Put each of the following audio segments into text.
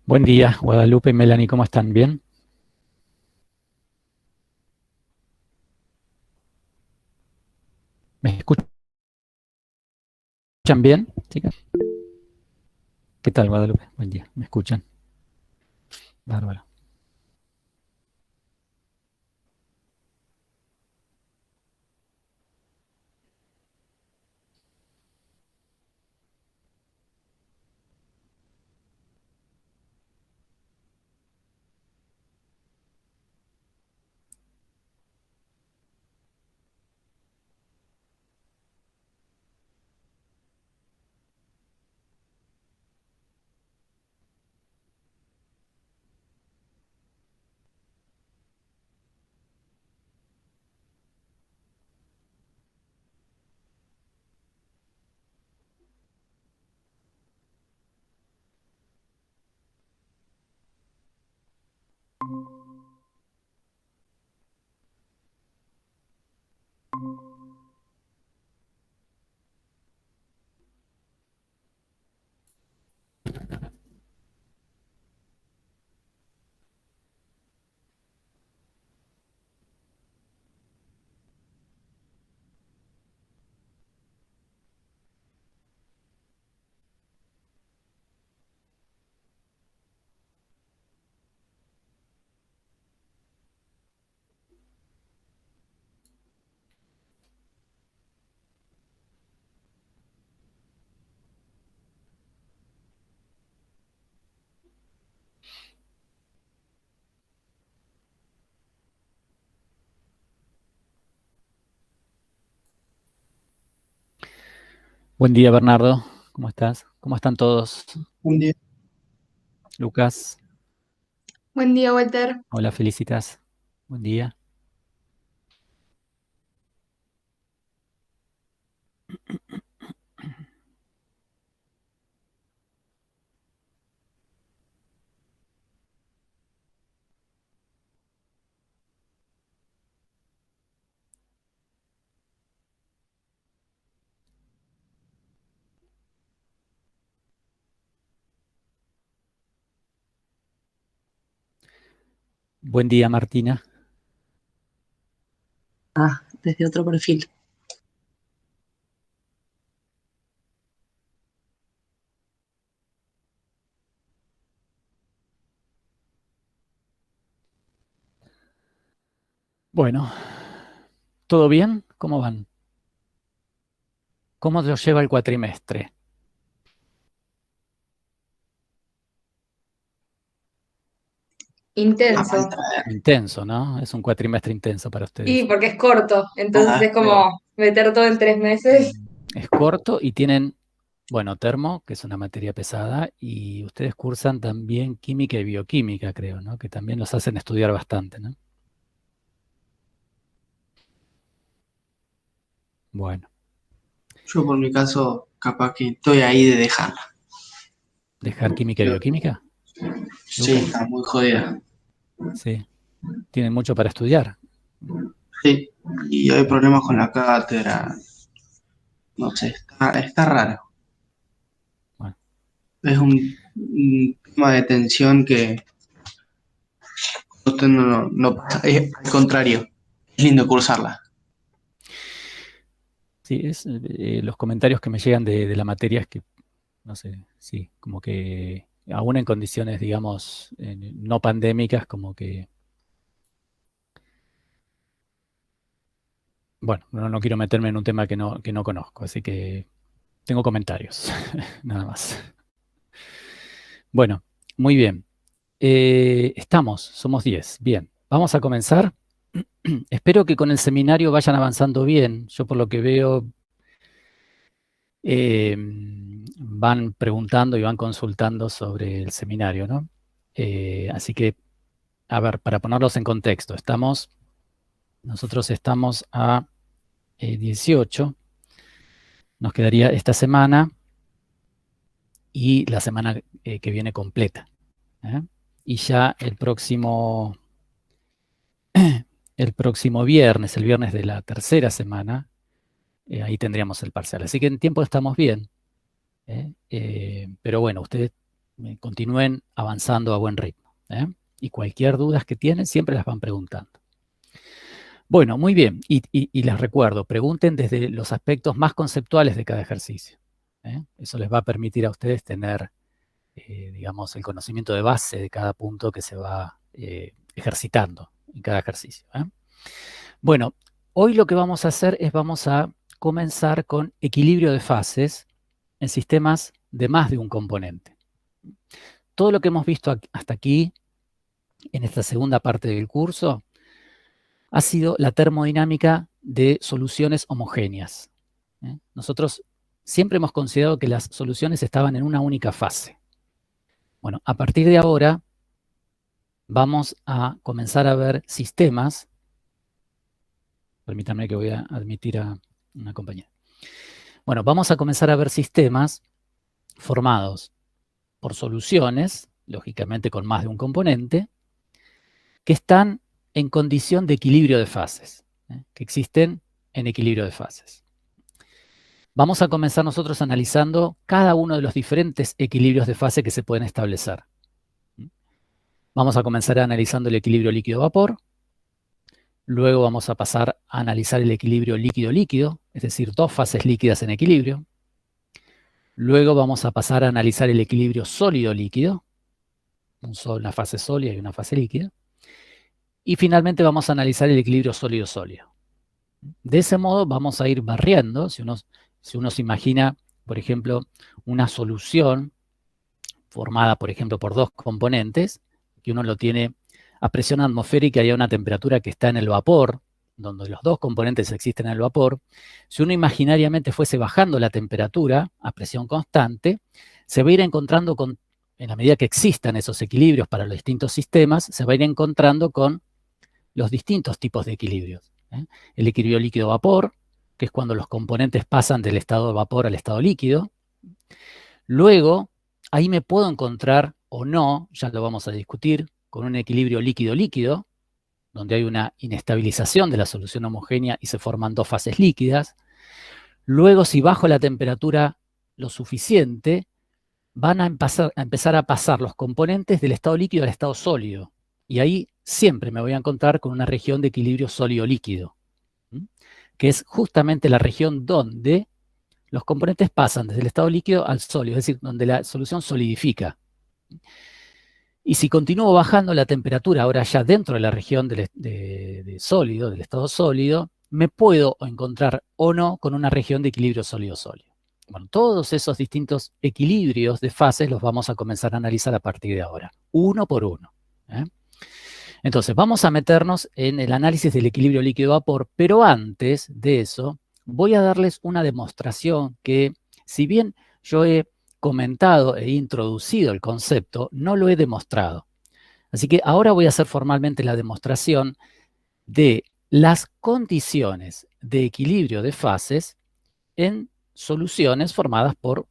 Buen día, Guadalupe y Melanie, ¿cómo están? ¿Bien? ¿Me escuchan bien, chicas? ¿Qué tal, Guadalupe? Buen día, ¿me escuchan? Bárbaro. Buen día, Bernardo, ¿cómo estás? ¿Cómo están todos? Un día. Lucas, Buen día, Walter. hola, felicitas. Buen día. Buen día, Martina. Desde otro perfil. Bueno, ¿todo bien? ¿Cómo van? ¿Cómo los lleva el cuatrimestre? Intenso. Intenso, ¿no? Es un cuatrimestre intenso para Y ustedes. porque es corto, entonces Ajá, es como meter todo en 3 meses. Es corto y tienen, bueno, termo, que es una materia pesada, y ustedes cursan también química y bioquímica, creo, ¿no? Que también los hacen estudiar bastante, ¿no? Bueno, yo por mi caso, capaz que estoy ahí de dejarla. dejar química y Yo- bioquímica, sí, Lucas, está muy jodida. sí, tienen mucho para estudiar. Sí, y hay Bueno, problemas con la cátedra. No sé, está raro. bueno. Es un tema de tensión que usted no pasa. Es al contrario, es lindo cursarla. Sí, los comentarios que me llegan de la materia es que, no sé, sí, como que aún en condiciones, digamos, no pandémicas, como que, bueno, no quiero meterme en un tema que no conozco, así que tengo comentarios, nada más. Bueno, muy bien. Somos 10. Bien, vamos a comenzar. Espero que con el seminario vayan avanzando bien. Yo por lo que veo van preguntando y van consultando sobre el seminario, ¿no? Así que, a ver, para ponerlos en contexto, nosotros estamos a 18, nos quedaría esta semana y la semana que viene completa, ¿eh? Y ya el próximo viernes, el viernes de la tercera semana, ahí tendríamos el parcial. Así que en tiempo estamos bien. Pero bueno, ustedes continúen avanzando a buen ritmo. Y cualquier duda que tienen, siempre las van preguntando. Bueno, muy bien. Y les recuerdo, pregunten desde los aspectos más conceptuales de cada ejercicio. Eso les va a permitir a ustedes tener, digamos, el conocimiento de base de cada punto que se va ejercitando en cada ejercicio. Bueno, hoy lo que vamos a hacer es vamos a comenzar con equilibrio de fases en sistemas de más de un componente. Todo lo que hemos visto hasta aquí, en esta segunda parte del curso, ha sido la termodinámica de soluciones homogéneas. Nosotros siempre hemos considerado que las soluciones estaban en una única fase. Bueno, a partir de ahora vamos a comenzar a ver sistemas. Permítanme que voy a admitir a una compañera. Bueno, vamos a comenzar a ver sistemas formados por soluciones, lógicamente con más de un componente, que están en condición de equilibrio de fases, que existen en equilibrio de fases. Vamos a comenzar nosotros analizando cada uno de los diferentes equilibrios de fase que se pueden establecer. Vamos a comenzar analizando el equilibrio líquido-vapor, luego vamos a pasar a analizar el equilibrio líquido-líquido, es decir, dos fases líquidas en equilibrio. Luego vamos a pasar a analizar el equilibrio sólido-líquido, una fase sólida y una fase líquida. Y finalmente vamos a analizar el equilibrio sólido-sólido. De ese modo vamos a ir barriendo, si uno se imagina, por ejemplo, una solución formada, por ejemplo, por dos componentes, que uno lo tiene a presión atmosférica y a una temperatura que está en el vapor, donde los dos componentes existen en el vapor. Si uno imaginariamente fuese bajando la temperatura a presión constante, se va a ir encontrando con, en la medida que existan esos equilibrios para los distintos sistemas, se va a ir encontrando con los distintos tipos de equilibrios. El equilibrio líquido-vapor, que es cuando los componentes pasan del estado de vapor al estado líquido. Luego, ahí me puedo encontrar o no, ya lo vamos a discutir, con un equilibrio líquido-líquido, donde hay una inestabilización de la solución homogénea y se forman dos fases líquidas. Luego, si bajo la temperatura lo suficiente, van a empezar a pasar los componentes del estado líquido al estado sólido. Y ahí siempre me voy a encontrar con una región de equilibrio sólido-líquido, que es justamente la región donde los componentes pasan desde el estado líquido al sólido, es decir, donde la solución solidifica. Y si continúo bajando la temperatura, ahora ya dentro de la región de sólido, del estado sólido, me puedo encontrar o no con una región de equilibrio sólido-sólido. Bueno, todos esos distintos equilibrios de fases los vamos a comenzar a analizar a partir de ahora, uno por uno. Entonces, vamos a meternos en el análisis del equilibrio líquido-vapor, pero antes de eso, voy a darles una demostración que, si bien yo he comentado e introducido el concepto, no lo he demostrado. Así que ahora voy a hacer formalmente la demostración de las condiciones de equilibrio de fases en soluciones formadas por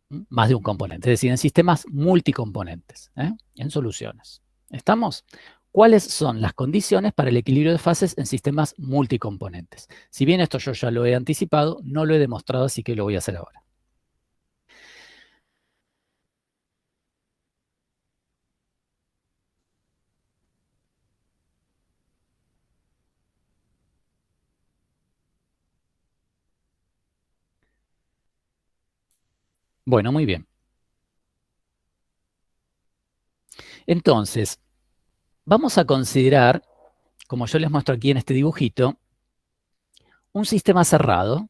más de un componente, es decir, en sistemas multicomponentes, en soluciones. ¿Estamos? ¿Cuáles son las condiciones para el equilibrio de fases en sistemas multicomponentes? Si bien esto yo ya lo he anticipado, no lo he demostrado, así que lo voy a hacer ahora. Bueno, muy bien. Entonces, vamos a considerar, como yo les muestro aquí en este dibujito, un sistema cerrado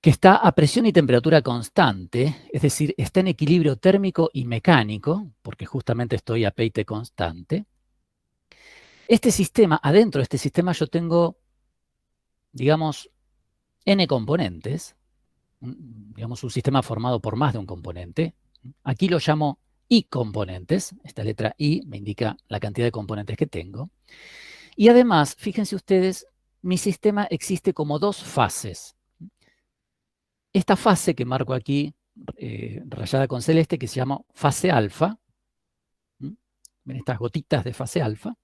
que está a presión y temperatura constante, es decir, está en equilibrio térmico y mecánico, porque justamente estoy a Peite constante. Este sistema, adentro de este sistema yo tengo, digamos, n componentes, digamos un sistema formado por más de un componente. Aquí lo llamo I componentes, esta letra I me indica la cantidad de componentes que tengo. Y además, fíjense ustedes, mi sistema existe como dos fases. Esta fase que marco aquí, rayada con celeste, que se llama fase alfa, ven estas gotitas de fase alfa,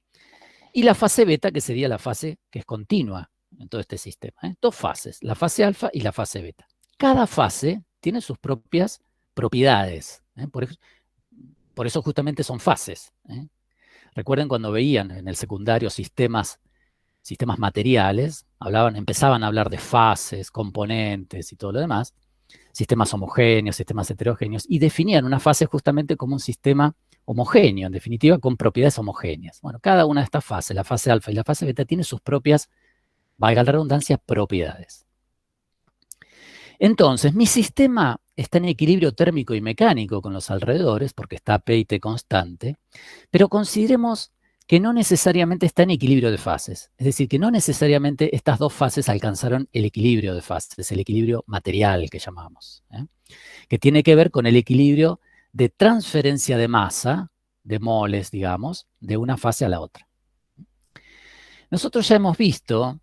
y la fase beta, que sería la fase que es continua en todo este sistema. Dos fases, la fase alfa y la fase beta. cada fase tiene sus propias propiedades. Por eso justamente son fases. Recuerden cuando veían en el secundario sistemas materiales, empezaban a hablar de fases, componentes y todo lo demás, sistemas homogéneos, sistemas heterogéneos, y definían una fase justamente como un sistema homogéneo, en definitiva, con propiedades homogéneas. Bueno, cada una de estas fases, la fase alfa y la fase beta, tiene sus propias, valga la redundancia, propiedades. Entonces, mi sistema está en equilibrio térmico y mecánico con los alrededores, porque está P y T constante, pero consideremos que no necesariamente está en equilibrio de fases. Es decir, que no necesariamente estas dos fases alcanzaron el equilibrio de fases, el equilibrio material que llamamos, que tiene que ver con el equilibrio de transferencia de masa, de moles, digamos, de una fase a la otra. Nosotros ya hemos visto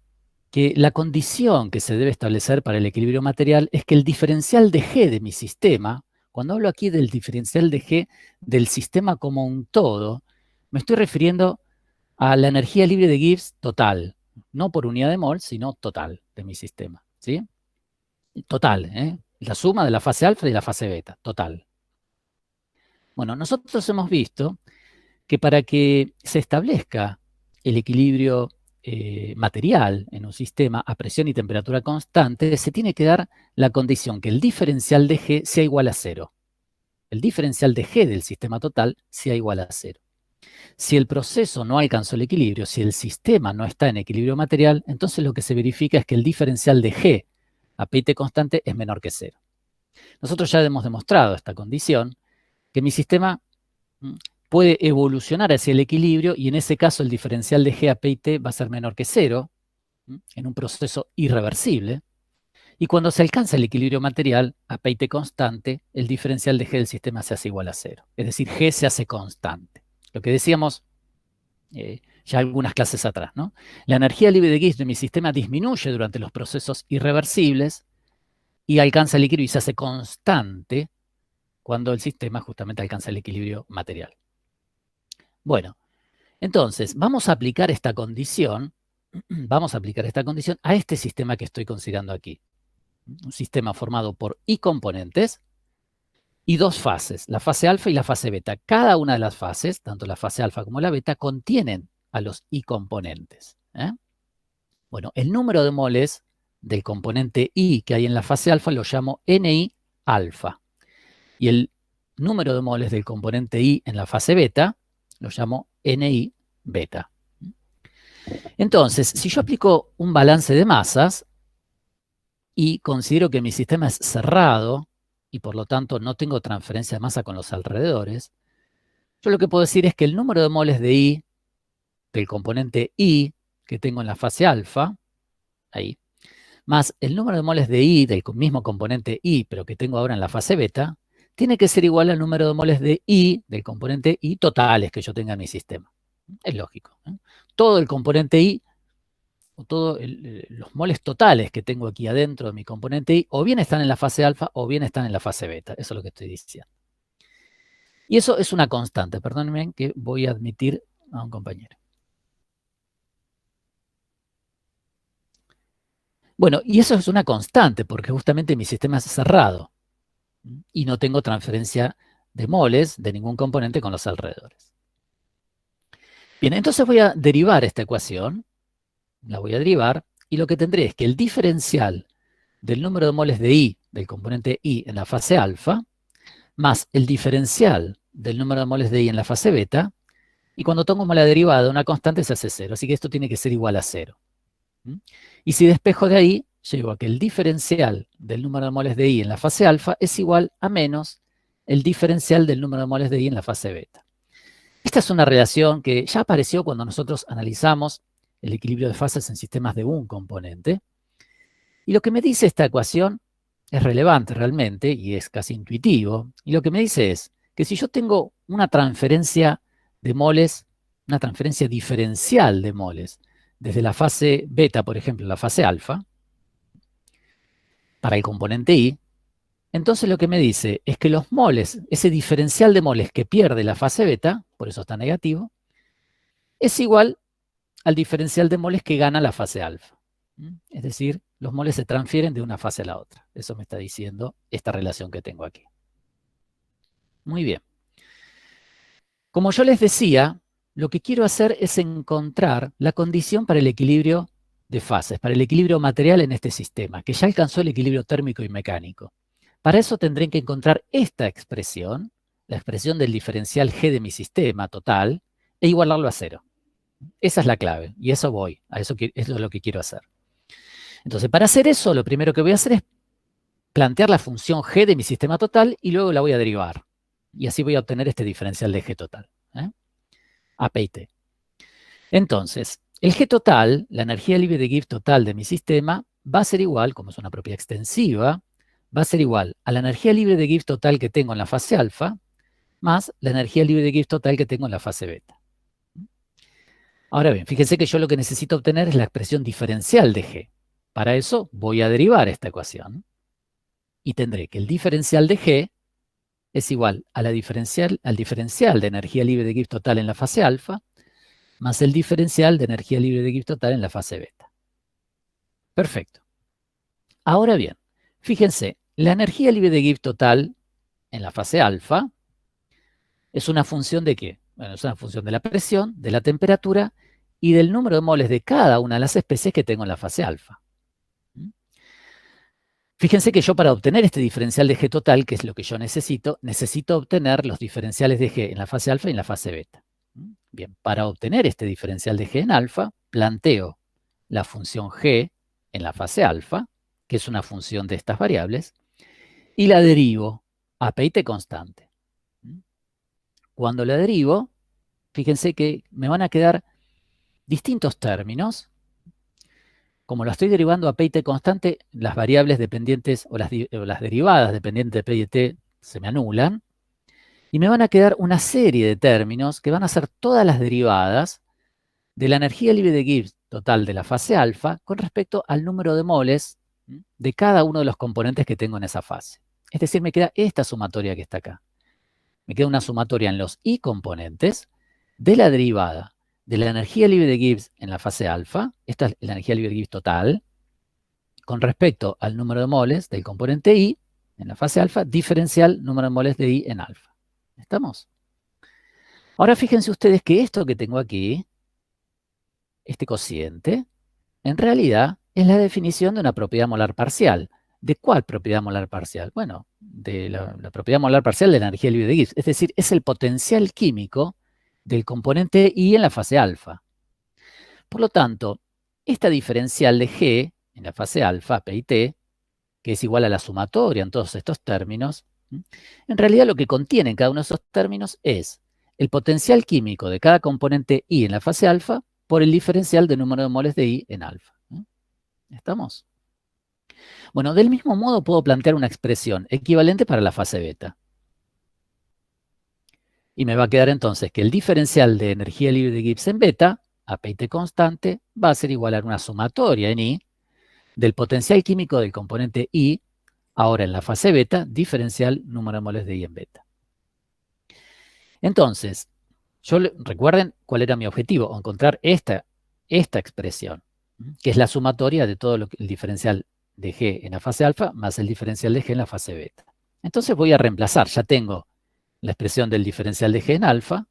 que la condición que se debe establecer para el equilibrio material es que el diferencial de G de mi sistema, cuando hablo aquí del diferencial de G del sistema como un todo, me estoy refiriendo a la energía libre de Gibbs total, no por unidad de mol, sino total de mi sistema, ¿sí? Total, la suma de la fase alfa y de la fase beta, total. Bueno, nosotros hemos visto que para que se establezca el equilibrio material en un sistema a presión y temperatura constante, se tiene que dar la condición que el diferencial de G sea igual a 0. El diferencial de G del sistema total sea igual a 0. Si el proceso no alcanzó el equilibrio, si el sistema no está en equilibrio material, entonces lo que se verifica es que el diferencial de G a P y T constante es menor que 0. Nosotros ya hemos demostrado esta condición, que mi sistema puede evolucionar hacia el equilibrio y en ese caso el diferencial de G a P y T va a ser menor que 0 en un proceso irreversible. Y cuando se alcanza el equilibrio material a P y T constante, el diferencial de G del sistema se hace igual a 0. Es decir, G se hace constante. Lo que decíamos ya algunas clases atrás, ¿no? La energía libre de Gibbs de mi sistema disminuye durante los procesos irreversibles y alcanza el equilibrio y se hace constante cuando el sistema justamente alcanza el equilibrio material. Bueno, entonces vamos a aplicar esta condición, a este sistema que estoy considerando aquí. Un sistema formado por I componentes y dos fases, la fase alfa y la fase beta. Cada una de las fases, tanto la fase alfa como la beta, contienen a los I componentes. Bueno, el número de moles del componente I que hay en la fase alfa lo llamo Ni alfa. Y el número de moles del componente I en la fase beta lo llamo Ni beta. Entonces, si yo aplico un balance de masas y considero que mi sistema es cerrado y por lo tanto no tengo transferencia de masa con los alrededores, yo lo que puedo decir es que el número de moles de I del componente I que tengo en la fase alfa, ahí, más el número de moles de I del mismo componente I, pero que tengo ahora en la fase beta, tiene que ser igual al número de moles de I del componente I totales que yo tenga en mi sistema. Es lógico. Todo el componente I, o todos los moles totales que tengo aquí adentro de mi componente I, o bien están en la fase alfa o bien están en la fase beta. Eso es lo que estoy diciendo. Y eso es una constante. Perdónenme que voy a admitir a un compañero. Bueno, y eso es una constante porque justamente mi sistema es cerrado y no tengo transferencia de moles de ningún componente con los alrededores. Bien, entonces voy a derivar esta ecuación, la voy a derivar, y lo que tendré es que el diferencial del número de moles de I, del componente I en la fase alfa, más el diferencial del número de moles de I en la fase beta, y cuando tomo la derivada de una constante se hace 0, así que esto tiene que ser igual a 0. Y si despejo de ahí, llego a que el diferencial del número de moles de I en la fase alfa es igual a menos el diferencial del número de moles de I en la fase beta. Esta es una relación que ya apareció cuando nosotros analizamos el equilibrio de fases en sistemas de un componente. Y lo que me dice esta ecuación es relevante realmente y es casi intuitivo. Y lo que me dice es que si yo tengo una transferencia de moles, una transferencia diferencial de moles, desde la fase beta, por ejemplo, la fase alfa, para el componente I, entonces lo que me dice es que los moles, ese diferencial de moles que pierde la fase beta, por eso está negativo, es igual al diferencial de moles que gana la fase alfa. Es decir, los moles se transfieren de una fase a la otra. Eso me está diciendo esta relación que tengo aquí. Muy bien. Como yo les decía, lo que quiero hacer es encontrar la condición para el equilibrio de fases, para el equilibrio material en este sistema, que ya alcanzó el equilibrio térmico y mecánico. Para eso tendré que encontrar esta expresión, la expresión del diferencial G de mi sistema total, e igualarlo a 0. Esa es la clave, y eso voy, eso es lo que quiero hacer. Entonces, para hacer eso, lo primero que voy a hacer es plantear la función G de mi sistema total y luego la voy a derivar. Y así voy a obtener este diferencial de G total. A, P y T. Entonces, el G total, la energía libre de Gibbs total de mi sistema, va a ser igual, como es una propiedad extensiva, va a ser igual a la energía libre de Gibbs total que tengo en la fase alfa, más la energía libre de Gibbs total que tengo en la fase beta. Ahora bien, fíjense que yo lo que necesito obtener es la expresión diferencial de G. Para eso voy a derivar esta ecuación y tendré que el diferencial de G es igual a al diferencial de energía libre de Gibbs total en la fase alfa más el diferencial de energía libre de Gibbs total en la fase beta. Perfecto. Ahora bien, fíjense, la energía libre de Gibbs total en la fase alfa es una función ¿de qué? Bueno, es una función de la presión, de la temperatura y del número de moles de cada una de las especies que tengo en la fase alfa. Fíjense que yo para obtener este diferencial de G total, que es lo que yo necesito obtener los diferenciales de G en la fase alfa y en la fase beta. Bien, para obtener este diferencial de G en alfa, planteo la función G en la fase alfa, que es una función de estas variables, y la derivo a P y T constante. Cuando la derivo, fíjense que me van a quedar distintos términos. Como lo estoy derivando a P y T constante, las variables dependientes o las derivadas dependientes de P y T se me anulan. Y me van a quedar una serie de términos que van a ser todas las derivadas de la energía libre de Gibbs total de la fase alfa con respecto al número de moles de cada uno de los componentes que tengo en esa fase. Es decir, me queda esta sumatoria que está acá. Me queda una sumatoria en los I componentes de la derivada de la energía libre de Gibbs en la fase alfa, esta es la energía libre de Gibbs total, con respecto al número de moles del componente I en la fase alfa, diferencial número de moles de I en alfa. ¿Estamos? Ahora fíjense ustedes que esto que tengo aquí, este cociente, en realidad es la definición de una propiedad molar parcial. ¿De cuál propiedad molar parcial? Bueno, de la propiedad molar parcial de la energía libre de Gibbs. Es decir, es el potencial químico del componente I en la fase alfa. Por lo tanto, esta diferencial de G en la fase alfa, P y T, que es igual a la sumatoria en todos estos términos, en realidad lo que contiene cada uno de esos términos es el potencial químico de cada componente I en la fase alfa por el diferencial de número de moles de I en alfa. ¿Estamos? Bueno, del mismo modo puedo plantear una expresión equivalente para la fase beta. Y me va a quedar entonces que el diferencial de energía libre de Gibbs en beta, a P y T constante, va a ser igual a una sumatoria en I del potencial químico del componente I, ahora en la fase beta, diferencial número de moles de I en beta. Entonces, recuerden cuál era mi objetivo, encontrar esta expresión, que es la sumatoria de todo el diferencial de G en la fase alfa más el diferencial de G en la fase beta. Entonces voy a reemplazar, ya tengo la expresión del diferencial de G en alfa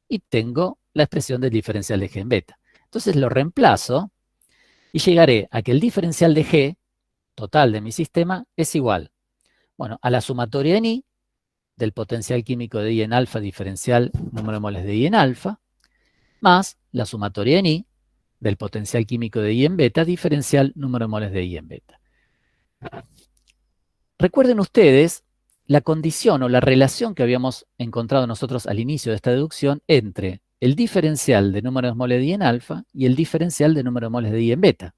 y tengo la expresión del diferencial de G en beta. Entonces lo reemplazo y llegaré a que el diferencial de G total de mi sistema es igual, bueno, a la sumatoria en I del potencial químico de I en alfa diferencial número de moles de I en alfa, más la sumatoria en I del potencial químico de I en beta diferencial número de moles de I en beta. Recuerden ustedes la condición o la relación que habíamos encontrado nosotros al inicio de esta deducción entre el diferencial de número de moles de I en alfa y el diferencial de número de moles de I en beta.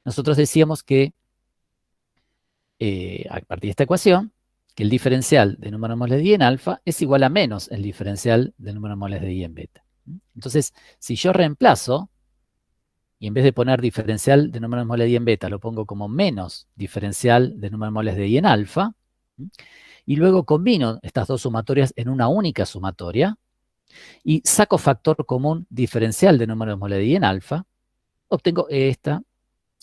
Nosotros decíamos que, a partir de esta ecuación, que el diferencial de número de moles de I en alfa es igual a menos el diferencial de número de moles de I en beta. Entonces, si yo reemplazo, y en vez de poner diferencial de número de moles de I en beta, lo pongo como menos diferencial de número de moles de I en alfa, y luego combino estas dos sumatorias en una única sumatoria, y saco factor común diferencial de número de moles de I en alfa, obtengo esta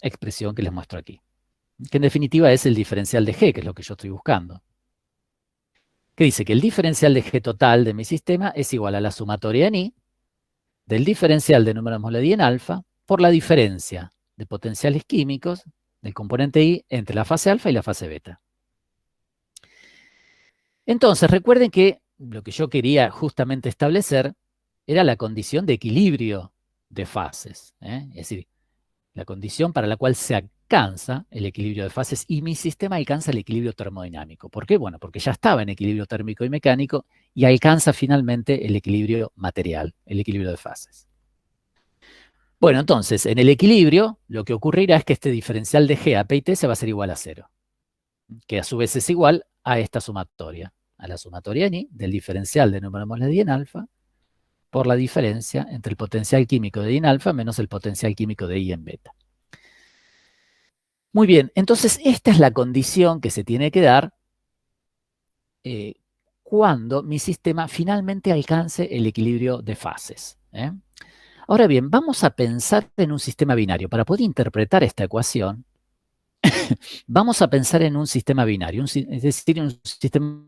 expresión que les muestro aquí, que en definitiva es el diferencial de G, que es lo que yo estoy buscando. Que dice que el diferencial de G total de mi sistema es igual a la sumatoria en I del diferencial de número de moles de I en alfa por la diferencia de potenciales químicos del componente I entre la fase alfa y la fase beta. Entonces, recuerden que lo que yo quería justamente establecer era la condición de equilibrio de fases, ¿eh? Es decir, la condición para la cual se alcanza el equilibrio de fases y mi sistema alcanza el equilibrio termodinámico. ¿Por qué? Bueno, porque ya estaba en equilibrio térmico y mecánico y alcanza finalmente el equilibrio material, el equilibrio de fases. Bueno, entonces, en el equilibrio, lo que ocurrirá es que este diferencial de G a P y T se va a ser igual a 0, que a su vez es igual a esta sumatoria, a la sumatoria en I del diferencial de número de moles de I en alfa por la diferencia entre el potencial químico de I en alfa menos el potencial químico de I en beta. Muy bien, entonces esta es la condición que se tiene que dar cuando mi sistema finalmente alcance el equilibrio de fases. Ahora bien, vamos a pensar en un sistema binario. Para poder interpretar esta ecuación, vamos a pensar en un sistema binario, es decir, un sistema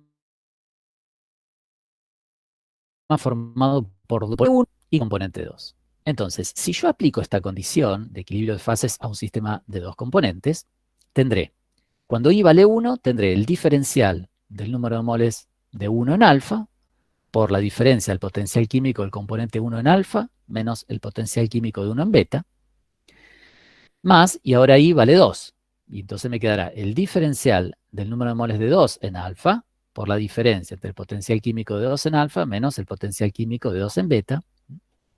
formado por 1 y componente 2. Entonces, si yo aplico esta condición de equilibrio de fases a un sistema de 2 componentes, tendré, cuando I vale 1, tendré el diferencial del número de moles de 1 en alfa por la diferencia del potencial químico del componente 1 en alfa menos el potencial químico de 1 en beta, más, y ahora I vale 2. Y entonces me quedará el diferencial del número de moles de 2 en alfa por la diferencia entre el potencial químico de 2 en alfa menos el potencial químico de 2 en beta.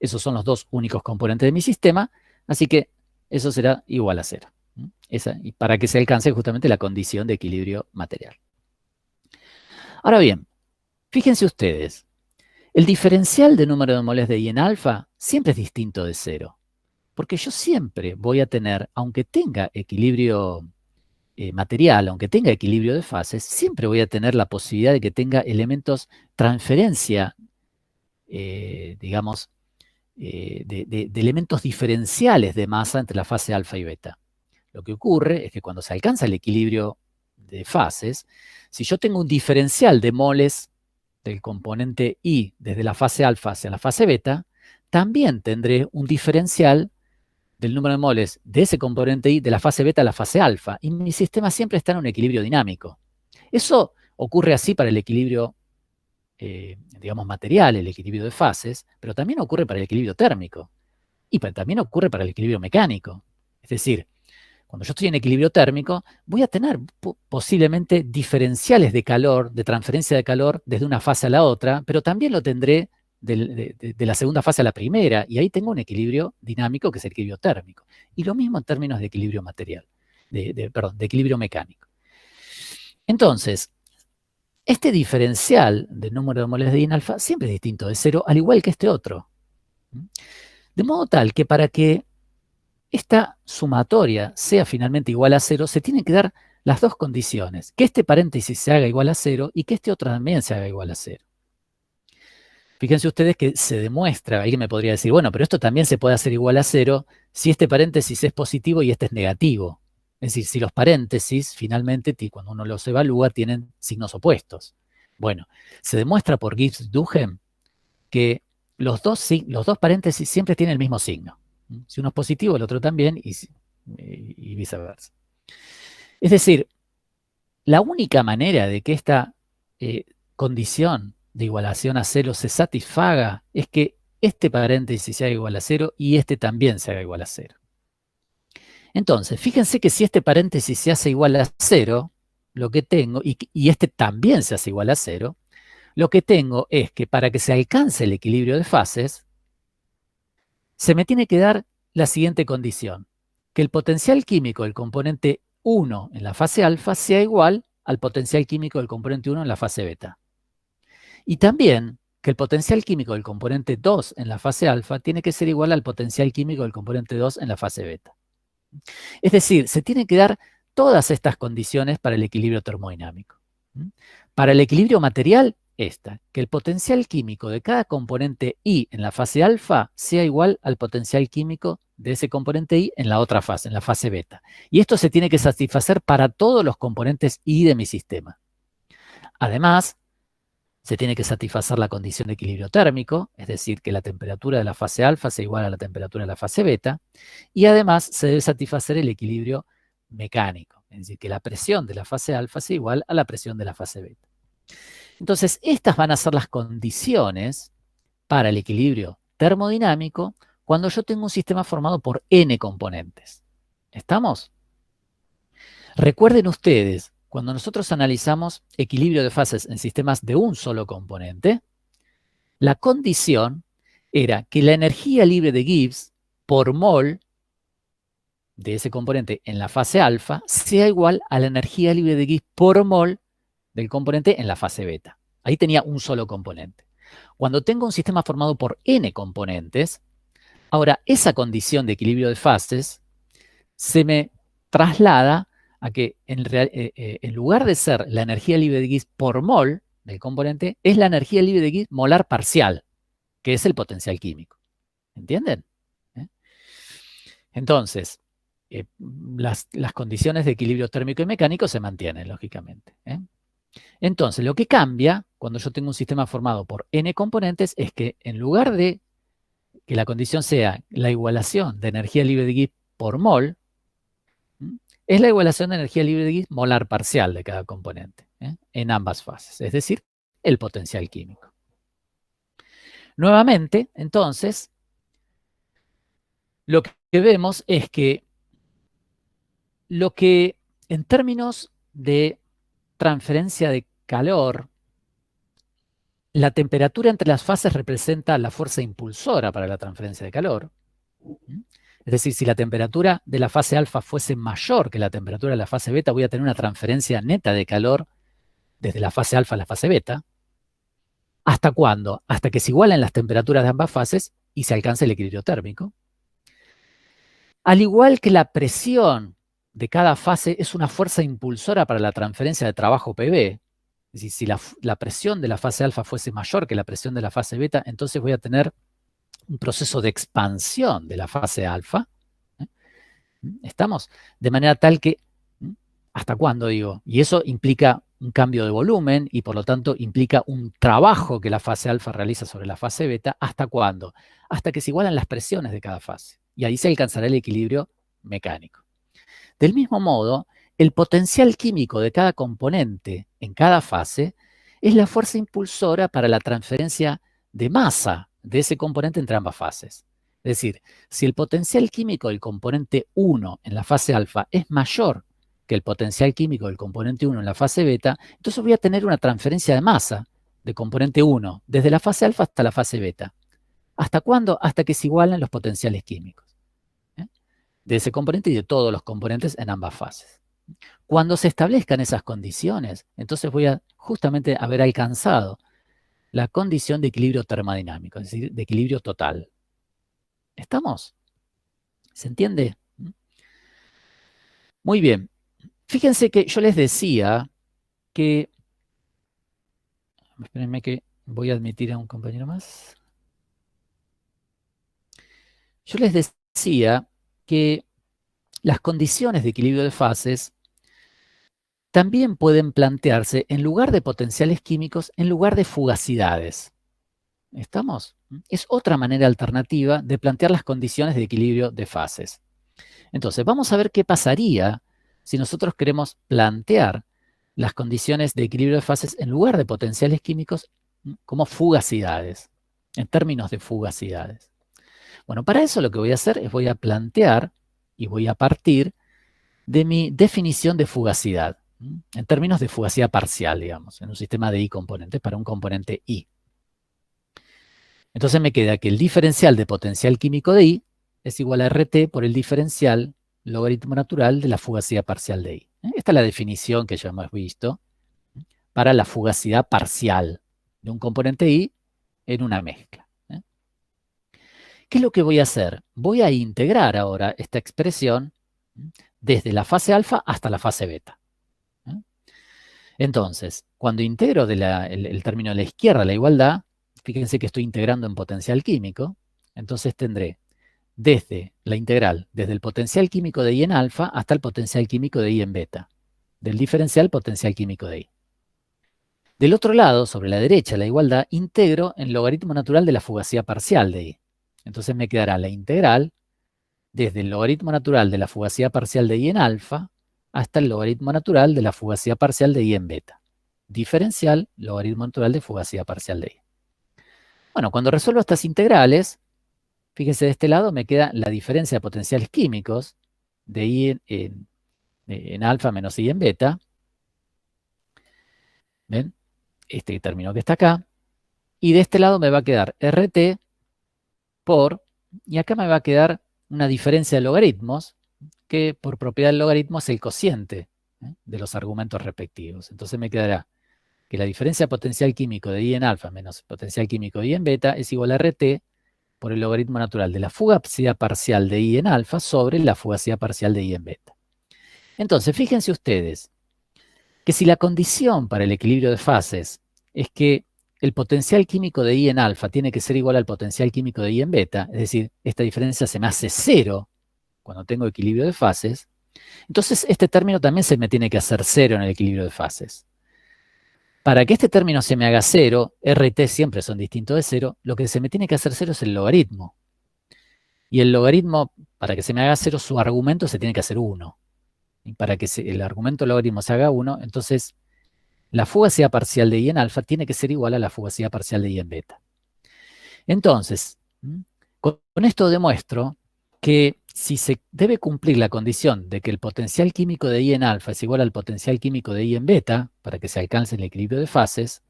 Esos son los dos únicos componentes de mi sistema, así que eso será igual a 0. Y para que se alcance justamente la condición de equilibrio material. Ahora bien, fíjense ustedes, el diferencial de número de moles de I en alfa siempre es distinto de 0, porque yo siempre voy a tener, aunque tenga equilibrio material, aunque tenga equilibrio de fases, siempre voy a tener la posibilidad de que tenga elementos transferencia, digamos, de elementos diferenciales de masa entre la fase alfa y beta. Lo que ocurre es que cuando se alcanza el equilibrio de fases, si yo tengo un diferencial de moles del componente I desde la fase alfa hacia la fase beta, también tendré un diferencial del número de moles de ese componente I de la fase beta a la fase alfa, y mi sistema siempre está en un equilibrio dinámico. Eso ocurre así para el equilibrio, digamos, material, el equilibrio de fases, pero también ocurre para el equilibrio térmico, y también ocurre para el equilibrio mecánico. Es decir, cuando yo estoy en equilibrio térmico, voy a tener posiblemente diferenciales de calor, de transferencia de calor desde una fase a la otra, pero también lo tendré de la segunda fase a la primera, y ahí tengo un equilibrio dinámico que es el equilibrio térmico. Y lo mismo en términos de equilibrio material, perdón, de equilibrio mecánico. Entonces, este diferencial del número de moles de I en alfa siempre es distinto de 0, al igual que este otro. De modo tal que para que esta sumatoria sea finalmente igual a 0, se tienen que dar las dos condiciones, que este paréntesis se haga igual a 0 y que este otro también se haga igual a 0. Fíjense ustedes que se demuestra, alguien me podría decir, bueno, pero esto también se puede hacer igual a 0 si este paréntesis es positivo y este es negativo. Es decir, si los paréntesis finalmente, cuando uno los evalúa, tienen signos opuestos. Bueno, se demuestra por Gibbs-Duhem que los dos paréntesis siempre tienen el mismo signo. Si uno es positivo, el otro también, y viceversa. Es decir, la única manera de que esta condición de igualación a 0 se satisfaga es que este paréntesis se haga igual a 0 y este también se haga igual a 0. Entonces, fíjense que si este paréntesis se hace igual a 0, lo que tengo, y este también se hace igual a 0, lo que tengo es que para que se alcance el equilibrio de fases, se me tiene que dar la siguiente condición, que el potencial químico del componente 1 en la fase alfa sea igual al potencial químico del componente 1 en la fase beta. Y también que el potencial químico del componente 2 en la fase alfa tiene que ser igual al potencial químico del componente 2 en la fase beta. Es decir, se tienen que dar todas estas condiciones para el equilibrio termodinámico. Para el equilibrio material, esta, que el potencial químico de cada componente I en la fase alfa sea igual al potencial químico de ese componente I en la otra fase, en la fase beta. Y esto se tiene que satisfacer para todos los componentes I de mi sistema. Además, se tiene que satisfacer la condición de equilibrio térmico, es decir, que la temperatura de la fase alfa sea igual a la temperatura de la fase beta, y además se debe satisfacer el equilibrio mecánico, es decir, que la presión de la fase alfa sea igual a la presión de la fase beta. Entonces, estas van a ser las condiciones para el equilibrio termodinámico cuando yo tengo un sistema formado por n componentes. ¿Estamos? Recuerden ustedes, cuando nosotros analizamos equilibrio de fases en sistemas de un solo componente, la condición era que la energía libre de Gibbs por mol de ese componente en la fase alfa sea igual a la energía libre de Gibbs por mol del componente en la fase beta. Ahí tenía un solo componente. Cuando tengo un sistema formado por n componentes, ahora esa condición de equilibrio de fases se me traslada a que en lugar de ser la energía libre de Gibbs por mol del componente, es la energía libre de Gibbs molar parcial, que es el potencial químico. ¿Entienden? Entonces, las condiciones de equilibrio térmico y mecánico se mantienen, lógicamente. Entonces, lo que cambia cuando yo tengo un sistema formado por n componentes es que en lugar de que la condición sea la igualación de energía libre de Gibbs por mol, es la igualación de energía libre de Gibbs molar parcial de cada componente, en ambas fases, es decir, el potencial químico. Nuevamente, entonces, lo que vemos es que lo que en términos de transferencia de calor, la temperatura entre las fases representa la fuerza impulsora para la transferencia de calor. Es decir, si la temperatura de la fase alfa fuese mayor que la temperatura de la fase beta, voy a tener una transferencia neta de calor desde la fase alfa a la fase beta. ¿Hasta cuándo? Hasta que se igualen las temperaturas de ambas fases y se alcance el equilibrio térmico. Al igual que la presión de cada fase es una fuerza impulsora para la transferencia de trabajo PV, es decir, si la presión de la fase alfa fuese mayor que la presión de la fase beta, entonces voy a tener un proceso de expansión de la fase alfa. ¿Estamos? De manera tal que, ¿hasta cuándo digo? Y eso implica un cambio de volumen y por lo tanto implica un trabajo que la fase alfa realiza sobre la fase beta. ¿Hasta cuándo? Hasta que se igualan las presiones de cada fase. Y ahí se alcanzará el equilibrio mecánico. Del mismo modo, el potencial químico de cada componente en cada fase es la fuerza impulsora para la transferencia de masa de ese componente entre ambas fases. Es decir, si el potencial químico del componente 1 en la fase alfa es mayor que el potencial químico del componente 1 en la fase beta, entonces voy a tener una transferencia de masa de componente 1 desde la fase alfa hasta la fase beta. ¿Hasta cuándo? Hasta que se igualen los potenciales químicos de ese componente y de todos los componentes en ambas fases. Cuando se establezcan esas condiciones, entonces voy a justamente haber alcanzado la condición de equilibrio termodinámico, es decir, de equilibrio total. ¿Estamos? ¿Se entiende? Muy bien. Fíjense que yo les decía que... Espérenme que voy a admitir a un compañero más. Yo les decía que las condiciones de equilibrio de fases también pueden plantearse en lugar de potenciales químicos, en lugar de fugacidades. ¿Estamos? Es otra manera alternativa de plantear las condiciones de equilibrio de fases. Entonces, vamos a ver qué pasaría si nosotros queremos plantear las condiciones de equilibrio de fases en lugar de potenciales químicos como fugacidades, en términos de fugacidades. Bueno, para eso lo que voy a hacer es voy a plantear y voy a partir de mi definición de fugacidad, en términos de fugacidad parcial, digamos, en un sistema de I componentes para un componente I. Entonces me queda que el diferencial de potencial químico de I es igual a RT por el diferencial logaritmo natural de la fugacidad parcial de I. Esta es la definición que ya hemos visto para la fugacidad parcial de un componente I en una mezcla. ¿Qué es lo que voy a hacer? Voy a integrar ahora esta expresión desde la fase alfa hasta la fase beta. Entonces, cuando integro el término de la izquierda, la igualdad, fíjense que estoy integrando en potencial químico, entonces tendré desde la integral, desde el potencial químico de I en alfa hasta el potencial químico de I en beta, del diferencial potencial químico de I. Del otro lado, sobre la derecha, la igualdad, integro en logaritmo natural de la fugacidad parcial de I. Entonces me quedará la integral desde el logaritmo natural de la fugacidad parcial de I en alfa hasta el logaritmo natural de la fugacidad parcial de I en beta. Diferencial, logaritmo natural de fugacidad parcial de I. Bueno, cuando resuelvo estas integrales, fíjense, de este lado me queda la diferencia de potenciales químicos de I en alfa menos I en beta. ¿Ven? Este término que está acá. Y de este lado me va a quedar RT por, y acá me va a quedar una diferencia de logaritmos, que por propiedad del logaritmo es el cociente de los argumentos respectivos. Entonces me quedará que la diferencia potencial químico de I en alfa menos potencial químico de I en beta es igual a RT por el logaritmo natural de la fugacidad parcial de I en alfa sobre la fugacidad parcial de I en beta. Entonces, fíjense ustedes que si la condición para el equilibrio de fases es que el potencial químico de I en alfa tiene que ser igual al potencial químico de I en beta, es decir, esta diferencia se me hace cero cuando tengo equilibrio de fases, entonces este término también se me tiene que hacer cero en el equilibrio de fases. Para que este término se me haga cero, RT siempre son distintos de cero, lo que se me tiene que hacer cero es el logaritmo. Y el logaritmo, para que se me haga cero, su argumento se tiene que hacer 1. Y para que el argumento logaritmo se haga 1, entonces la fugacidad parcial de I en alfa tiene que ser igual a la fugacidad parcial de I en beta. Entonces, con esto demuestro que si se debe cumplir la condición de que el potencial químico de I en alfa es igual al potencial químico de I en beta, para que se alcance el equilibrio de fases,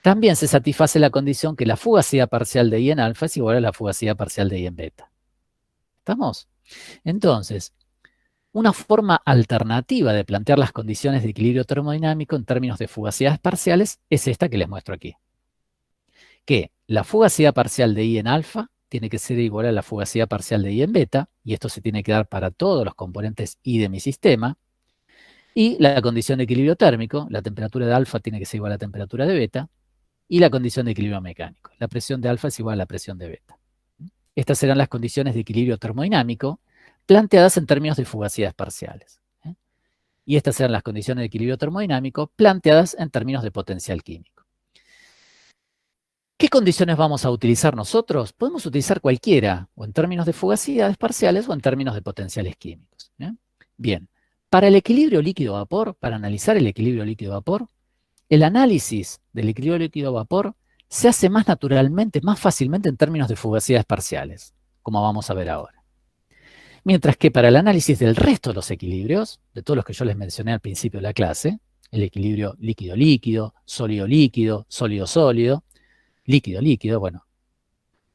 también se satisface la condición que la fugacidad parcial de I en alfa es igual a la fugacidad parcial de I en beta. ¿Estamos? Entonces, una forma alternativa de plantear las condiciones de equilibrio termodinámico en términos de fugacidades parciales es esta que les muestro aquí. Que la fugacidad parcial de I en alfa tiene que ser igual a la fugacidad parcial de I en beta, y esto se tiene que dar para todos los componentes I de mi sistema, y la condición de equilibrio térmico, la temperatura de alfa tiene que ser igual a la temperatura de beta, y la condición de equilibrio mecánico, la presión de alfa es igual a la presión de beta. Estas serán las condiciones de equilibrio termodinámico planteadas en términos de fugacidades parciales. Y estas serán las condiciones de equilibrio termodinámico planteadas en términos de potencial químico. ¿Qué condiciones vamos a utilizar nosotros? Podemos utilizar cualquiera, o en términos de fugacidades parciales o en términos de potenciales químicos. Bien, para el equilibrio líquido-vapor, para analizar el equilibrio líquido-vapor, el análisis del equilibrio líquido-vapor se hace más naturalmente, más fácilmente en términos de fugacidades parciales, como vamos a ver ahora. Mientras que para el análisis del resto de los equilibrios, de todos los que yo les mencioné al principio de la clase, el equilibrio líquido-líquido, sólido-líquido, sólido-sólido, líquido-líquido, bueno,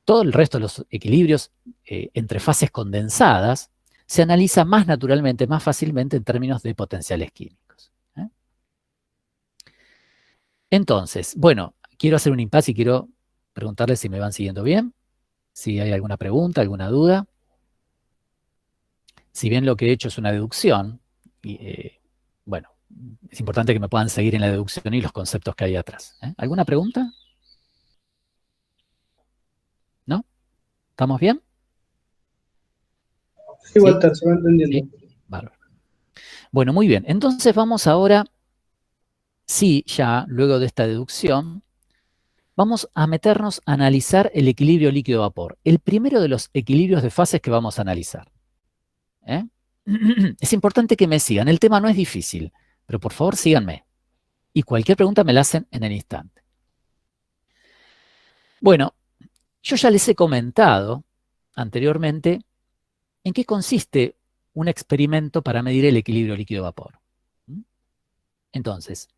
todo el resto de los equilibrios entre fases condensadas se analiza más naturalmente, más fácilmente en términos de potenciales químicos. Entonces, bueno, quiero hacer un impasse y quiero preguntarles si me van siguiendo bien, si hay alguna pregunta, alguna duda. Si bien lo que he hecho es una deducción, bueno, es importante que me puedan seguir en la deducción y los conceptos que hay atrás. ¿Alguna pregunta? ¿No? ¿Estamos bien? Sí, Walter, se va entendiendo. ¿Sí? Bárbaro. Bueno, muy bien. Entonces vamos ahora, sí, ya luego de esta deducción, vamos a meternos a analizar el equilibrio líquido-vapor. El primero de los equilibrios de fases que vamos a analizar. Es importante que me sigan. El tema no es difícil, pero por favor síganme. Y cualquier pregunta me la hacen en el instante. Bueno, yo ya les he comentado anteriormente en qué consiste un experimento para medir el equilibrio líquido-vapor. Entonces,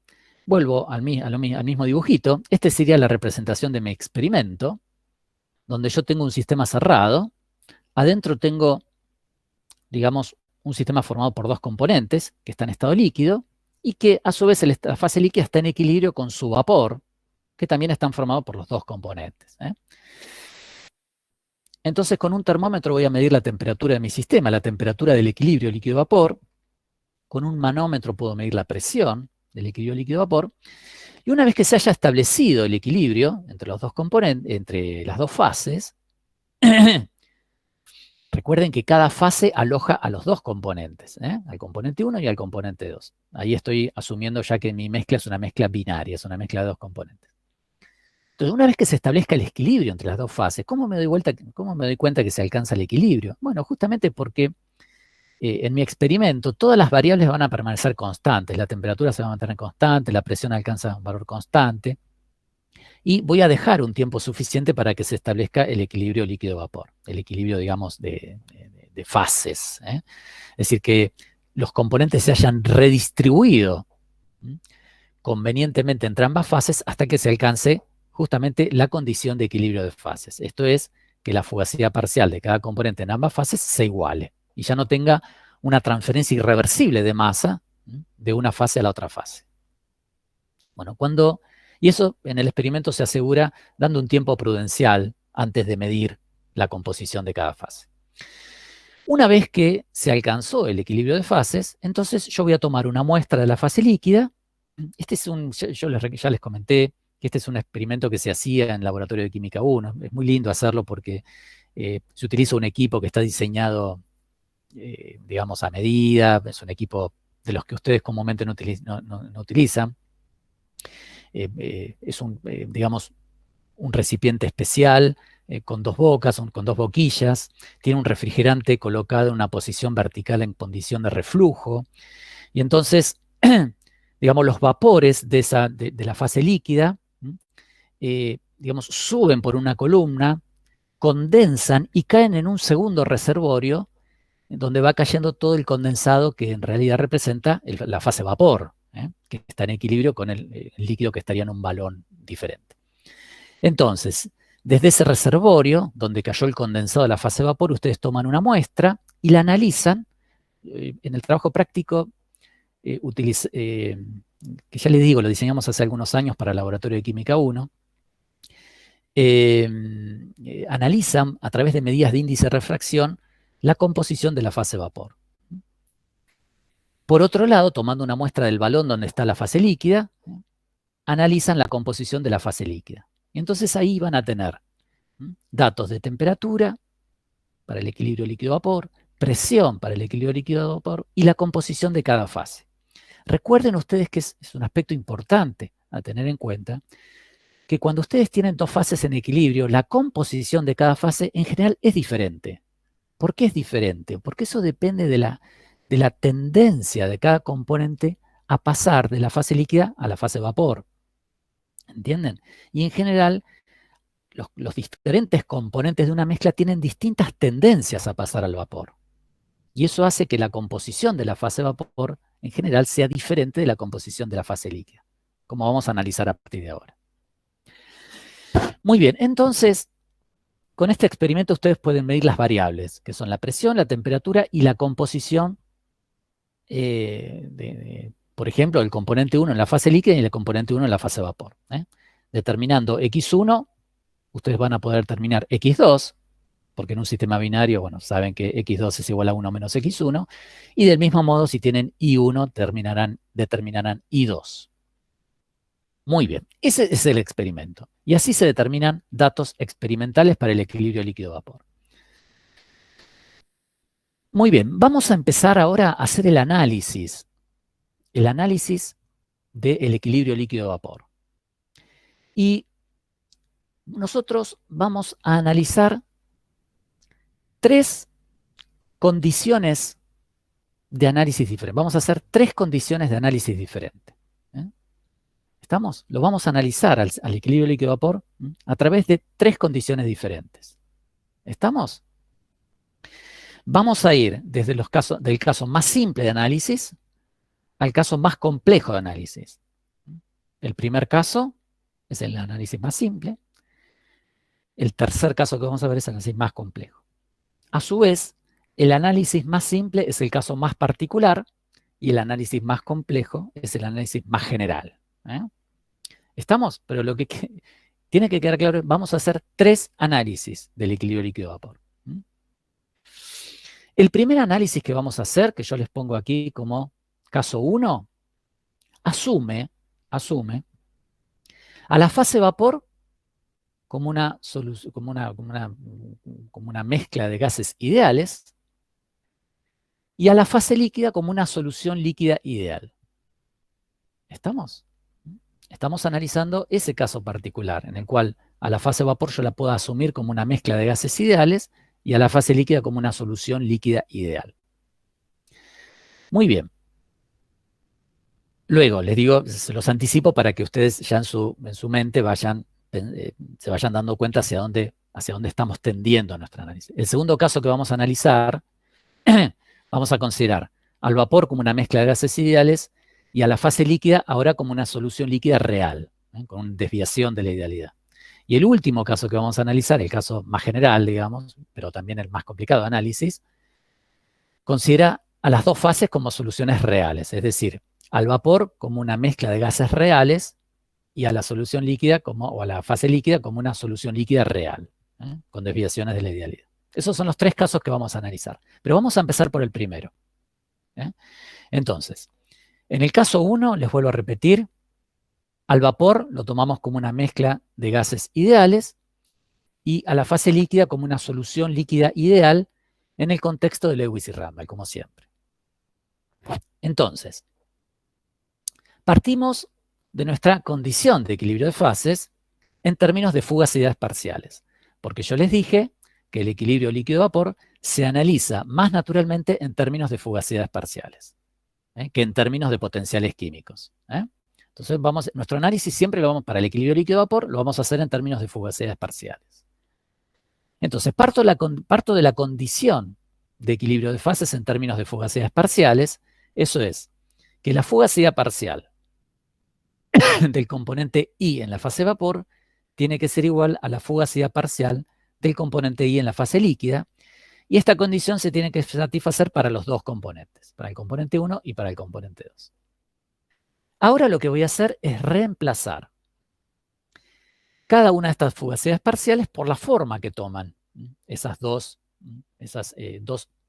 vuelvo al mismo dibujito. Este sería la representación de mi experimento, donde yo tengo un sistema cerrado. Adentro tengo, digamos, un sistema formado por dos componentes que están en estado líquido y que a su vez la fase líquida está en equilibrio con su vapor, que también están formados por los dos componentes. Entonces, con un termómetro voy a medir la temperatura de mi sistema, la temperatura del equilibrio líquido-vapor. Con un manómetro puedo medir la presión del equilibrio líquido-vapor. Y una vez que se haya establecido el equilibrio entre los dos componentes, entre las dos fases, recuerden que cada fase aloja a los dos componentes, al componente 1 y al componente 2. Ahí estoy asumiendo ya que mi mezcla es una mezcla binaria, es una mezcla de dos componentes. Entonces, una vez que se establezca el equilibrio entre las dos fases, ¿cómo me doy cuenta que se alcanza el equilibrio? Bueno, justamente porque en mi experimento todas las variables van a permanecer constantes, la temperatura se va a mantener constante, la presión alcanza un valor constante, y voy a dejar un tiempo suficiente para que se establezca el equilibrio líquido-vapor, el equilibrio, digamos, de fases. Es decir, que los componentes se hayan redistribuido convenientemente entre ambas fases hasta que se alcance justamente la condición de equilibrio de fases. Esto es que la fugacidad parcial de cada componente en ambas fases se iguale y ya no tenga una transferencia irreversible de masa de una fase a la otra fase. Bueno, y eso en el experimento se asegura dando un tiempo prudencial antes de medir la composición de cada fase. Una vez que se alcanzó el equilibrio de fases, entonces yo voy a tomar una muestra de la fase líquida. Yo ya les comenté que este es un experimento que se hacía en el laboratorio de química 1. Es muy lindo hacerlo porque se utiliza un equipo que está diseñado, digamos, a medida. Es un equipo de los que ustedes comúnmente no utilizan. Es digamos, un recipiente especial con dos bocas, con dos boquillas. Tiene un refrigerante colocado en una posición vertical en condición de reflujo. Y entonces, digamos, los vapores de la fase líquida, digamos, suben por una columna, condensan y caen en un segundo reservorio donde va cayendo todo el condensado que en realidad representa la fase vapor, que está en equilibrio con el líquido que estaría en un balón diferente. Entonces, desde ese reservorio, donde cayó el condensado de la fase vapor, ustedes toman una muestra y la analizan. En el trabajo práctico, que ya les digo, lo diseñamos hace algunos años para el laboratorio de química 1, analizan a través de medidas de índice de refracción la composición de la fase vapor. Por otro lado, tomando una muestra del balón donde está la fase líquida, analizan la composición de la fase líquida. Y entonces ahí van a tener datos de temperatura para el equilibrio líquido-vapor, presión para el equilibrio líquido-vapor y la composición de cada fase. Recuerden ustedes que es un aspecto importante a tener en cuenta, que cuando ustedes tienen dos fases en equilibrio, la composición de cada fase en general es diferente. ¿Por qué es diferente? Porque eso depende de la tendencia de cada componente a pasar de la fase líquida a la fase vapor. ¿Entienden? Y en general, los diferentes componentes de una mezcla tienen distintas tendencias a pasar al vapor. Y eso hace que la composición de la fase vapor en general sea diferente de la composición de la fase líquida, como vamos a analizar a partir de ahora. Muy bien, entonces, con este experimento ustedes pueden medir las variables, que son la presión, la temperatura y la composición, por ejemplo, el componente 1 en la fase líquida y el componente 1 en la fase vapor. Determinando X1, ustedes van a poder determinar X2, porque en un sistema binario, bueno, saben que X2 es igual a 1 menos X1, y del mismo modo, si tienen Y1, determinarán Y2. Muy bien, ese es el experimento. Y así se determinan datos experimentales para el equilibrio líquido-vapor. Muy bien, vamos a empezar ahora a hacer el análisis del equilibrio líquido-vapor. Y nosotros vamos a analizar tres condiciones de análisis diferentes. Vamos a hacer tres condiciones de análisis diferentes. ¿Estamos? Lo vamos a analizar al equilibrio líquido-vapor a través de tres condiciones diferentes. ¿Estamos? Vamos a ir desde del caso más simple de análisis al caso más complejo de análisis. El primer caso es el análisis más simple. El tercer caso que vamos a ver es el análisis más complejo. A su vez, el análisis más simple es el caso más particular y el análisis más complejo es el análisis más general. ¿Estamos? Pero lo que tiene que quedar claro es que vamos a hacer tres análisis del equilibrio líquido-vapor. El primer análisis que vamos a hacer, que yo les pongo aquí como caso 1, asume a la fase vapor como una mezcla de gases ideales y a la fase líquida como una solución líquida ideal. ¿Estamos? Estamos analizando ese caso particular, en el cual a la fase vapor yo la puedo asumir como una mezcla de gases ideales y a la fase líquida como una solución líquida ideal. Muy bien. Luego, les digo, se los anticipo para que ustedes ya en su mente se vayan dando cuenta hacia dónde estamos tendiendo nuestro análisis. El segundo caso que vamos a analizar, vamos a considerar al vapor como una mezcla de gases ideales y a la fase líquida ahora como una solución líquida real, con desviación de la idealidad. Y el último caso que vamos a analizar, el caso más general, digamos, pero también el más complicado de análisis, considera a las dos fases como soluciones reales, es decir, al vapor como una mezcla de gases reales y a la solución líquida o a la fase líquida como una solución líquida real, con desviaciones de la idealidad. Esos son los tres casos que vamos a analizar. Pero vamos a empezar por el primero. Entonces, en el caso 1, les vuelvo a repetir, al vapor lo tomamos como una mezcla de gases ideales y a la fase líquida como una solución líquida ideal en el contexto de Lewis y Randall, como siempre. Entonces, partimos de nuestra condición de equilibrio de fases en términos de fugacidades parciales, porque yo les dije que el equilibrio líquido-vapor se analiza más naturalmente en términos de fugacidades parciales, que en términos de potenciales químicos. Entonces, nuestro análisis siempre para el equilibrio líquido-vapor lo vamos a hacer en términos de fugacidades parciales. Entonces, parto de la condición de equilibrio de fases en términos de fugacidades parciales. Eso es, que la fugacidad parcial del componente I en la fase vapor tiene que ser igual a la fugacidad parcial del componente I en la fase líquida, y esta condición se tiene que satisfacer para los dos componentes, para el componente 1 y para el componente 2. Ahora lo que voy a hacer es reemplazar cada una de estas fugacidades parciales por la forma que toman esos dos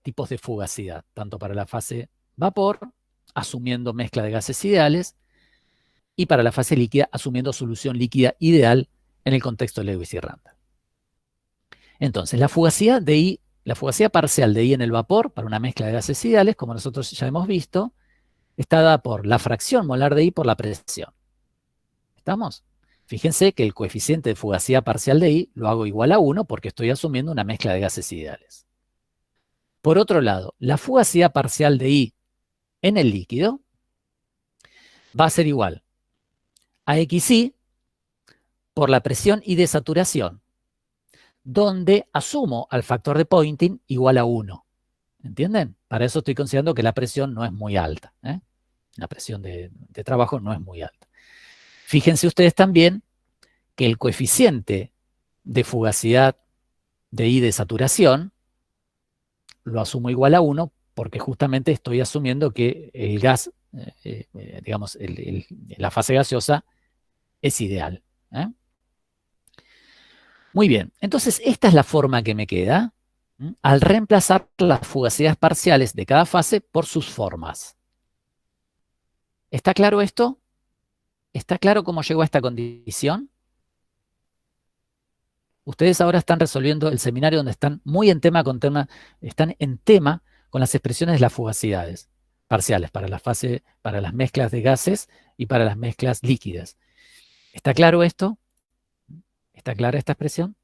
tipos de fugacidad, tanto para la fase vapor, asumiendo mezcla de gases ideales, y para la fase líquida, asumiendo solución líquida ideal en el contexto de Lewis y Randall. Entonces, la fugacidad parcial de I en el vapor para una mezcla de gases ideales, como nosotros ya hemos visto, está dada por la fracción molar de I por la presión. ¿Estamos? Fíjense que el coeficiente de fugacidad parcial de I lo hago igual a 1 porque estoy asumiendo una mezcla de gases ideales. Por otro lado, la fugacidad parcial de I en el líquido va a ser igual a XI por la presión I de saturación, donde asumo al factor de Poynting igual a 1. ¿Entienden? Para eso estoy considerando que la presión no es muy alta. La presión de trabajo no es muy alta. Fíjense ustedes también que el coeficiente de fugacidad de I de saturación lo asumo igual a 1 porque justamente estoy asumiendo que el gas, digamos, la fase gaseosa es ideal. Muy bien, entonces esta es la forma que me queda al reemplazar las fugacidades parciales de cada fase por sus formas. ¿Está claro esto? ¿Está claro cómo llegó a esta condición? Ustedes ahora están resolviendo el seminario donde están muy en tema con las expresiones de las fugacidades parciales para las mezclas de gases y para las mezclas líquidas. ¿Está claro esto? ¿Está clara esta expresión?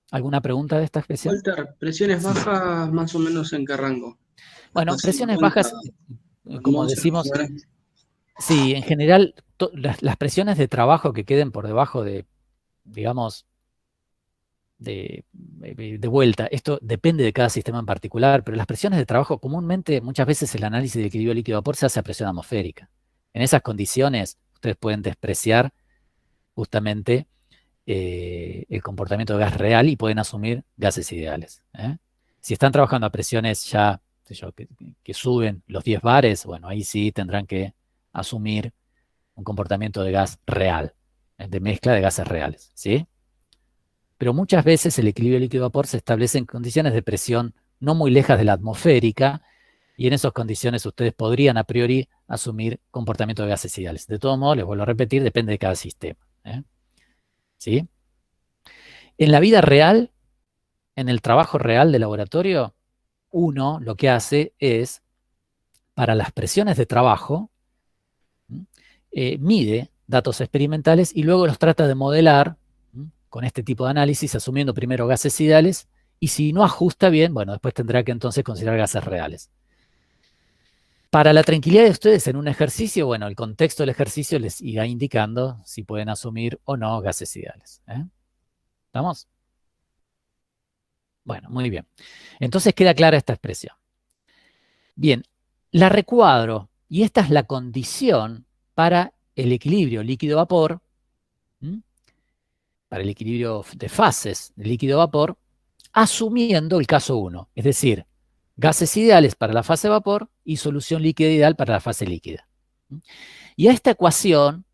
¿Alguna pregunta de esta expresión? Walter, presiones bajas más o menos en qué rango. Bueno, presiones bajas, como decimos, sí, en general las presiones de trabajo que queden por debajo de, digamos, de vuelta, esto depende de cada sistema en particular, pero las presiones de trabajo comúnmente, muchas veces el análisis de equilibrio líquido-vapor se hace a presión atmosférica. En esas condiciones, ustedes pueden despreciar justamente el comportamiento de gas real y pueden asumir gases ideales. Si están trabajando a presiones ya que suben los 10 bares, bueno, ahí sí tendrán que asumir un comportamiento de gas real, de mezcla de gases reales, ¿sí? Pero muchas veces el equilibrio líquido-vapor se establece en condiciones de presión no muy lejas de la atmosférica, y en esas condiciones ustedes podrían a priori asumir comportamiento de gases ideales. De todos modos, les vuelvo a repetir, depende de cada sistema. ¿Sí? En la vida real, en el trabajo real de laboratorio, uno lo que hace es, para las presiones de trabajo, mide datos experimentales y luego los trata de modelar con este tipo de análisis, asumiendo primero gases ideales, y si no ajusta bien, bueno, después tendrá que entonces considerar gases reales. Para la tranquilidad de ustedes en un ejercicio, bueno, el contexto del ejercicio les irá indicando si pueden asumir o no gases ideales. ¿Estamos? Bueno, muy bien. Entonces queda clara esta expresión. Bien, la recuadro, y esta es la condición para el equilibrio líquido-vapor, para el equilibrio de fases líquido-vapor, asumiendo el caso 1, es decir, gases ideales para la fase vapor y solución líquida ideal para la fase líquida. Y a esta ecuación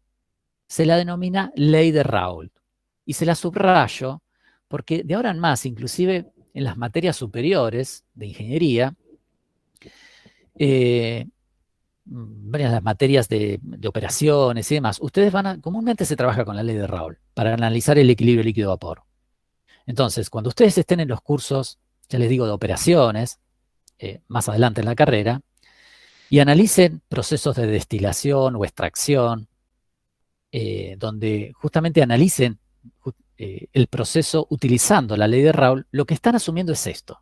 se la denomina ley de Raoult, y se la subrayo porque de ahora en más, inclusive en las materias superiores de ingeniería, varias de las materias de operaciones y demás, ustedes comúnmente se trabaja con la ley de Raoult para analizar el equilibrio líquido-vapor. Entonces, cuando ustedes estén en los cursos, ya les digo, de operaciones, más adelante en la carrera, y analicen procesos de destilación o extracción, donde justamente analicen el proceso utilizando la ley de Raoult, lo que están asumiendo es esto.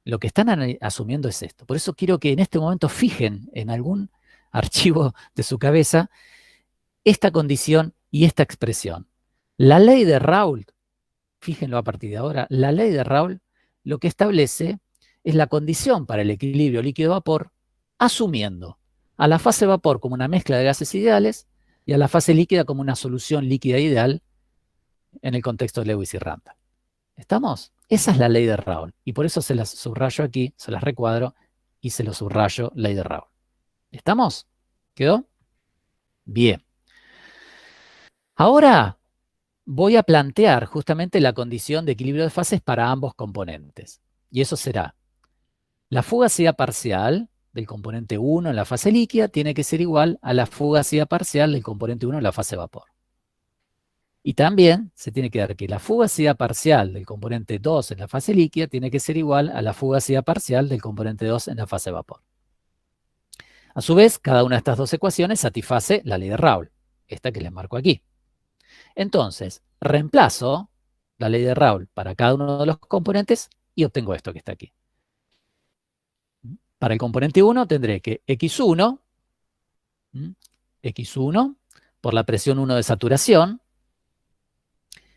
Lo que están asumiendo es esto. Por eso quiero que en este momento fijen en algún archivo de su cabeza esta condición y esta expresión. La ley de Raoult, fíjenlo a partir de ahora, la ley de Raoult lo que establece es la condición para el equilibrio líquido-vapor, asumiendo a la fase vapor como una mezcla de gases ideales y a la fase líquida como una solución líquida ideal en el contexto de Lewis y Randall. ¿Estamos? Esa es la ley de Raoult. Y por eso se las subrayo aquí, se las recuadro y se lo subrayo ley de Raoult. ¿Estamos? ¿Quedó? Bien. Ahora voy a plantear justamente la condición de equilibrio de fases para ambos componentes. Y eso será, la fugacidad parcial del componente 1 en la fase líquida tiene que ser igual a la fugacidad parcial del componente 1 en la fase vapor. Y también se tiene que dar que la fugacidad parcial del componente 2 en la fase líquida tiene que ser igual a la fugacidad parcial del componente 2 en la fase vapor. A su vez, cada una de estas dos ecuaciones satisface la ley de Raoult, esta que les marco aquí. Entonces, reemplazo la ley de Raoult para cada uno de los componentes y obtengo esto que está aquí. Para el componente 1 tendré que x1 por la presión 1 de saturación,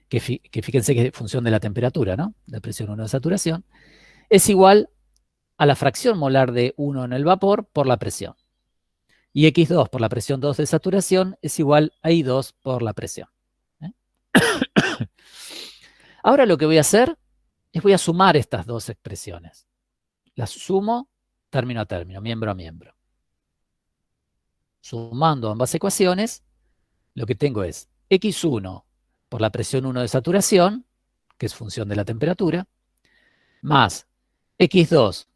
que fíjense que es función de la temperatura, ¿no? La presión 1 de saturación, es igual a la fracción molar de 1 en el vapor por la presión. Y x2 por la presión 2 de saturación es igual a I2 por la presión. Ahora lo que voy a hacer es voy a sumar estas dos expresiones. Las sumo término a término, miembro a miembro. Sumando ambas ecuaciones, lo que tengo es x1 por la presión 1 de saturación, que es función de la temperatura, más x2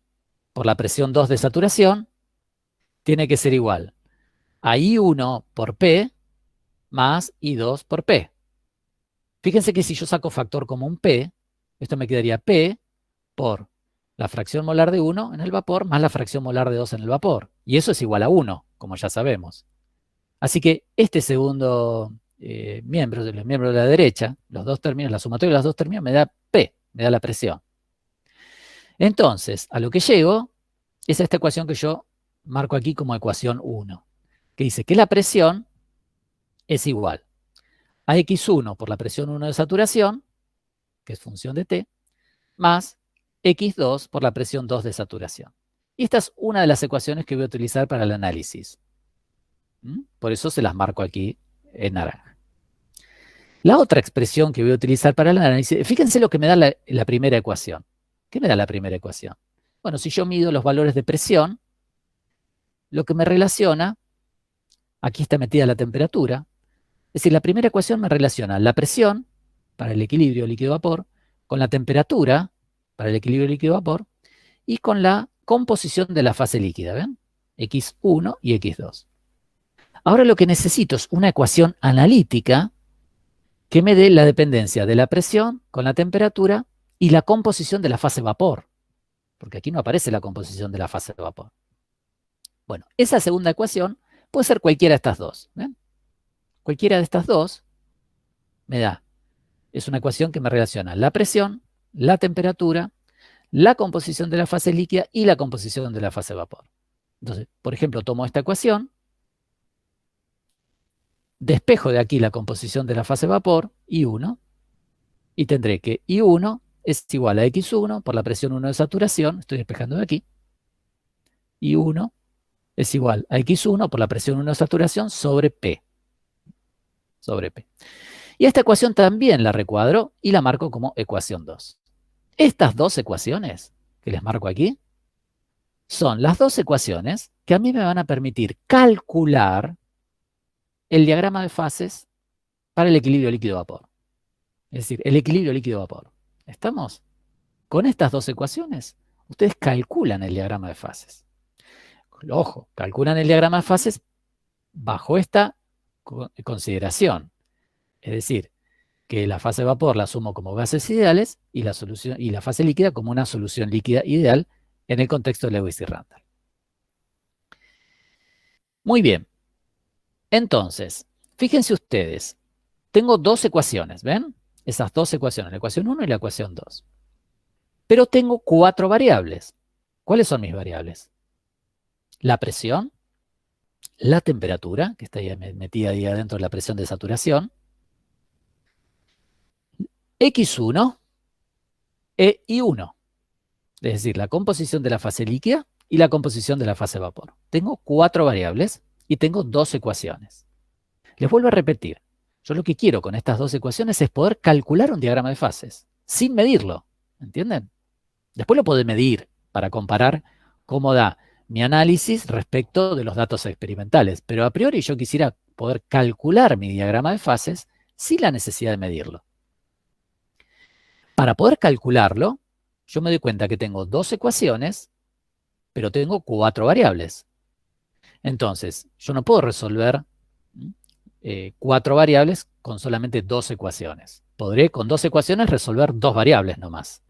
por la presión 2 de saturación, tiene que ser igual a I1 por P más I2 por P. Fíjense que si yo saco factor común P, esto me quedaría P por la fracción molar de 1 en el vapor más la fracción molar de 2 en el vapor. Y eso es igual a 1, como ya sabemos. Así que este segundo miembro, el miembro de la derecha, los dos términos, la sumatoria de los dos términos me da P, me da la presión. Entonces, a lo que llego es a esta ecuación que yo marco aquí como ecuación 1, que dice que la presión es igual a x1 por la presión 1 de saturación, que es función de T, más x2 por la presión 2 de saturación. Y esta es una de las ecuaciones que voy a utilizar para el análisis. Por eso se las marco aquí en naranja. La otra expresión que voy a utilizar para el análisis, fíjense lo que me da la primera ecuación. ¿Qué me da la primera ecuación? Bueno, si yo mido los valores de presión, lo que me relaciona, aquí está metida la temperatura, es decir, la primera ecuación me relaciona la presión para el equilibrio líquido-vapor con la temperatura para el equilibrio líquido-vapor y con la composición de la fase líquida, ¿ven? X1 y X2. Ahora lo que necesito es una ecuación analítica que me dé la dependencia de la presión con la temperatura y la composición de la fase vapor. Porque aquí no aparece la composición de la fase vapor. Bueno, esa segunda ecuación puede ser cualquiera de estas dos. ¿Ven? Cualquiera de estas dos me da. Es una ecuación que me relaciona la presión, la temperatura, la composición de la fase líquida y la composición de la fase vapor. Entonces, por ejemplo, tomo esta ecuación, despejo de aquí la composición de la fase vapor, I1, y tendré que I1 es igual a X1 por la presión 1 de saturación, estoy despejando de aquí, I1 es igual a X1 por la presión 1 de saturación sobre P. Sobre P. Y esta ecuación también la recuadro y la marco como ecuación 2. Estas dos ecuaciones que les marco aquí son las dos ecuaciones que a mí me van a permitir calcular el diagrama de fases para el equilibrio líquido-vapor. Es decir, el equilibrio líquido-vapor. ¿Estamos? Con estas dos ecuaciones, ustedes calculan el diagrama de fases. Ojo, calculan el diagrama de fases bajo esta consideración. Es decir, que la fase de vapor la asumo como gases ideales y la fase líquida como una solución líquida ideal en el contexto de Lewis y Randall. Muy bien. Entonces, fíjense ustedes, tengo dos ecuaciones, ¿ven? Esas dos ecuaciones, la ecuación 1 y la ecuación 2. Pero tengo 4 variables. ¿Cuáles son mis variables? La presión, la temperatura, que está ahí metida ahí adentro de la presión de saturación, X1 e I1, es decir, la composición de la fase líquida y la composición de la fase vapor. Tengo 4 variables y tengo 2 ecuaciones. Les vuelvo a repetir, yo lo que quiero con estas 2 ecuaciones es poder calcular un diagrama de fases, sin medirlo, ¿entienden? Después lo puedo medir para comparar cómo da mi análisis respecto de los datos experimentales, pero a priori yo quisiera poder calcular mi diagrama de fases sin la necesidad de medirlo. Para poder calcularlo, yo me doy cuenta que tengo 2 ecuaciones, pero tengo 4 variables. Entonces, yo no puedo resolver 4 variables con solamente 2 ecuaciones. Podré con 2 ecuaciones resolver 2 variables nomás.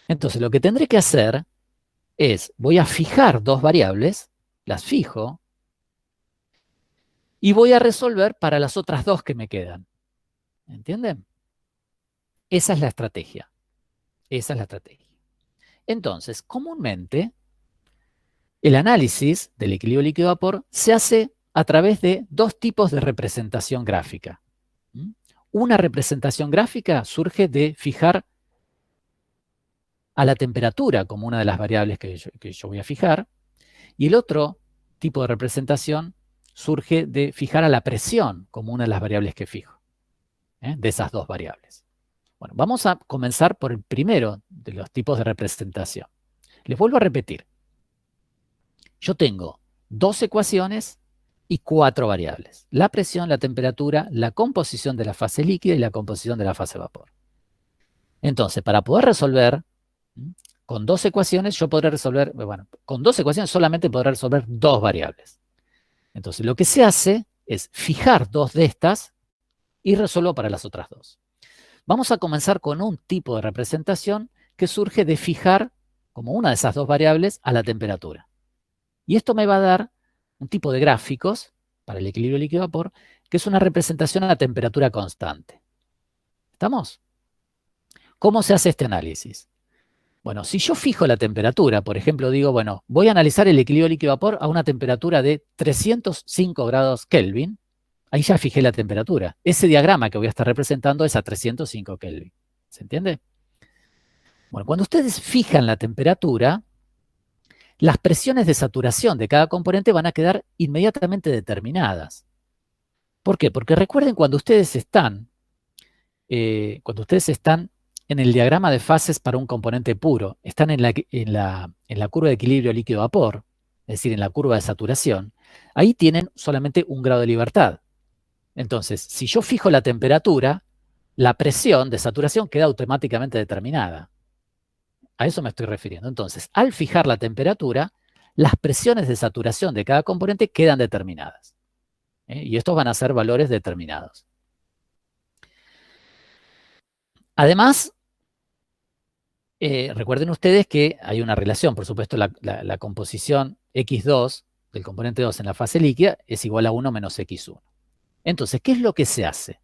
Entonces, lo que tendré que hacer es, voy a fijar 2 variables, las fijo, y voy a resolver para las otras 2 que me quedan. ¿Entienden? Esa es la estrategia. Esa es la estrategia. Entonces, comúnmente, el análisis del equilibrio líquido-vapor se hace a través de 2 tipos de representación gráfica. Una representación gráfica surge de fijar a la temperatura como una de las variables que yo voy a fijar, y el otro tipo de representación surge de fijar a la presión como una de las variables que fijo, de esas 2 variables. Bueno, vamos a comenzar por el primero de los tipos de representación. Les vuelvo a repetir. Yo tengo 2 ecuaciones y 4 variables. La presión, la temperatura, la composición de la fase líquida y la composición de la fase vapor. Entonces, para poder resolver con 2 ecuaciones, yo podré resolver, bueno, con 2 ecuaciones solamente podré resolver 2 variables. Entonces, lo que se hace es fijar 2 de estas y resuelvo para las otras 2. Vamos a comenzar con un tipo de representación que surge de fijar como una de esas 2 variables a la temperatura. Y esto me va a dar un tipo de gráficos para el equilibrio líquido-vapor que es una representación a la temperatura constante. ¿Estamos? ¿Cómo se hace este análisis? Bueno, si yo fijo la temperatura, por ejemplo, digo, bueno, voy a analizar el equilibrio líquido-vapor a una temperatura de 305 grados Kelvin, ahí ya fijé la temperatura. Ese diagrama que voy a estar representando es a 305 Kelvin. ¿Se entiende? Bueno, cuando ustedes fijan la temperatura, las presiones de saturación de cada componente van a quedar inmediatamente determinadas. ¿Por qué? Porque recuerden cuando ustedes están en el diagrama de fases para un componente puro, están en la curva de equilibrio líquido-vapor, es decir, en la curva de saturación, ahí tienen solamente un grado de libertad. Entonces, si yo fijo la temperatura, la presión de saturación queda automáticamente determinada. A eso me estoy refiriendo. Entonces, al fijar la temperatura, las presiones de saturación de cada componente quedan determinadas. Y estos van a ser valores determinados. Además, recuerden ustedes que hay una relación, por supuesto, la composición X2 del componente 2 en la fase líquida es igual a 1 menos X1. Entonces, ¿qué es lo que se hace?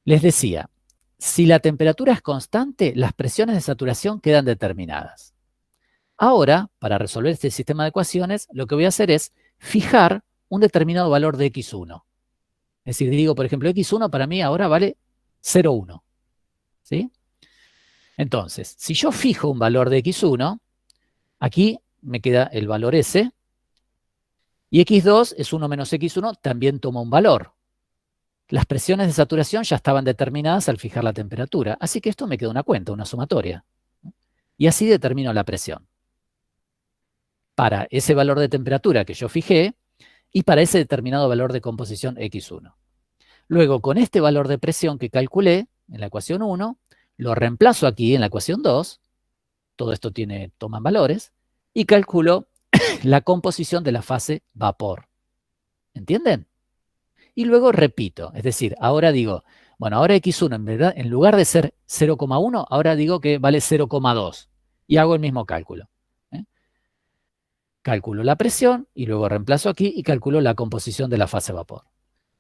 Les decía, si la temperatura es constante, las presiones de saturación quedan determinadas. Ahora, para resolver este sistema de ecuaciones, lo que voy a hacer es fijar un determinado valor de X1. Es decir, digo, por ejemplo, X1 para mí ahora vale 0,1. ¿Sí? Entonces, si yo fijo un valor de X1, aquí me queda el valor S, y X2 es 1 menos X1, también toma un valor. Las presiones de saturación ya estaban determinadas al fijar la temperatura, así que esto me queda una cuenta, una sumatoria. Y así determino la presión. Para ese valor de temperatura que yo fijé, y para ese determinado valor de composición X1. Luego, con este valor de presión que calculé en la ecuación 1, lo reemplazo aquí en la ecuación 2, todo esto toman valores, y calculo la composición de la fase vapor. ¿Entienden? Y luego repito, es decir, ahora digo, bueno, ahora X1 en verdad, en lugar de ser 0,1, ahora digo que vale 0,2 y hago el mismo cálculo. Calculo la presión y luego reemplazo aquí y calculo la composición de la fase vapor.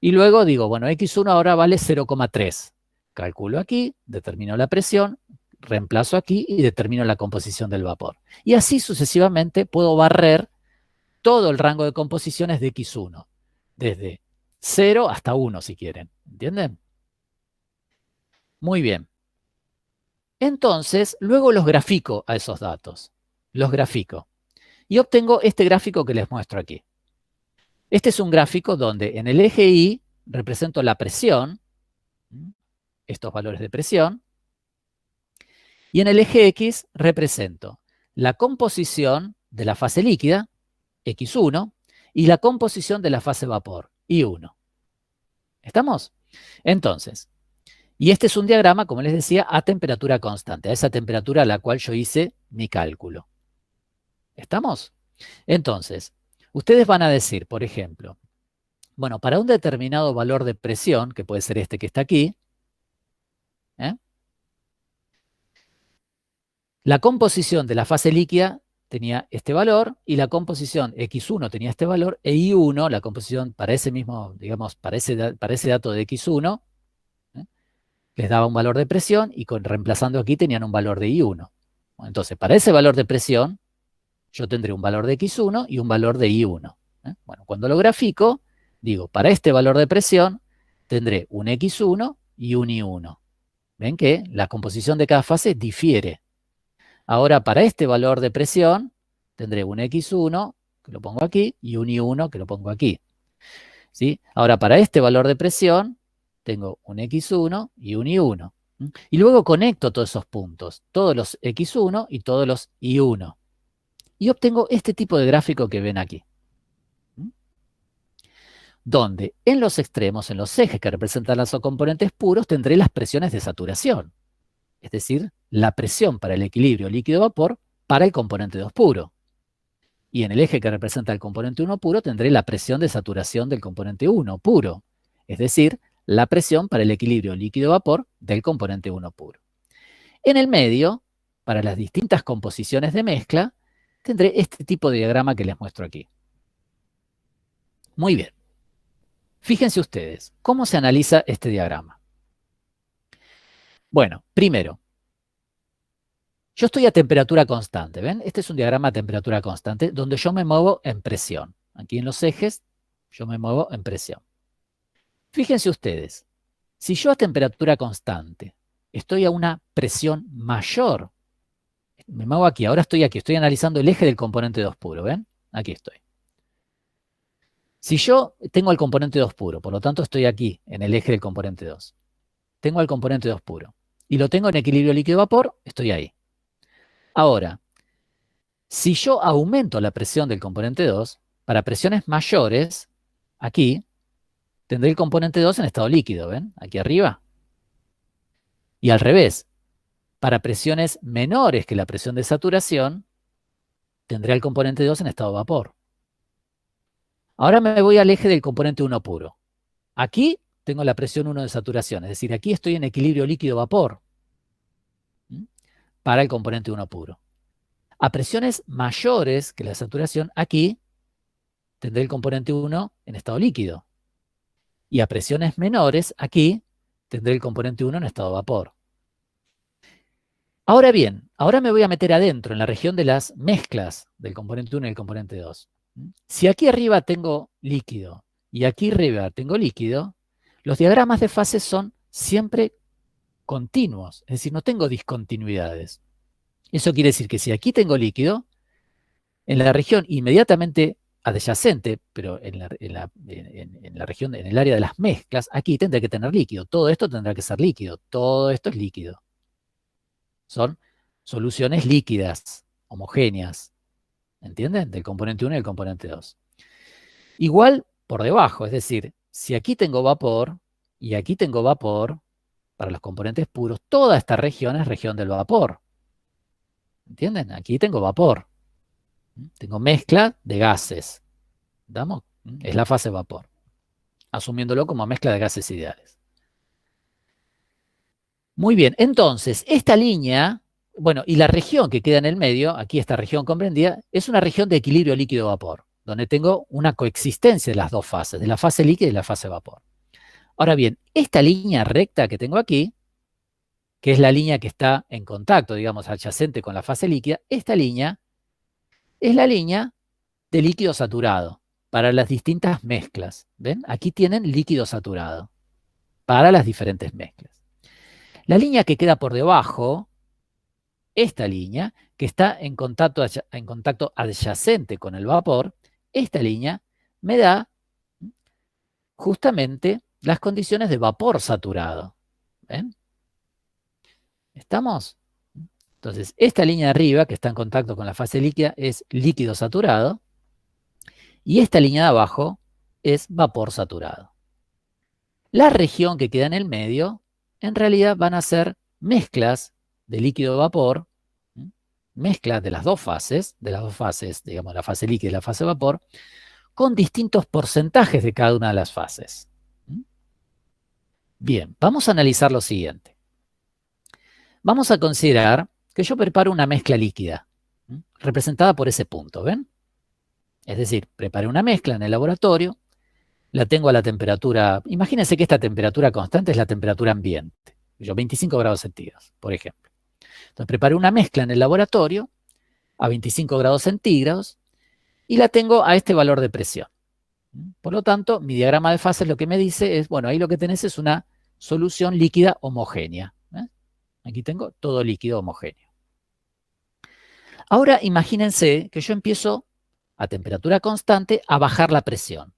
Y luego digo, bueno, X1 ahora vale 0,3. Calculo aquí, determino la presión, reemplazo aquí y determino la composición del vapor. Y así sucesivamente puedo barrer todo el rango de composiciones de X1, desde 0 hasta 1 si quieren. ¿Entienden? Muy bien. Entonces, luego los grafico a esos datos. Los grafico. Y obtengo este gráfico que les muestro aquí. Este es un gráfico donde en el eje Y represento la presión, estos valores de presión, y en el eje X represento la composición de la fase líquida, X1, y la composición de la fase vapor, Y1. ¿Estamos? Entonces, y este es un diagrama, como les decía, a temperatura constante, a esa temperatura a la cual yo hice mi cálculo. ¿Estamos? Entonces, ustedes van a decir, por ejemplo, bueno, para un determinado valor de presión, que puede ser este que está aquí, la composición de la fase líquida tenía este valor y la composición X1 tenía este valor e Y1, la composición para ese mismo, digamos, para ese dato de X1, les daba un valor de presión y reemplazando aquí tenían un valor de I1. Entonces, para ese valor de presión, yo tendré un valor de X1 y un valor de I1. Bueno, cuando lo grafico, digo, para este valor de presión, tendré un X1 y un I1. ¿Ven que la composición de cada fase difiere? Ahora, para este valor de presión, tendré un X1, que lo pongo aquí, y un I1, que lo pongo aquí. ¿Sí? Ahora, para este valor de presión, tengo un X1 y un I1. Y luego conecto todos esos puntos, todos los X1 y todos los I1. Y obtengo este tipo de gráfico que ven aquí. Donde en los extremos, en los ejes que representan los componentes puros, tendré las presiones de saturación. Es decir, la presión para el equilibrio líquido-vapor para el componente 2 puro. Y en el eje que representa el componente 1 puro tendré la presión de saturación del componente 1 puro. Es decir, la presión para el equilibrio líquido-vapor del componente 1 puro. En el medio, para las distintas composiciones de mezcla, tendré este tipo de diagrama que les muestro aquí. Muy bien. Fíjense ustedes, ¿cómo se analiza este diagrama? Bueno, primero, yo estoy a temperatura constante, ¿ven? Este es un diagrama a temperatura constante donde yo me muevo en presión. Aquí en los ejes, yo me muevo en presión. Fíjense ustedes, si yo a temperatura constante estoy a una presión mayor, me muevo aquí, ahora estoy aquí, estoy analizando el eje del componente 2 puro, ¿ven? Aquí estoy. Si yo tengo el componente 2 puro, por lo tanto estoy aquí, en el eje del componente 2. Tengo el componente 2 puro. Y lo tengo en equilibrio líquido-vapor, estoy ahí. Ahora, si yo aumento la presión del componente 2, para presiones mayores, aquí, tendré el componente 2 en estado líquido, ¿ven? Aquí arriba. Y al revés, para presiones menores que la presión de saturación, tendré el componente 2 en estado de vapor. Ahora me voy al eje del componente 1 puro. Aquí tengo la presión 1 de saturación, es decir, aquí estoy en equilibrio líquido-vapor para el componente 1 puro. A presiones mayores que la saturación, aquí tendré el componente 1 en estado líquido. Y a presiones menores, aquí tendré el componente 1 en estado de vapor. Ahora bien, ahora me voy a meter adentro, en la región de las mezclas del componente 1 y el componente 2. Si aquí arriba tengo líquido y aquí arriba tengo líquido, los diagramas de fases son siempre continuos, es decir, no tengo discontinuidades. Eso quiere decir que si aquí tengo líquido, en la región inmediatamente adyacente, pero en la región, en el área de las mezclas, aquí tendré que tener líquido. Todo esto tendrá que ser líquido. Todo esto es líquido. Son soluciones líquidas, homogéneas. ¿Entienden? Del componente 1 y el componente 2. Igual por debajo, es decir, si aquí tengo vapor y aquí tengo vapor, para los componentes puros, toda esta región es región del vapor. ¿Entienden? Aquí tengo vapor. Tengo mezcla de gases. ¿Damos? Es la fase vapor. Asumiéndolo como mezcla de gases ideales. Muy bien, entonces, esta línea, bueno, y la región que queda en el medio, aquí esta región comprendida, es una región de equilibrio líquido-vapor, donde tengo una coexistencia de las dos fases, de la fase líquida y la fase vapor. Ahora bien, esta línea recta que tengo aquí, que es la línea que está en contacto, digamos, adyacente con la fase líquida, esta línea es la línea de líquido saturado para las distintas mezclas. ¿Ven? Aquí tienen líquido saturado para las diferentes mezclas. La línea que queda por debajo, esta línea, que está en contacto adyacente con el vapor, esta línea me da justamente las condiciones de vapor saturado. ¿Ven? ¿Estamos? Entonces, esta línea de arriba, que está en contacto con la fase líquida, es líquido saturado. Y esta línea de abajo es vapor saturado. La región que queda en el medio, en realidad van a ser mezclas de líquido-vapor, mezclas de las dos fases, digamos, la fase líquida y la fase vapor, con distintos porcentajes de cada una de las fases. Bien, vamos a analizar lo siguiente. Vamos a considerar que yo preparo una mezcla líquida, representada por ese punto, ¿ven? Es decir, preparé una mezcla en el laboratorio, la tengo a la temperatura, imagínense que esta temperatura constante es la temperatura ambiente, 25 grados centígrados, por ejemplo. Entonces preparé una mezcla en el laboratorio a 25 grados centígrados y la tengo a este valor de presión. Por lo tanto, mi diagrama de fases lo que me dice es, bueno, ahí lo que tenés es una solución líquida homogénea. Aquí tengo todo líquido homogéneo. Ahora imagínense que yo empiezo a temperatura constante a bajar la presión.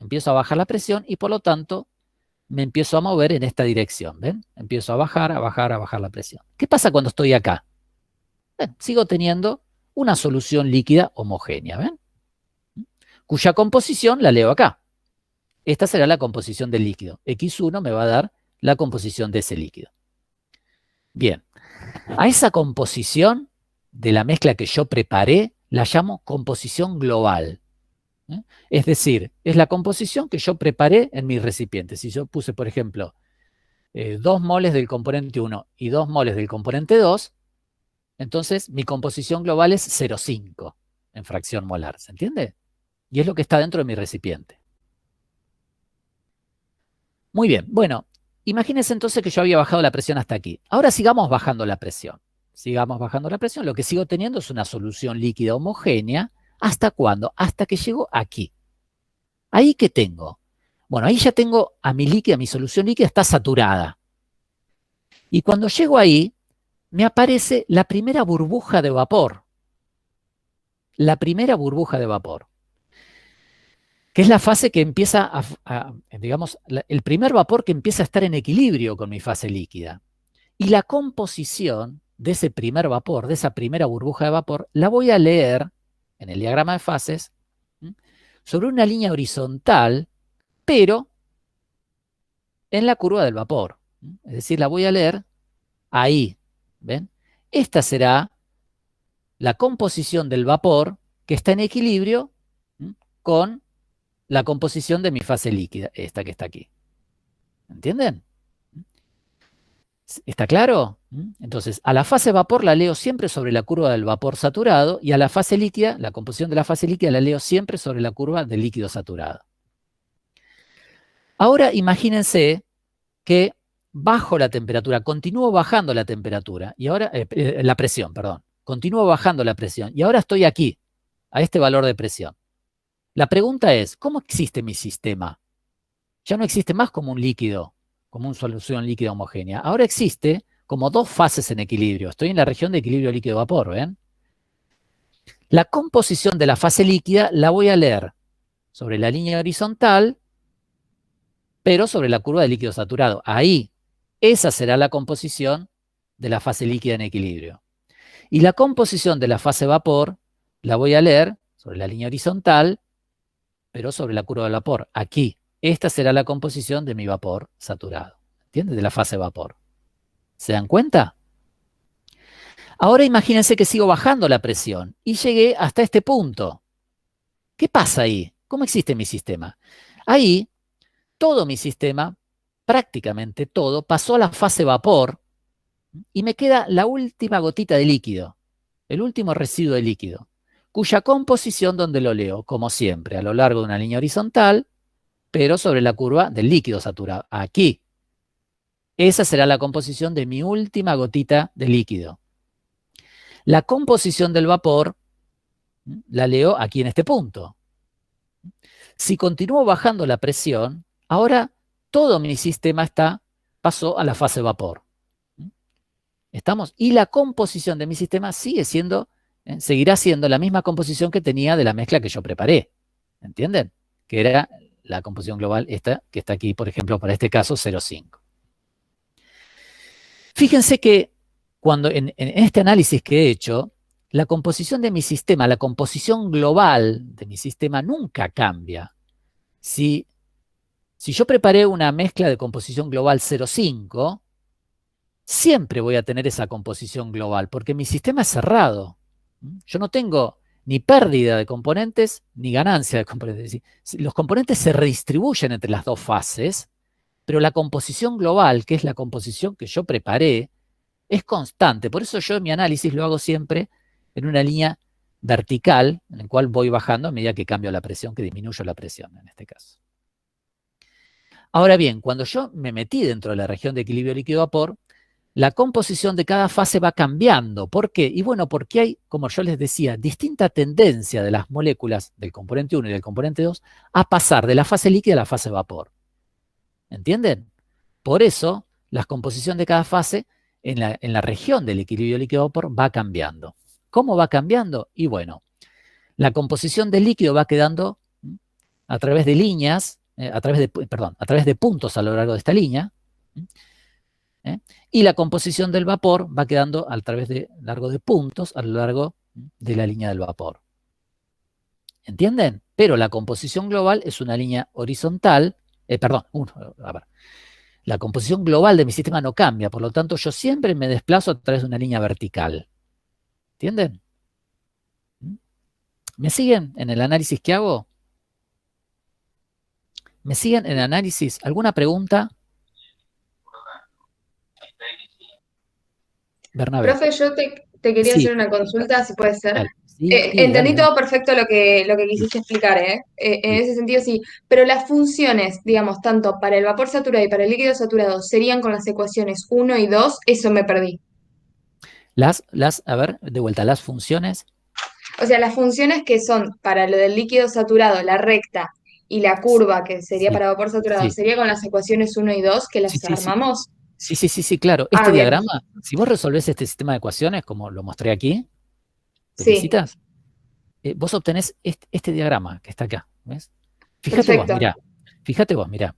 Empiezo a bajar la presión y por lo tanto me empiezo a mover en esta dirección. ¿Ven? Empiezo a bajar la presión. ¿Qué pasa cuando estoy acá? Bien, sigo teniendo una solución líquida homogénea. ¿Ven? Cuya composición la leo acá. Esta será la composición del líquido. X1 me va a dar la composición de ese líquido. Bien, a esa composición de la mezcla que yo preparé la llamo composición global. Es decir, es la composición que yo preparé en mi recipiente. Si yo puse, por ejemplo, 2 moles del componente 1 y 2 moles del componente 2, entonces mi composición global es 0,5 en fracción molar. ¿Se entiende? Y es lo que está dentro de mi recipiente. Muy bien, bueno, imagínense entonces que yo había bajado la presión hasta aquí. Ahora sigamos bajando la presión. Sigamos bajando la presión. Lo que sigo teniendo es una solución líquida homogénea. ¿Hasta cuándo? Hasta que llego aquí. ¿Ahí qué tengo? Bueno, ahí ya tengo a mi líquida, mi solución líquida está saturada. Y cuando llego ahí, me aparece la primera burbuja de vapor. La primera burbuja de vapor. Que es la fase que empieza digamos, el primer vapor que empieza a estar en equilibrio con mi fase líquida. Y la composición de ese primer vapor, de esa primera burbuja de vapor, la voy a leer en el diagrama de fases sobre una línea horizontal, pero en la curva del vapor. Es decir, la voy a leer ahí, ¿Ven? Esta será la composición del vapor que está en equilibrio con la composición de mi fase líquida, esta que está aquí. ¿Entienden? ¿Está claro? Entonces, a la fase vapor la leo siempre sobre la curva del vapor saturado y a la fase líquida, la composición de la fase líquida la leo siempre sobre la curva del líquido saturado. Ahora imagínense que bajo la temperatura, continúo bajando la temperatura, y ahora, la presión, perdón, continúo bajando la presión, y ahora estoy aquí, a este valor de presión. La pregunta es, ¿cómo existe mi sistema? Ya no existe más como un líquido, como una solución líquida homogénea. Ahora existe como dos fases en equilibrio. Estoy en la región de equilibrio líquido-vapor, ¿ven? La composición de la fase líquida la voy a leer sobre la línea horizontal, pero sobre la curva de líquido saturado. Ahí, esa será la composición de la fase líquida en equilibrio. Y la composición de la fase vapor la voy a leer sobre la línea horizontal, pero sobre la curva del vapor. Aquí, esta será la composición de mi vapor saturado. ¿Entiendes? De la fase vapor. ¿Se dan cuenta? Ahora imagínense que sigo bajando la presión y llegué hasta este punto. ¿Qué pasa ahí? ¿Cómo existe mi sistema? Ahí, todo mi sistema, prácticamente todo, pasó a la fase vapor y me queda la última gotita de líquido, el último residuo de líquido, cuya composición donde lo leo, como siempre, a lo largo de una línea horizontal, pero sobre la curva del líquido saturado. Aquí. Esa será la composición de mi última gotita de líquido. La composición del vapor la leo aquí en este punto. Si continúo bajando la presión, ahora todo mi sistema pasó a la fase vapor. ¿Estamos? Y la composición de mi sistema seguirá siendo la misma composición que tenía de la mezcla que yo preparé. ¿Entienden? Que era la composición global esta que está aquí, por ejemplo, para este caso 0,5. Fíjense que cuando en este análisis que he hecho, la composición de mi sistema, la composición global de mi sistema nunca cambia. Si yo preparé una mezcla de composición global 0,5, siempre voy a tener esa composición global, porque mi sistema es cerrado. Yo no tengo ni pérdida de componentes, ni ganancia de componentes. Los componentes se redistribuyen entre las dos fases, pero la composición global, que es la composición que yo preparé, es constante. Por eso yo en mi análisis lo hago siempre en una línea vertical, en la cual voy bajando a medida que cambio la presión, que disminuyo la presión en este caso. Ahora bien, cuando yo me metí dentro de la región de equilibrio líquido-vapor, la composición de cada fase va cambiando. ¿Por qué? Y bueno, porque hay, como yo les decía, distinta tendencia de las moléculas del componente 1 y del componente 2 a pasar de la fase líquida a la fase vapor. ¿Entienden? Por eso, la composición de cada fase en la región del equilibrio líquido-vapor va cambiando. ¿Cómo va cambiando? Y bueno, la composición del líquido va quedando a través de líneas, a través de puntos a lo largo de esta línea, y la composición del vapor va quedando a través de largo de puntos a lo largo de la línea del vapor. ¿Entienden? Pero la composición global es una línea horizontal, la composición global de mi sistema no cambia, por lo tanto yo siempre me desplazo a través de una línea vertical. ¿Entienden? ¿Me siguen en el análisis que hago? ¿Me siguen en el análisis? ¿Alguna pregunta? Bernabé. Profe, yo te quería Sí. hacer una consulta, si puede ser. Dale. Sí, Entendí dale. todo perfecto lo que quisiste explicar, ¿eh? En Sí. ese sentido sí, pero las funciones, digamos, tanto para el vapor saturado y para el líquido saturado, ¿serían con las ecuaciones 1 y 2? Eso me perdí. A ver, de vuelta, las funciones. O sea, las funciones que son para lo del líquido saturado, la recta y la curva, que sería Sí, para vapor saturado, sí, ¿sería con las ecuaciones 1 y 2 que sí, las sí, sí. armamos? Sí, claro. Ah, Este bien, diagrama, si vos resolvés este sistema de ecuaciones, como lo mostré aquí, sí, pelicitas, vos obtenés este diagrama que está acá. ¿Ves? perfecto. Fíjate vos, mirá.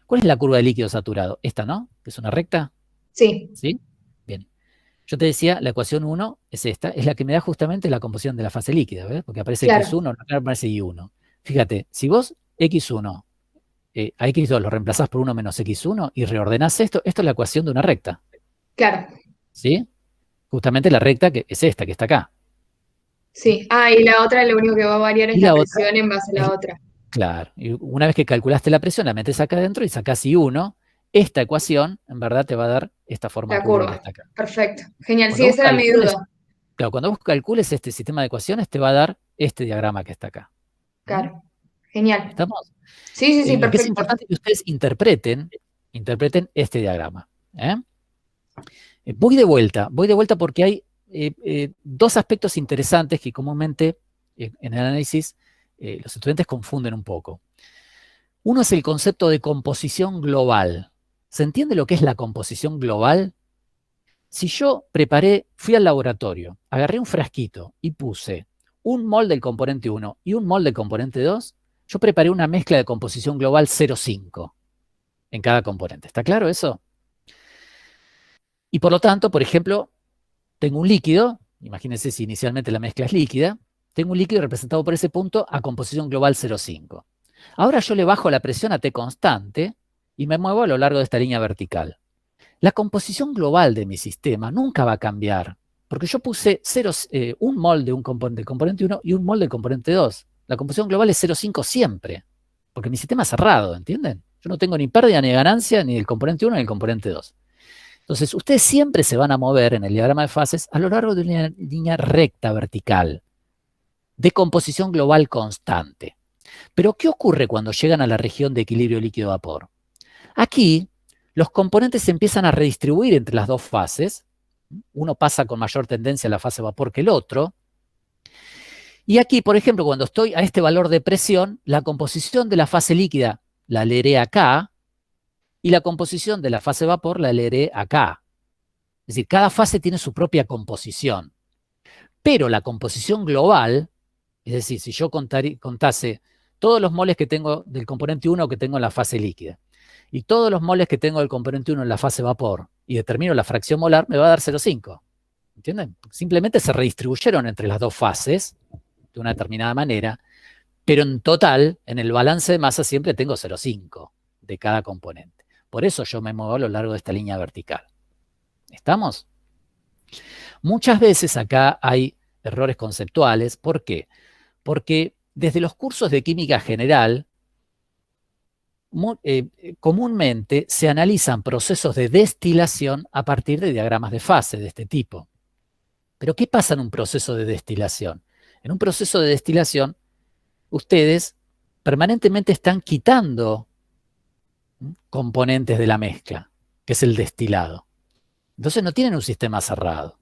¿Cuál es la curva de líquido saturado? Esta, ¿no? Que es una recta. Sí, ¿Sí? Bien. Yo te decía, la ecuación 1 es esta, es la que me da justamente la composición de la fase líquida, ¿ves? Porque aparece claro, X1, acá aparece Y1. Fíjate, si vos X1 a X2 lo reemplazás por 1 menos X1 y reordenás esto es la ecuación de una recta. claro. ¿Sí? Justamente la recta que es esta, que está acá. Sí. Ah, y la otra lo único que va a variar es Y la la otra presión en base a es, la otra. claro, y una vez que calculaste la presión, la metes acá adentro y sacás I1. Esta ecuación, en verdad, te va a dar esta forma de La curva que curva. está acá. Perfecto. Genial. Sí, Cuando vos esa era mi calcules, duda. claro, cuando vos calcules este sistema de ecuaciones, te va a dar este diagrama que está acá. ¿Mm? Claro. Genial. ¿Estamos? Sí, sí, sí, Lo que es perfecto. importante es que ustedes interpreten este diagrama. ¿Eh? Voy de vuelta porque hay dos aspectos interesantes que comúnmente en el análisis los estudiantes confunden un poco. Uno es el concepto de composición global. ¿Se entiende lo que es la composición global? Si yo fui al laboratorio, agarré un frasquito y puse un mol del componente 1 y un mol del componente 2, yo preparé una mezcla de composición global 0,5 en cada componente. ¿Está claro eso? Y por lo tanto, por ejemplo, tengo un líquido, imagínense si inicialmente la mezcla es líquida, tengo un líquido representado por ese punto a composición global 0,5. Ahora yo le bajo la presión a T constante y me muevo a lo largo de esta línea vertical. La composición global de mi sistema nunca va a cambiar, porque yo puse un mol de un del componente 1 y un mol del componente 2. La composición global es 0,5 siempre, porque mi sistema es cerrado, ¿entienden? Yo no tengo ni pérdida ni ganancia ni del componente 1 ni del componente 2. Entonces, ustedes siempre se van a mover en el diagrama de fases a lo largo de una línea recta vertical, de composición global constante. Pero, ¿qué ocurre cuando llegan a la región de equilibrio líquido-vapor? Aquí, los componentes se empiezan a redistribuir entre las dos fases. Uno pasa con mayor tendencia a la fase vapor que el otro. Y aquí, por ejemplo, cuando estoy a este valor de presión, la composición de la fase líquida la leeré acá y la composición de la fase vapor la leeré acá. Es decir, cada fase tiene su propia composición. Pero la composición global, es decir, si yo contase todos los moles que tengo del componente 1 que tengo en la fase líquida y todos los moles que tengo del componente 1 en la fase vapor y determino la fracción molar, me va a dar 0,5. ¿Entienden? Simplemente se redistribuyeron entre las dos fases de una determinada manera, pero en total, en el balance de masa siempre tengo 0,5 de cada componente. Por eso yo me muevo a lo largo de esta línea vertical. ¿Estamos? Muchas veces acá hay errores conceptuales. ¿Por qué? Porque desde los cursos de química general, comúnmente se analizan procesos de destilación a partir de diagramas de fase de este tipo. Pero ¿qué pasa en un proceso de destilación? En un proceso de destilación, ustedes permanentemente están quitando componentes de la mezcla, que es el destilado. Entonces no tienen un sistema cerrado.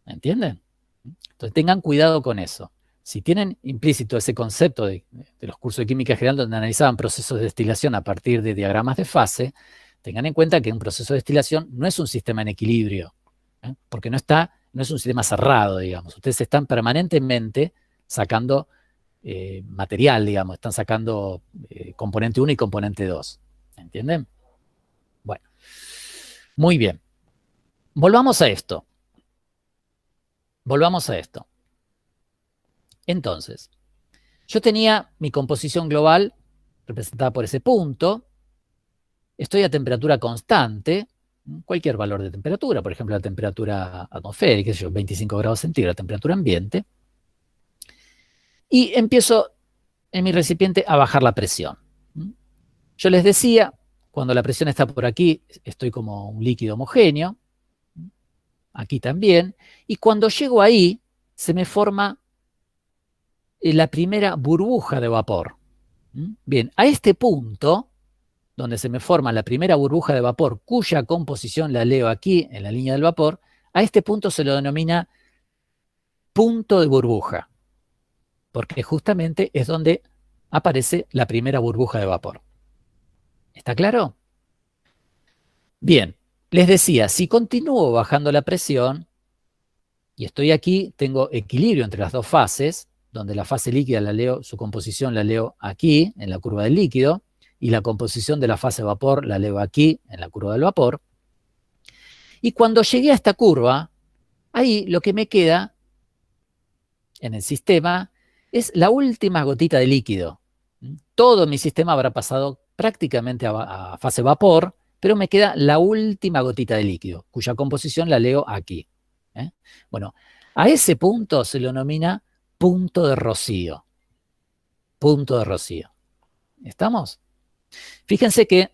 ¿Entienden? Entonces tengan cuidado con eso. Si tienen implícito ese concepto de los cursos de química general donde analizaban procesos de destilación a partir de diagramas de fase, tengan en cuenta que un proceso de destilación no es un sistema en equilibrio, porque no es un sistema cerrado, digamos. Ustedes están permanentemente sacando material, digamos, están sacando componente 1 y componente 2. ¿Entienden? Bueno, muy bien. Volvamos a esto. Entonces, yo tenía mi composición global representada por ese punto. Estoy a temperatura constante, cualquier valor de temperatura, por ejemplo, la temperatura atmosférica, 25 grados centígrados, temperatura ambiente. Y empiezo en mi recipiente a bajar la presión. Yo les decía, cuando la presión está por aquí, estoy como un líquido homogéneo. Aquí también. Y cuando llego ahí, se me forma la primera burbuja de vapor. Bien, a este punto, donde se me forma la primera burbuja de vapor, cuya composición la leo aquí en la línea del vapor, a este punto se lo denomina punto de burbuja, porque justamente es donde aparece la primera burbuja de vapor. ¿Está claro? Bien, les decía, si continúo bajando la presión, y estoy aquí, tengo equilibrio entre las dos fases, donde la fase líquida la leo, su composición la leo aquí, en la curva del líquido, y la composición de la fase vapor la leo aquí, en la curva del vapor. Y cuando llegué a esta curva, ahí lo que me queda en el sistema es la última gotita de líquido. Todo mi sistema habrá pasado prácticamente a fase vapor, pero me queda la última gotita de líquido, cuya composición la leo aquí, Bueno, a ese punto se lo denomina punto de rocío. Punto de rocío. ¿Estamos? Fíjense que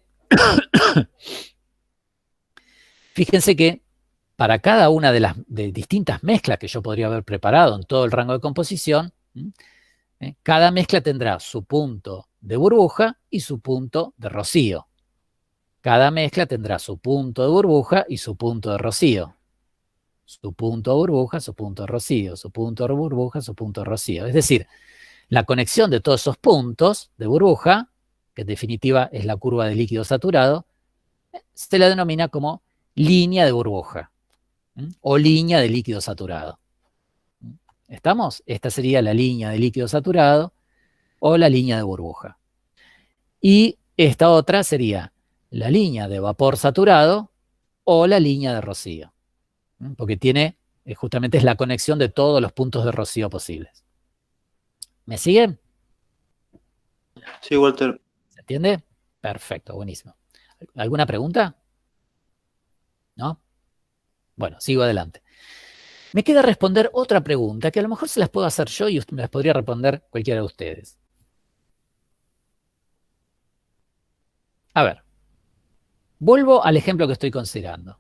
para cada una de las distintas mezclas que yo podría haber preparado en todo el rango de composición, cada mezcla tendrá su punto de burbuja y su punto de rocío. Cada mezcla tendrá su punto de burbuja y su punto de rocío. Su punto de burbuja, su punto de rocío, su punto de burbuja, su punto de rocío. Es decir, la conexión de todos esos puntos de burbuja, que en definitiva es la curva de líquido saturado, se la denomina como línea de burbuja o línea de líquido saturado. ¿Estamos? Esta sería la línea de líquido saturado o la línea de burbuja. Y esta otra sería la línea de vapor saturado o la línea de rocío. Porque tiene, justamente es la conexión de todos los puntos de rocío posibles. ¿Me siguen? Sí, Walter. ¿Se entiende? Perfecto, buenísimo. ¿Alguna pregunta? ¿No? Bueno, sigo adelante. Me queda responder otra pregunta que a lo mejor se las puedo hacer yo y me las podría responder cualquiera de ustedes. A ver, vuelvo al ejemplo que estoy considerando.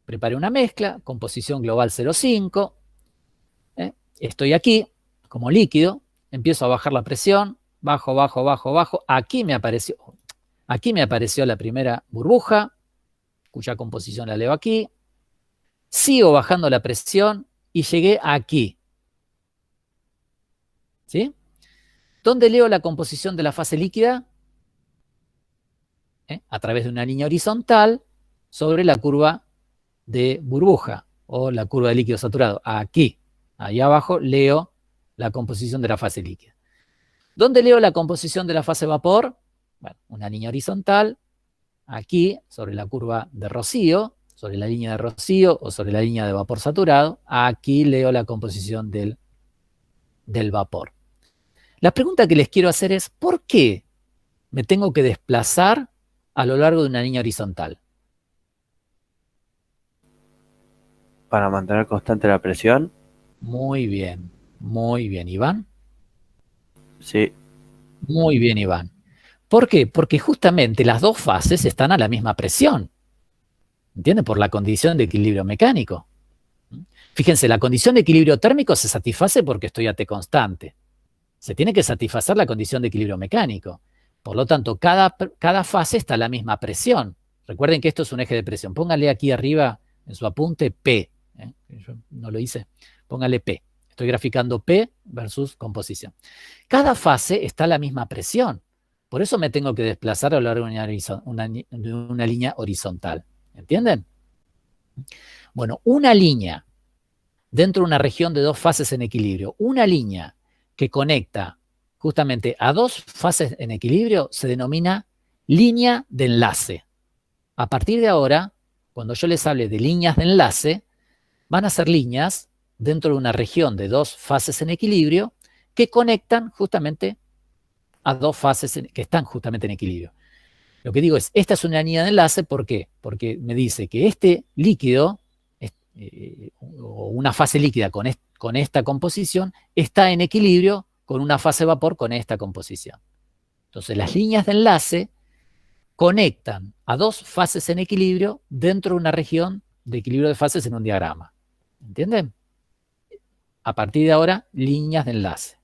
Preparé una mezcla, composición global 0,5. Estoy aquí como líquido, empiezo a bajar la presión, bajo, bajo, bajo, bajo. Aquí me apareció la primera burbuja, cuya composición la leo aquí. Sigo bajando la presión y llegué aquí. ¿Sí? ¿Dónde leo la composición de la fase líquida? A través de una línea horizontal sobre la curva de burbuja o la curva de líquido saturado. Aquí, ahí abajo, leo la composición de la fase líquida. ¿Dónde leo la composición de la fase vapor? Bueno, una línea horizontal, aquí, sobre la curva de rocío, sobre la línea de rocío o sobre la línea de vapor saturado. Aquí leo la composición del vapor. La pregunta que les quiero hacer es, ¿por qué me tengo que desplazar a lo largo de una línea horizontal? Para mantener constante la presión. Muy bien, Iván. Sí. Muy bien, Iván. ¿Por qué? Porque justamente las dos fases están a la misma presión. ¿Entienden? Por la condición de equilibrio mecánico. Fíjense, la condición de equilibrio térmico se satisface porque estoy a T constante. Se tiene que satisfacer la condición de equilibrio mecánico. Por lo tanto, cada fase está a la misma presión. Recuerden que esto es un eje de presión. Pónganle aquí arriba en su apunte P. Yo no lo hice. Pónganle P. Estoy graficando P versus composición. Cada fase está a la misma presión. Por eso me tengo que desplazar a lo largo de una línea horizontal. ¿Entienden? Bueno, una línea dentro de una región de dos fases en equilibrio, una línea que conecta justamente a dos fases en equilibrio se denomina línea de enlace. A partir de ahora, cuando yo les hable de líneas de enlace, van a ser líneas dentro de una región de dos fases en equilibrio que conectan justamente a dos fases que están justamente en equilibrio. Lo que digo es, esta es una línea de enlace, ¿por qué? Porque me dice que este líquido, o una fase líquida con esta composición, está en equilibrio con una fase vapor con esta composición. Entonces, las líneas de enlace conectan a dos fases en equilibrio dentro de una región de equilibrio de fases en un diagrama. ¿Entienden? A partir de ahora, líneas de enlace.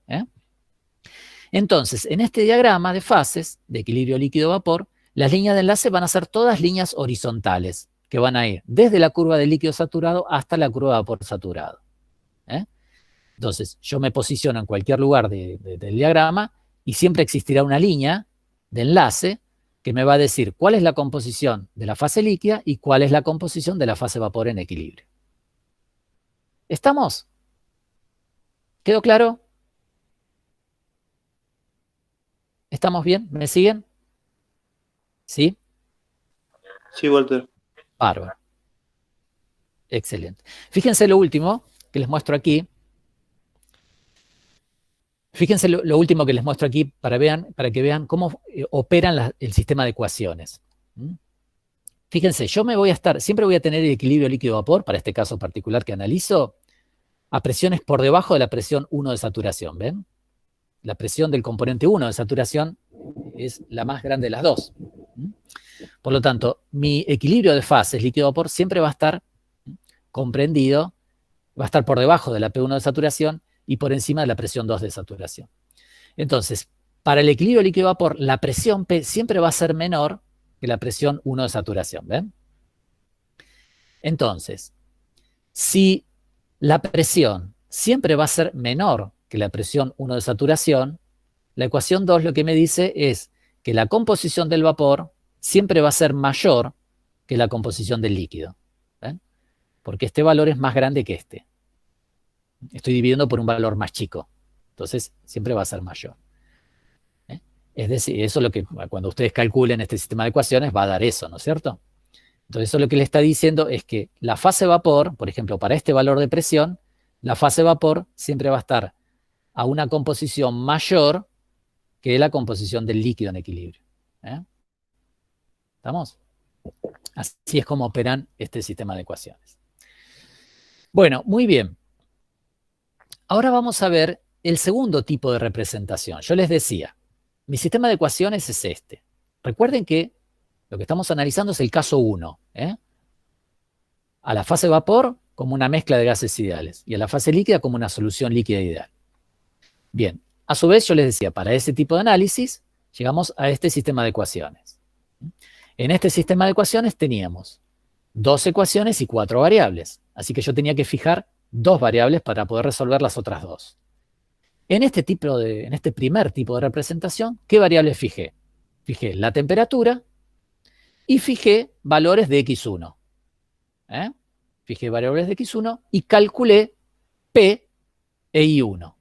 Entonces, en este diagrama de fases de equilibrio líquido-vapor, las líneas de enlace van a ser todas líneas horizontales, que van a ir desde la curva de líquido saturado hasta la curva de vapor saturado. Entonces, yo me posiciono en cualquier lugar del diagrama y siempre existirá una línea de enlace que me va a decir cuál es la composición de la fase líquida y cuál es la composición de la fase vapor en equilibrio. ¿Estamos? ¿Quedó claro? ¿Estamos bien? ¿Me siguen? ¿Sí? Sí, Walter. Bárbaro. Excelente. Fíjense lo último que les muestro aquí. Fíjense lo último que les muestro aquí para que vean cómo operan el sistema de ecuaciones. fíjense, siempre voy a tener el equilibrio líquido-vapor, para este caso particular que analizo, a presiones por debajo de la presión 1 de saturación, ¿ven? La presión del componente 1 de saturación es la más grande de las dos. Por lo tanto, mi equilibrio de fases líquido-vapor siempre va a estar comprendido, va a estar por debajo de la P1 de saturación y por encima de la presión 2 de saturación. Entonces, para el equilibrio líquido-vapor, la presión P siempre va a ser menor que la presión 1 de saturación, ¿ven? Entonces, si la presión siempre va a ser menor que la presión 1 de saturación, la ecuación 2 lo que me dice es que la composición del vapor siempre va a ser mayor que la composición del líquido, ¿ven? Porque este valor es más grande que este. Estoy dividiendo por un valor más chico, entonces siempre va a ser mayor. Es decir, eso es lo que cuando ustedes calculen este sistema de ecuaciones va a dar eso, ¿no es cierto? Entonces eso lo que le está diciendo es que la fase vapor, por ejemplo, para este valor de presión, la fase vapor siempre va a estar a una composición mayor que la composición del líquido en equilibrio. ¿Estamos? Así es como operan este sistema de ecuaciones. Bueno, muy bien. Ahora vamos a ver el segundo tipo de representación. Yo les decía, mi sistema de ecuaciones es este. Recuerden que lo que estamos analizando es el caso 1. A la fase vapor como una mezcla de gases ideales y a la fase líquida como una solución líquida ideal. Bien, a su vez yo les decía, para ese tipo de análisis llegamos a este sistema de ecuaciones. En este sistema de ecuaciones teníamos 2 ecuaciones y 4 variables. Así que yo tenía que fijar 2 variables para poder resolver las otras 2. En este primer tipo de representación, ¿qué variables fijé? Fijé la temperatura y fijé valores de X1. Fijé variables de X1 y calculé P e I1.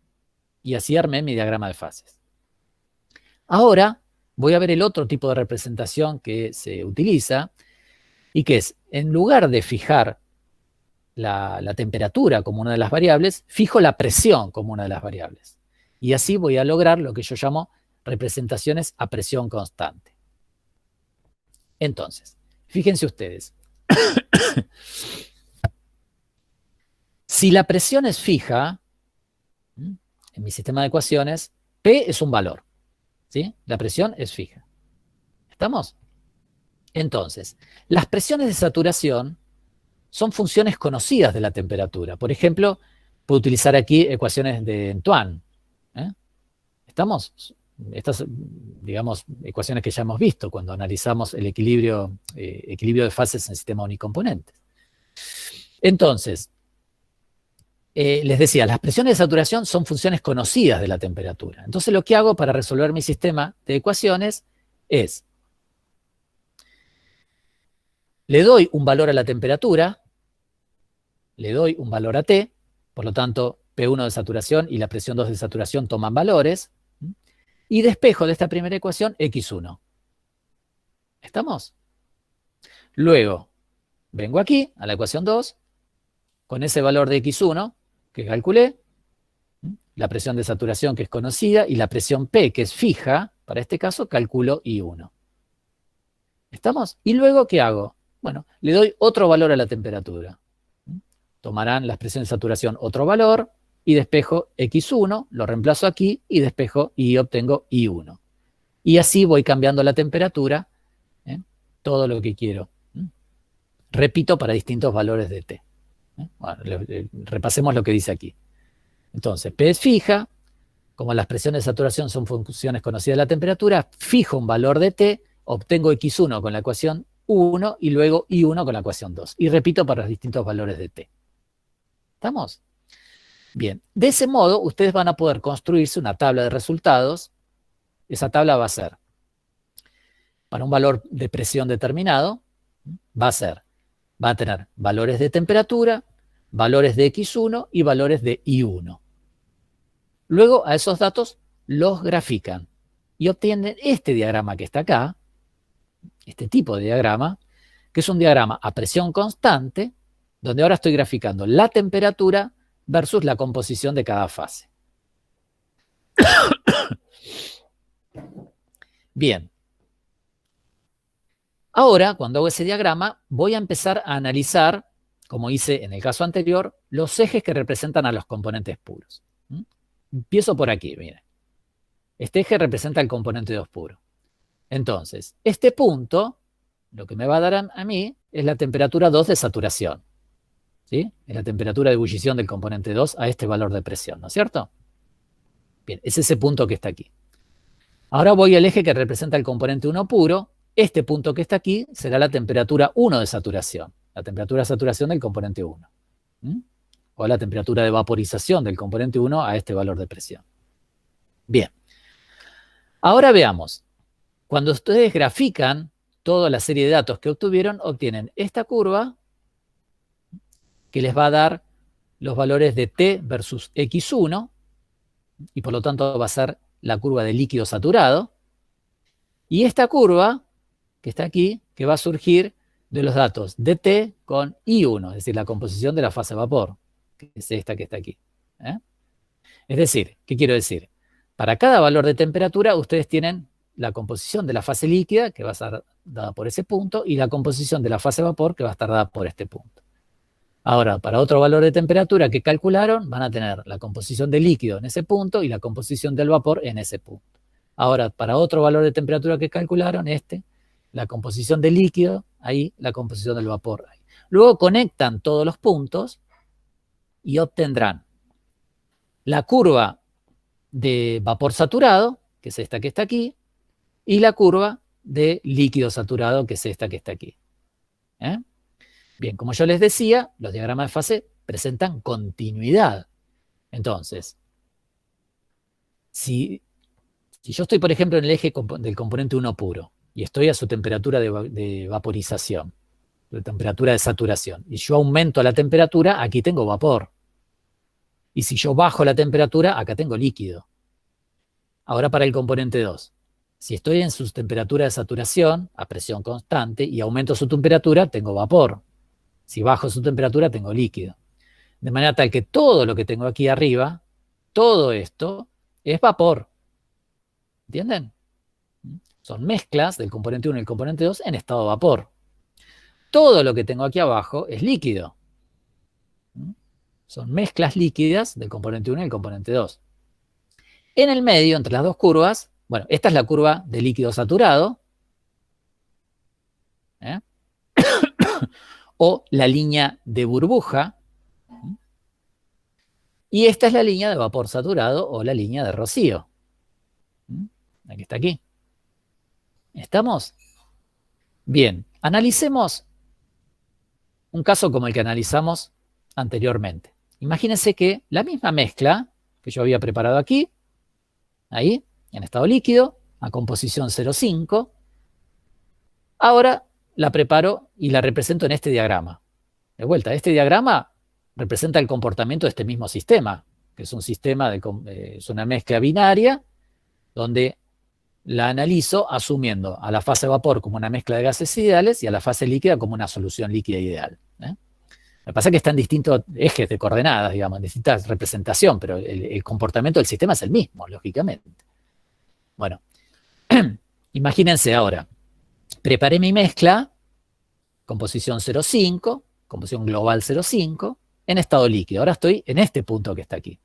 Y así armé mi diagrama de fases. Ahora voy a ver el otro tipo de representación que se utiliza y que es, en lugar de fijar la temperatura como una de las variables, fijo la presión como una de las variables. Y así voy a lograr lo que yo llamo representaciones a presión constante. Entonces, fíjense ustedes. Si la presión es fija, en mi sistema de ecuaciones, P es un valor, ¿sí? La presión es fija. ¿Estamos? Entonces, las presiones de saturación son funciones conocidas de la temperatura. Por ejemplo, puedo utilizar aquí ecuaciones de Antoine. ¿Estamos? Estas, digamos, ecuaciones que ya hemos visto cuando analizamos el equilibrio de fases en sistema unicomponentes. Entonces, les decía, las presiones de saturación son funciones conocidas de la temperatura. Entonces lo que hago para resolver mi sistema de ecuaciones es, le doy un valor a la temperatura, le doy un valor a T, por lo tanto P1 de saturación y la presión 2 de saturación toman valores, y despejo de esta primera ecuación X1. ¿Estamos? Luego, vengo aquí a la ecuación 2, con ese valor de X1 que calculé, la presión de saturación que es conocida y la presión P que es fija, para este caso calculo I1. ¿Estamos? Y luego, ¿qué hago? Bueno, le doy otro valor a la temperatura. Tomarán las presiones de saturación otro valor y despejo X1, lo reemplazo aquí y despejo y obtengo I1. Y así voy cambiando la temperatura, todo lo que quiero. Repito para distintos valores de T. Bueno, repasemos lo que dice aquí. Entonces, P es fija, como las presiones de saturación son funciones conocidas de la temperatura, fijo un valor de T, obtengo X1 con la ecuación 1 y luego I1 con la ecuación 2. Y repito para los distintos valores de T. ¿Estamos? Bien, de ese modo ustedes van a poder construirse una tabla de resultados. Esa tabla va a ser, para un valor de presión determinado, va a tener valores de temperatura, valores de X1 y valores de I1. Luego a esos datos los grafican y obtienen este diagrama que está acá, este tipo de diagrama, que es un diagrama a presión constante, donde ahora estoy graficando la temperatura versus la composición de cada fase. Bien. Ahora, cuando hago ese diagrama, voy a empezar a analizar, como hice en el caso anterior, los ejes que representan a los componentes puros. Empiezo por aquí, miren. Este eje representa el componente 2 puro. Entonces, este punto, lo que me va a dar a mí, es la temperatura 2 de saturación. ¿Sí? Es la temperatura de ebullición del componente 2 a este valor de presión, ¿no es cierto? Bien, es ese punto que está aquí. Ahora voy al eje que representa el componente 1 puro. Este punto que está aquí será la temperatura 1 de saturación. La temperatura de saturación del componente 1. O la temperatura de vaporización del componente 1 a este valor de presión. Bien. Ahora veamos. Cuando ustedes grafican toda la serie de datos que obtuvieron, obtienen esta curva que les va a dar los valores de T versus X1, y por lo tanto va a ser la curva de líquido saturado. Y esta curva, que está aquí, que va a surgir de los datos de T con I1, es decir, la composición de la fase vapor, que es esta que está aquí. Es decir, ¿qué quiero decir? Para cada valor de temperatura, ustedes tienen la composición de la fase líquida, que va a estar dada por ese punto, y la composición de la fase vapor, que va a estar dada por este punto. Ahora, para otro valor de temperatura que calcularon, van a tener la composición del líquido en ese punto y la composición del vapor en ese punto. Ahora, para otro valor de temperatura que calcularon, la composición del líquido, ahí, la composición del vapor, ahí. Luego conectan todos los puntos y obtendrán la curva de vapor saturado, que es esta que está aquí, y la curva de líquido saturado, que es esta que está aquí. Bien, como yo les decía, los diagramas de fase presentan continuidad. Entonces, si yo estoy, por ejemplo, en el eje del componente 1 puro, y estoy a su temperatura de vaporización, de temperatura de saturación, y yo aumento la temperatura, aquí tengo vapor. Y si yo bajo la temperatura, acá tengo líquido. Ahora para el componente 2. Si estoy en su temperatura de saturación, a presión constante, y aumento su temperatura, tengo vapor. Si bajo su temperatura, tengo líquido. De manera tal que todo lo que tengo aquí arriba, todo esto, es vapor. ¿Entienden? Son mezclas del componente 1 y el componente 2 en estado de vapor. Todo lo que tengo aquí abajo es líquido. Son mezclas líquidas del componente 1 y el componente 2. En el medio, entre las dos curvas, bueno, esta es la curva de líquido saturado, o la línea de burbuja, y esta es la línea de vapor saturado o la línea de rocío. La que está aquí. ¿Estamos? Bien, analicemos un caso como el que analizamos anteriormente. Imagínense que la misma mezcla que yo había preparado aquí, ahí, en estado líquido, a composición 0,5, ahora la preparo y la represento en este diagrama. De vuelta, este diagrama representa el comportamiento de este mismo sistema, que es un sistema, es una mezcla binaria, donde la analizo asumiendo a la fase vapor como una mezcla de gases ideales y a la fase líquida como una solución líquida ideal. Lo que pasa es que están distintos ejes de coordenadas, digamos, distinta representación, pero el comportamiento del sistema es el mismo, lógicamente. Bueno, imagínense ahora, preparé mi mezcla, composición 0,5, composición global 0,5, en estado líquido. Ahora estoy en este punto que está aquí.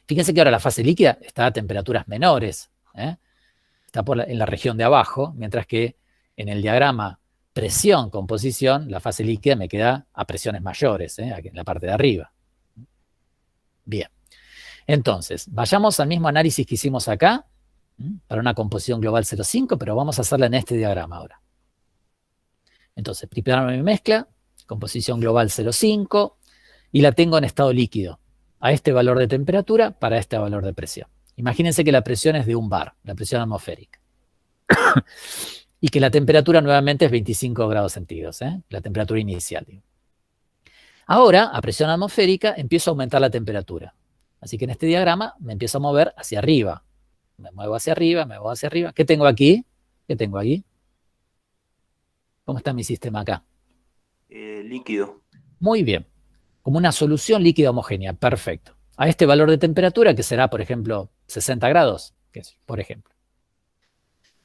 Fíjense que ahora la fase líquida está a temperaturas menores, está en la región de abajo, mientras que en el diagrama presión, composición, la fase líquida me queda a presiones mayores, aquí en la parte de arriba. Bien. Entonces, vayamos al mismo análisis que hicimos acá, para una composición global 0,5, pero vamos a hacerla en este diagrama ahora. Entonces, preparo mi mezcla, composición global 0,5, y la tengo en estado líquido, a este valor de temperatura para este valor de presión. Imagínense que la presión es de 1 bar, la presión atmosférica. Y que la temperatura nuevamente es 25 grados centígrados, la temperatura inicial. Ahora, a presión atmosférica, empiezo a aumentar la temperatura. Así que en este diagrama me empiezo a mover hacia arriba. Me muevo hacia arriba, me muevo hacia arriba. ¿Qué tengo aquí? ¿Qué tengo aquí? ¿Cómo está mi sistema acá? Líquido. Muy bien. Como una solución líquida homogénea. Perfecto. A este valor de temperatura, que será, por ejemplo, 60 grados, que es, por ejemplo.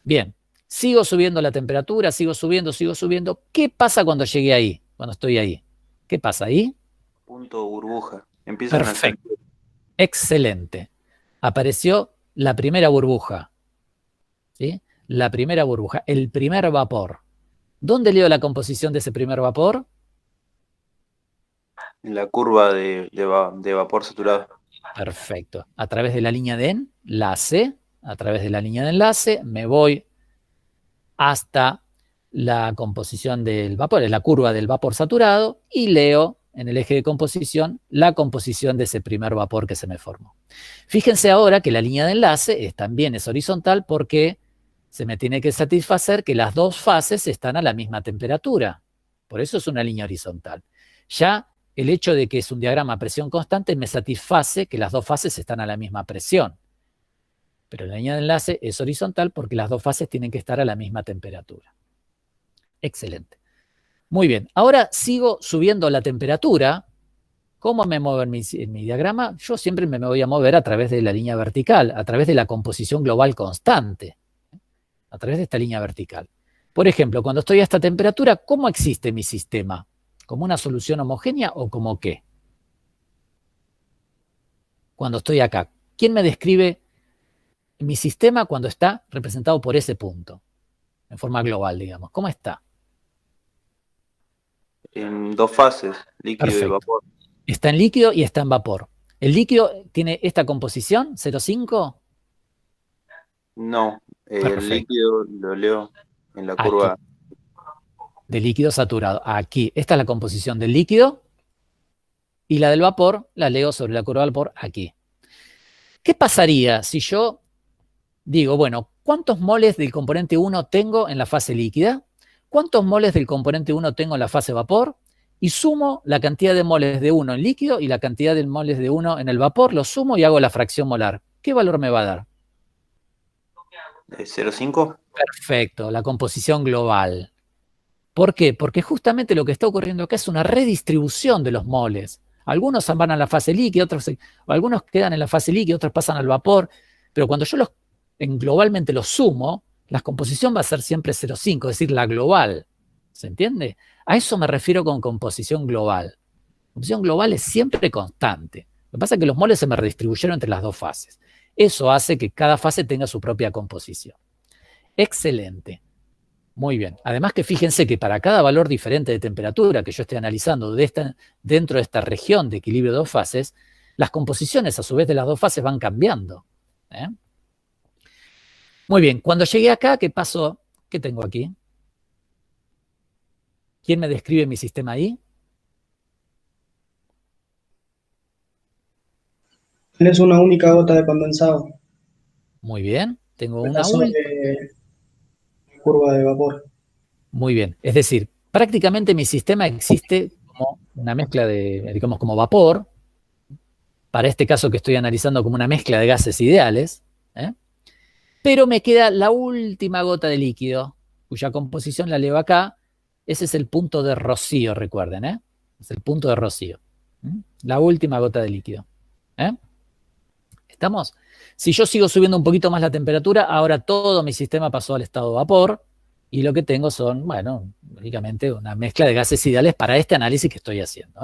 Bien. Sigo subiendo la temperatura, sigo subiendo. ¿Qué pasa cuando llegué ahí? Cuando estoy ahí. ¿Qué pasa ahí? Punto burbuja. Empiezan a Perfecto. Excelente. Apareció la primera burbuja. ¿Sí? La primera burbuja, el primer vapor. ¿Dónde leo la composición de ese primer vapor? en la curva de vapor saturado. Perfecto. A través de la línea de enlace, a través de la línea de enlace, me voy hasta la composición del vapor, es la curva del vapor saturado, y leo en el eje de composición la composición de ese primer vapor que se me formó. Fíjense ahora que la línea de enlace también es horizontal porque se me tiene que satisfacer que las dos fases están a la misma temperatura. Por eso es una línea horizontal. Ya el hecho de que es un diagrama a presión constante me satisface que las dos fases están a la misma presión. Pero la línea de enlace es horizontal porque las dos fases tienen que estar a la misma temperatura. Excelente. Muy bien. Ahora sigo subiendo la temperatura. ¿Cómo me muevo en mi diagrama? Yo siempre me voy a mover a través de la línea vertical, a través de la composición global constante, a través de esta línea vertical. Por ejemplo, cuando estoy a esta temperatura, ¿cómo existe mi sistema? ¿Como una solución homogénea o como qué? Cuando estoy acá, ¿quién me describe mi sistema cuando está representado por ese punto? En forma global, digamos. ¿Cómo está? En dos fases, líquido Perfecto. y vapor. Está en líquido y está en vapor. ¿El líquido tiene esta composición, 0,5? No, el Perfecto. líquido lo leo en la Aquí. curva. De líquido saturado. Aquí. Esta es la composición del líquido. Y la del vapor la leo sobre la curva del vapor aquí. ¿Qué pasaría si yo digo, bueno, ¿cuántos moles del componente 1 tengo en la fase líquida? ¿Cuántos moles del componente 1 tengo en la fase vapor? Y sumo la cantidad de moles de 1 en líquido y la cantidad de moles de 1 en el vapor, lo sumo y hago la fracción molar. ¿Qué valor me va a dar? 0,5. Perfecto, la composición global. ¿Por qué? Porque justamente lo que está ocurriendo acá es una redistribución de los moles. Algunos van a la fase líquida, algunos quedan en la fase líquida, otros pasan al vapor, pero cuando yo globalmente los sumo, la composición va a ser siempre 0,5, es decir, la global. ¿Se entiende? A eso me refiero con composición global. La composición global es siempre constante. Lo que pasa es que los moles se me redistribuyeron entre las dos fases. Eso hace que cada fase tenga su propia composición. Excelente. Muy bien. Además que fíjense que para cada valor diferente de temperatura que yo esté analizando dentro de esta región de equilibrio de dos fases, las composiciones a su vez de las dos fases van cambiando. Muy bien. Cuando llegué acá, ¿qué pasó? ¿Qué tengo aquí? ¿Quién me describe mi sistema ahí? Es una única gota de condensado. Muy bien. Tengo una Está sobre la curva de vapor. Muy bien. Es decir, prácticamente mi sistema existe como una mezcla de, digamos, como vapor, para este caso que estoy analizando como una mezcla de gases ideales, pero me queda la última gota de líquido, cuya composición la leo acá. Ese es el punto de rocío, recuerden, es el punto de rocío. La última gota de líquido. ¿Estamos? Si yo sigo subiendo un poquito más la temperatura, ahora todo mi sistema pasó al estado de vapor, y lo que tengo son, bueno, básicamente una mezcla de gases ideales para este análisis que estoy haciendo.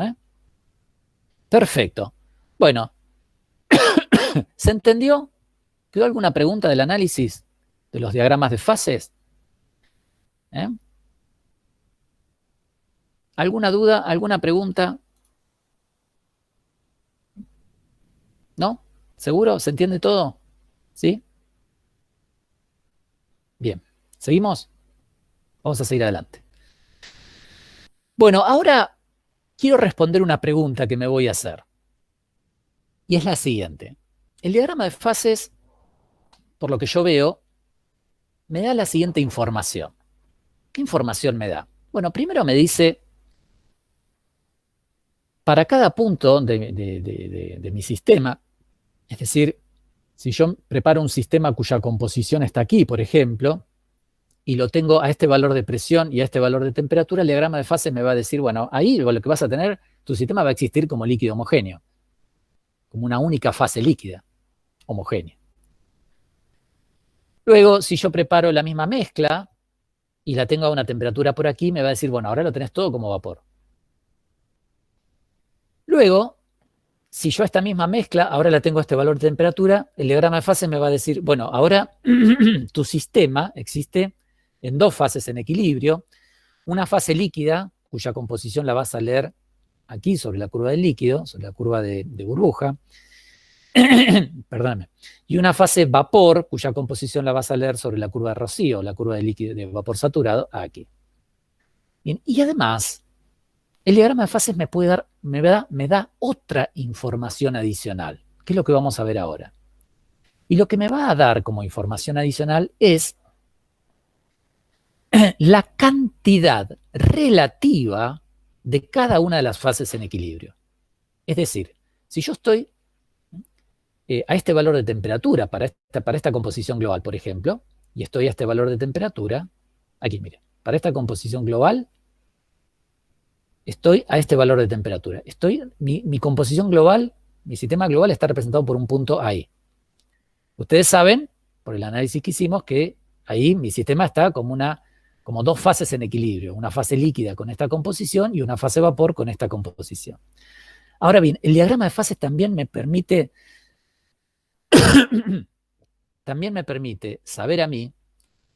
Perfecto. Bueno, ¿se entendió? ¿Quedó alguna pregunta del análisis de los diagramas de fases? ¿Alguna duda? ¿Alguna pregunta? ¿No? ¿Seguro? ¿Se entiende todo? ¿Sí? Bien. ¿Seguimos? Vamos a seguir adelante. Bueno, ahora quiero responder una pregunta que me voy a hacer. Y es la siguiente. El diagrama de fases, por lo que yo veo, me da la siguiente información. ¿Qué información me da? Bueno, primero me dice, para cada punto de mi sistema, es decir, si yo preparo un sistema cuya composición está aquí, por ejemplo, y lo tengo a este valor de presión y a este valor de temperatura, el diagrama de fases me va a decir, bueno, ahí lo que vas a tener, tu sistema va a existir como líquido homogéneo, como una única fase líquida homogénea. Luego, si yo preparo la misma mezcla y la tengo a una temperatura por aquí, me va a decir, bueno, ahora lo tenés todo como vapor. Luego, si yo esta misma mezcla, ahora la tengo a este valor de temperatura, el diagrama de fases me va a decir, bueno, ahora tu sistema existe en dos fases en equilibrio. Una fase líquida, cuya composición la vas a leer aquí sobre la curva del líquido, sobre la curva de burbuja. Perdóname. Y una fase vapor, cuya composición la vas a leer sobre la curva de rocío, la curva de líquido de vapor saturado, aquí. Bien, y además, el diagrama de fases me da otra información adicional, que es lo que vamos a ver ahora. Y lo que me va a dar como información adicional es la cantidad relativa de cada una de las fases en equilibrio. Es decir, si yo estoy a este valor de temperatura para esta composición global, por ejemplo, y estoy a este valor de temperatura, aquí, mire, para esta composición global, estoy a este valor de temperatura. Mi composición global, mi sistema global está representado por un punto ahí. Ustedes saben, por el análisis que hicimos, que ahí mi sistema está como dos fases en equilibrio. Una fase líquida con esta composición y una fase vapor con esta composición. Ahora bien, el diagrama de fases también me permite saber a mí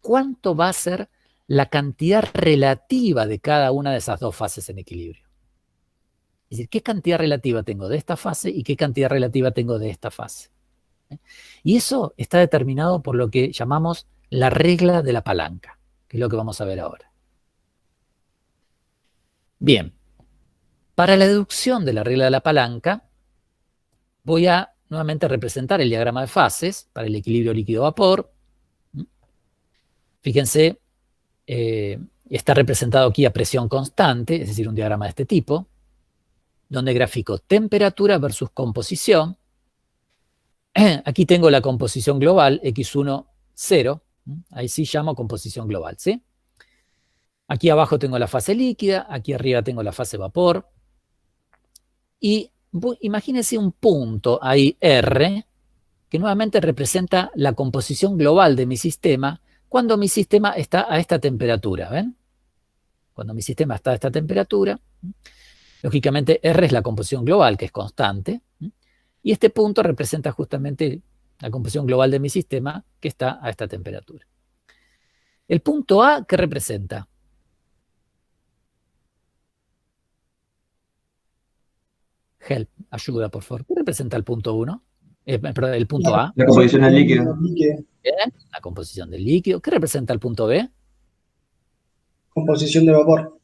cuánto va a ser la cantidad relativa de cada una de esas dos fases en equilibrio. Es decir, qué cantidad relativa tengo de esta fase y qué cantidad relativa tengo de esta fase. Y eso está determinado por lo que llamamos la regla de la palanca, que es lo que vamos a ver ahora. Bien, para la deducción de la regla de la palanca, voy a nuevamente representar el diagrama de fases para el equilibrio líquido-vapor. Fíjense, está representado aquí a presión constante, es decir, un diagrama de este tipo, donde grafico temperatura versus composición. Aquí tengo la composición global, X1, 0. Ahí sí llamo composición global, ¿sí? Aquí abajo tengo la fase líquida, aquí arriba tengo la fase vapor. Y imagínense un punto ahí, R, que nuevamente representa la composición global de mi sistema cuando mi sistema está a esta temperatura, ¿ven? Cuando mi sistema está a esta temperatura, lógicamente R es la composición global, que es constante, y este punto representa justamente la composición global de mi sistema, que está a esta temperatura. El punto A, ¿qué representa? Help, ayuda, por favor. ¿Qué representa el punto 1? Perdón, el punto A. La composición del líquido. Bien, la composición del líquido. ¿Qué representa el punto B? Composición de vapor.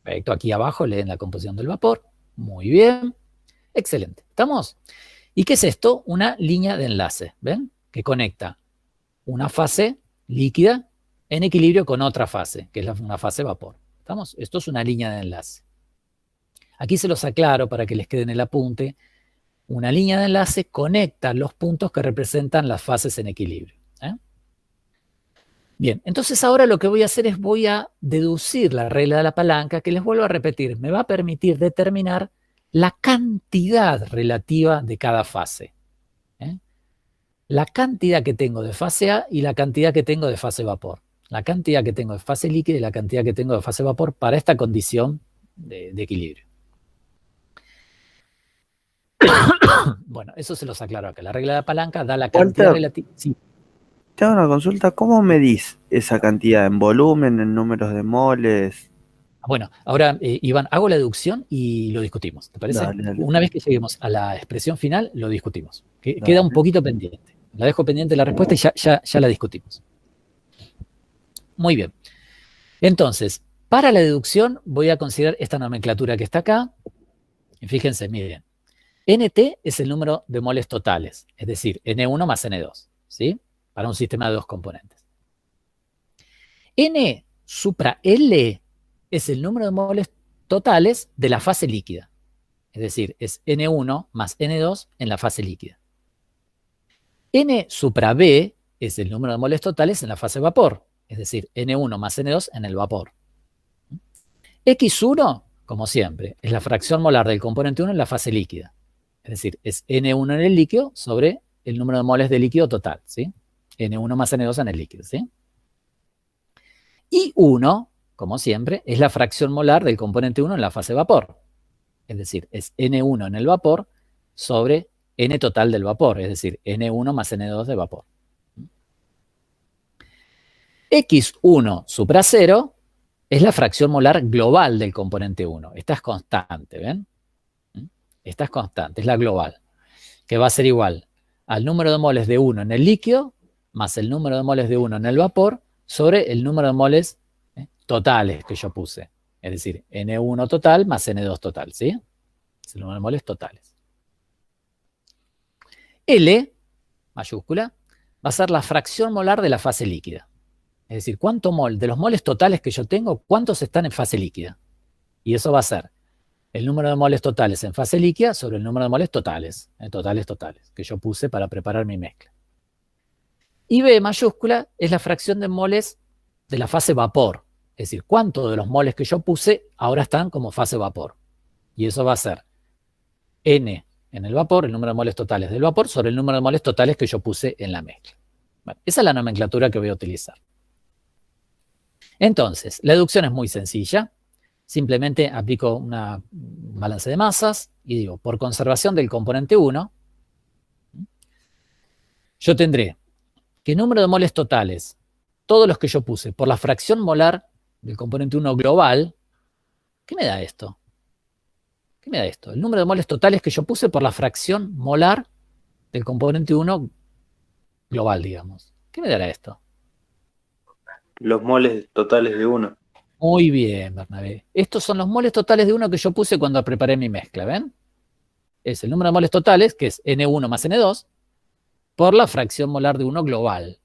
Perfecto, aquí abajo leen la composición del vapor. Muy bien. Excelente. ¿Estamos? ¿Y qué es esto? Una línea de enlace, ¿ven? Que conecta una fase líquida en equilibrio con otra fase, que es una fase vapor. ¿Estamos? Esto es una línea de enlace. Aquí se los aclaro para que les quede en el apunte. Una línea de enlace conecta los puntos que representan las fases en equilibrio. Bien, entonces ahora lo que voy a hacer es voy a deducir la regla de la palanca, que les vuelvo a repetir, me va a permitir determinar la cantidad relativa de cada fase. La cantidad que tengo de fase A y la cantidad que tengo de fase vapor. La cantidad que tengo de fase líquida y la cantidad que tengo de fase vapor para esta condición de equilibrio. Bueno, eso se los aclaro acá. La regla de la palanca da la cantidad relativa. Sí. Te hago una consulta. ¿Cómo medís esa cantidad? ¿En volumen, en números de moles? Bueno, ahora, Iván, hago la deducción y lo discutimos. ¿Te parece? Dale. Una vez que lleguemos a la expresión final, lo discutimos. Queda un poquito pendiente. La dejo pendiente la respuesta y ya la discutimos. Muy bien. Entonces, para la deducción voy a considerar esta nomenclatura que está acá. Y fíjense, miren. NT es el número de moles totales, es decir, N1 más N2, ¿sí? Para un sistema de dos componentes. N supra L es el número de moles totales de la fase líquida, es decir, es N1 más N2 en la fase líquida. N supra B es el número de moles totales en la fase vapor, es decir, N1 más N2 en el vapor. X1, como siempre, es la fracción molar del componente 1 en la fase líquida. Es decir, es N1 en el líquido sobre el número de moles de líquido total, ¿sí? N1 más N2 en el líquido, ¿sí? Y 1, como siempre, es la fracción molar del componente 1 en la fase vapor. Es decir, es N1 en el vapor sobre N total del vapor, es decir, N1 más N2 de vapor. X1 supra 0 es la fracción molar global del componente 1. Esta es constante, ¿ven? Esta es constante, es la global, que va a ser igual al número de moles de 1 en el líquido más el número de moles de 1 en el vapor sobre el número de moles totales que yo puse. Es decir, N1 total más N2 total, ¿sí? Es el número de moles totales. L, mayúscula, va a ser la fracción molar de la fase líquida. Es decir, ¿cuánto mol de los moles totales que yo tengo, cuántos están en fase líquida? Y eso va a ser el número de moles totales en fase líquida sobre el número de moles totales, totales, que yo puse para preparar mi mezcla. Y B mayúscula es la fracción de moles de la fase vapor. Es decir, cuánto de los moles que yo puse ahora están como fase vapor. Y eso va a ser N en el vapor, el número de moles totales del vapor, sobre el número de moles totales que yo puse en la mezcla. Bueno, esa es la nomenclatura que voy a utilizar. Entonces, la deducción es muy sencilla. Simplemente aplico un balance de masas y digo, por conservación del componente 1, yo tendré que número de moles totales, todos los que yo puse, por la fracción molar del componente 1 global, ¿qué me da esto? ¿Qué me da esto? El número de moles totales que yo puse por la fracción molar del componente 1 global, digamos. ¿Qué me dará esto? Los moles totales de 1. Muy bien, Bernabé. Estos son los moles totales de 1 que yo puse cuando preparé mi mezcla, ¿ven? Es el número de moles totales, que es N1 más N2, por la fracción molar de 1 global.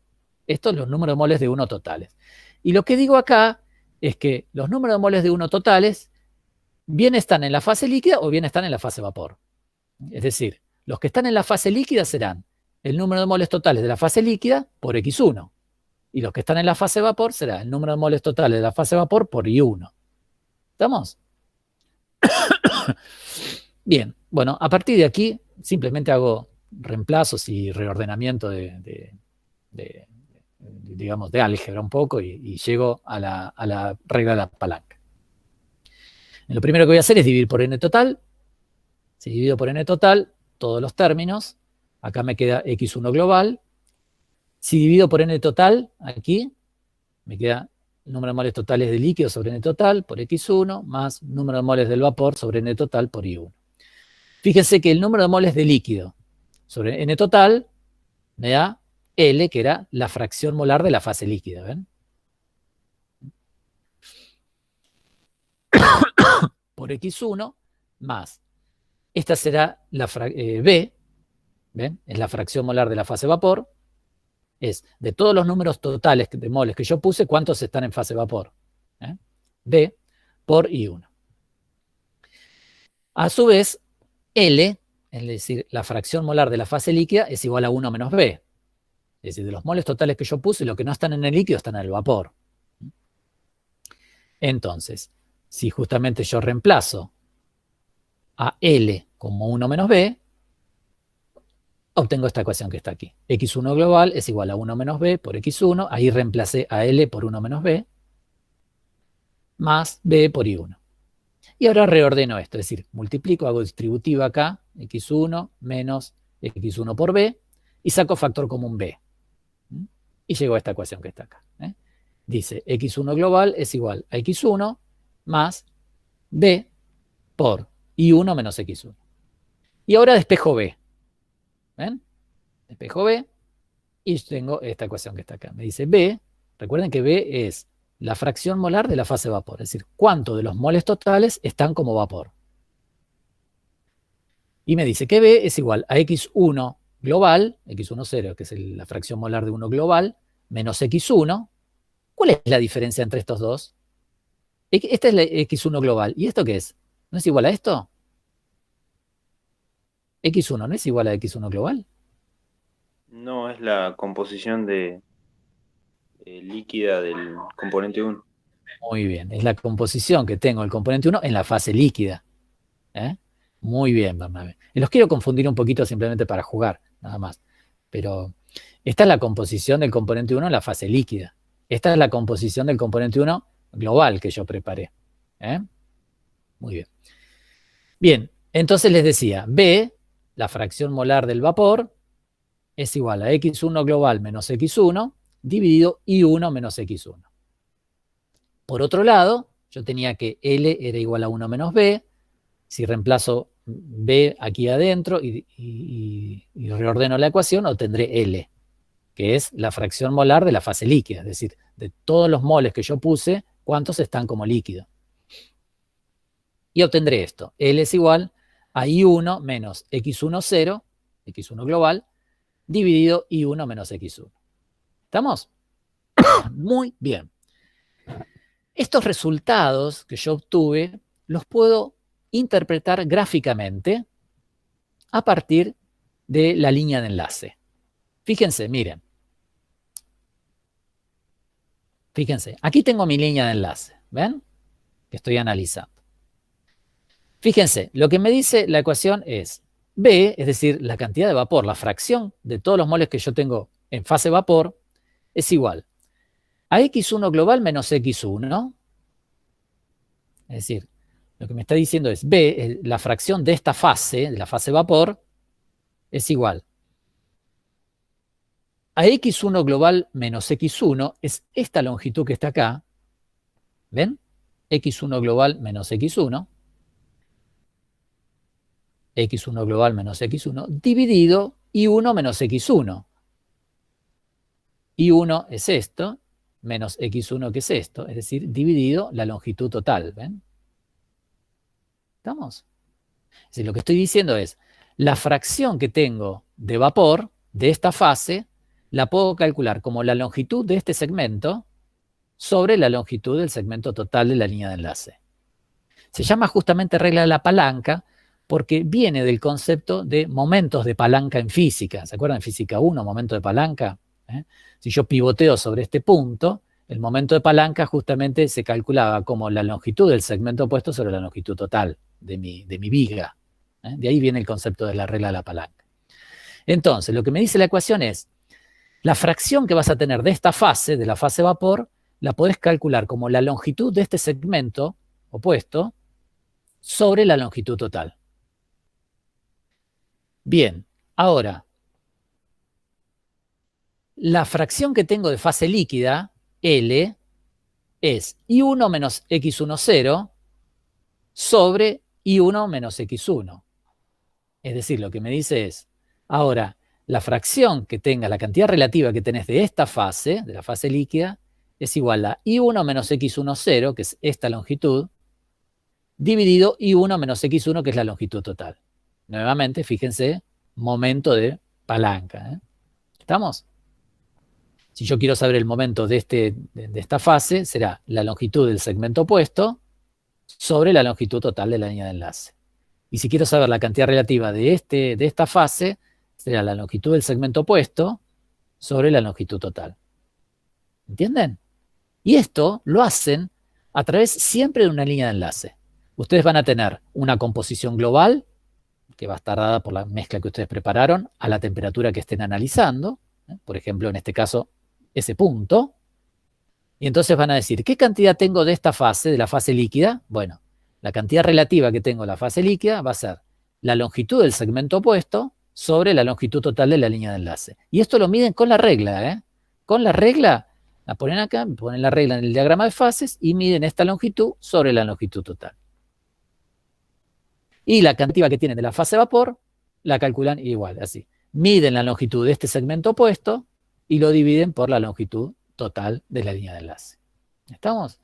Estos son los números de moles de 1 totales. Y lo que digo acá es que los números de moles de 1 totales bien están en la fase líquida o bien están en la fase vapor. Es decir, los que están en la fase líquida serán el número de moles totales de la fase líquida por X1. Y los que están en la fase vapor será el número de moles totales de la fase vapor por I1. ¿Estamos? Bien, bueno, a partir de aquí simplemente hago reemplazos y reordenamiento digamos, de álgebra un poco y llego a la regla de la palanca. Lo primero que voy a hacer es dividir por n total. Si divido por n total, todos los términos, acá me queda X1 global. Si divido por n total, aquí, me queda el número de moles totales de líquido sobre n total por X1, más número de moles del vapor sobre n total por I1. Fíjense que el número de moles de líquido sobre n total me da L, que era la fracción molar de la fase líquida, ¿ven? Por X1 más. Esta será la B, ¿ven? Es la fracción molar de la fase vapor. Es de todos los números totales de moles que yo puse, ¿cuántos están en fase vapor? B por I1. A su vez, L, es decir, la fracción molar de la fase líquida, es igual a 1 menos B. Es decir, de los moles totales que yo puse, los que no están en el líquido están en el vapor. Entonces, si justamente yo reemplazo a L como 1 menos B, obtengo esta ecuación que está aquí. X1 global es igual a 1 menos B por X1. Ahí reemplacé a L por 1 menos B, más B por I1. Y ahora reordeno esto, es decir, multiplico, hago distributiva acá, X1 menos X1 por B, y saco factor común B. Y llego a esta ecuación que está acá. Dice, X1 global es igual a X1 más B por I1 menos X1. Y ahora despejo B. ¿Ven? Despejo B y tengo esta ecuación que está acá. Me dice B, recuerden que B es la fracción molar de la fase vapor, es decir, cuánto de los moles totales están como vapor. Y me dice que B es igual a X1 global, X1 0, que es la fracción molar de 1 global, menos X1. ¿Cuál es la diferencia entre estos dos? Esta es la X1 global. ¿Y esto qué es? ¿No es igual a esto? X1 no es igual a X1 global. No, es la composición líquida del componente 1. Muy bien, es la composición que tengo del componente 1 en la fase líquida. Muy bien, Bernabé. Y los quiero confundir un poquito simplemente para jugar, nada más. Pero Esta es la composición del componente 1 en la fase líquida. Esta es la composición del componente 1 global que yo preparé. Muy bien. Bien, entonces les decía, B, la fracción molar del vapor, es igual a X1 global menos X1 dividido I1 menos X1. Por otro lado, yo tenía que L era igual a 1 menos B. Si reemplazo B aquí adentro y reordeno la ecuación, obtendré L, que es la fracción molar de la fase líquida. Es decir, de todos los moles que yo puse, ¿cuántos están como líquido? Y obtendré esto. L es igual a I1 menos X1 0, X1 global, dividido I1 menos X1. ¿Estamos? Muy bien. Estos resultados que yo obtuve los puedo interpretar gráficamente a partir de la línea de enlace. Fíjense, miren. Fíjense, aquí tengo mi línea de enlace. ¿Ven? Que estoy analizando. Fíjense, lo que me dice la ecuación es B, es decir, la cantidad de vapor, la fracción de todos los moles que yo tengo en fase vapor, es igual a X1 global menos X1. Es decir, lo que me está diciendo es B, la fracción de esta fase, de la fase vapor, es igual a X1 global menos X1, es esta longitud que está acá. ¿Ven? X1 global menos X1. X1 global menos X1, dividido I1 menos X1. I1 es esto, menos X1 que es esto, es decir, dividido la longitud total, ¿ven? ¿Estamos? Es decir, lo que estoy diciendo es, la fracción que tengo de vapor de esta fase, la puedo calcular como la longitud de este segmento sobre la longitud del segmento total de la línea de enlace. Se llama justamente regla de la palanca, porque viene del concepto de momentos de palanca en física. ¿Se acuerdan en física 1, momento de palanca? Si yo pivoteo sobre este punto, el momento de palanca justamente se calculaba como la longitud del segmento opuesto sobre la longitud total de mi viga. De ahí viene el concepto de la regla de la palanca. Entonces, lo que me dice la ecuación es, la fracción que vas a tener de esta fase, de la fase vapor, la podés calcular como la longitud de este segmento opuesto sobre la longitud total. Bien, ahora, la fracción que tengo de fase líquida, L, es I1 menos X1 0 sobre I1 menos X1. Es decir, lo que me dice es, ahora, la fracción que tenga, la cantidad relativa que tenés de esta fase, de la fase líquida, es igual a I1 menos X1 0, que es esta longitud, dividido I1 menos X1, que es la longitud total. Nuevamente, fíjense, momento de palanca. ¿Estamos? Si yo quiero saber el momento de esta fase, será la longitud del segmento opuesto sobre la longitud total de la línea de enlace. Y si quiero saber la cantidad relativa de esta fase, será la longitud del segmento opuesto sobre la longitud total. ¿Entienden? Y esto lo hacen a través siempre de una línea de enlace. Ustedes van a tener una composición global, que va a estar dada por la mezcla que ustedes prepararon a la temperatura que estén analizando. Por ejemplo, en este caso, ese punto. Y entonces van a decir, ¿qué cantidad tengo de esta fase, de la fase líquida? Bueno, la cantidad relativa que tengo de la fase líquida va a ser la longitud del segmento opuesto sobre la longitud total de la línea de enlace. Y esto lo miden con la regla. Con la regla, la ponen acá, ponen la regla en el diagrama de fases y miden esta longitud sobre la longitud total. Y la cantidad que tienen de la fase vapor, la calculan igual, así. Miden la longitud de este segmento opuesto y lo dividen por la longitud total de la línea de enlace. ¿Estamos?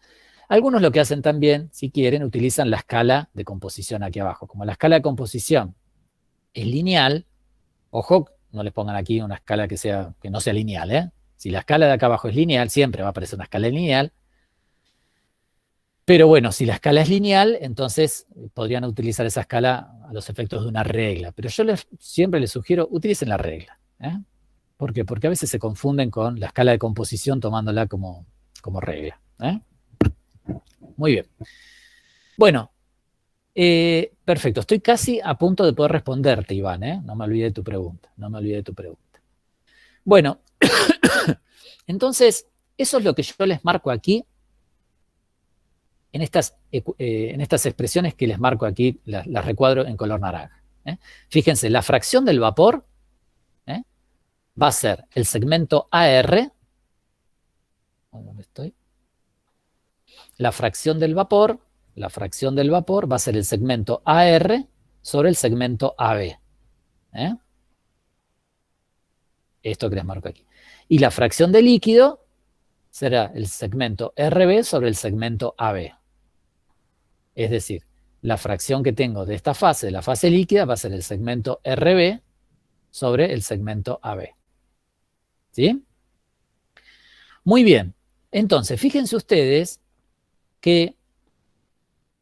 Algunos lo que hacen también, si quieren, utilizan la escala de composición aquí abajo. Como la escala de composición es lineal, ojo, no les pongan aquí una escala que no sea lineal. Si la escala de acá abajo es lineal, siempre va a aparecer una escala lineal. Pero bueno, si la escala es lineal, entonces podrían utilizar esa escala a los efectos de una regla. Pero yo siempre les sugiero, utilicen la regla. ¿Por qué? Porque a veces se confunden con la escala de composición tomándola como regla. Muy bien. Bueno, perfecto. Estoy casi a punto de poder responderte, Iván. No me olvidé de tu pregunta. Bueno, entonces, eso es lo que yo les marco aquí en estas expresiones que les marco aquí, las recuadro en color naranja. Fíjense, la fracción del vapor va a ser el segmento AR. ¿Dónde estoy? La fracción del vapor va a ser el segmento AR sobre el segmento AB. Esto que les marco aquí. Y la fracción de líquido será el segmento RB sobre el segmento AB. Es decir, la fracción que tengo de esta fase, de la fase líquida, va a ser el segmento RB sobre el segmento AB. ¿Sí? Muy bien. Entonces, fíjense ustedes que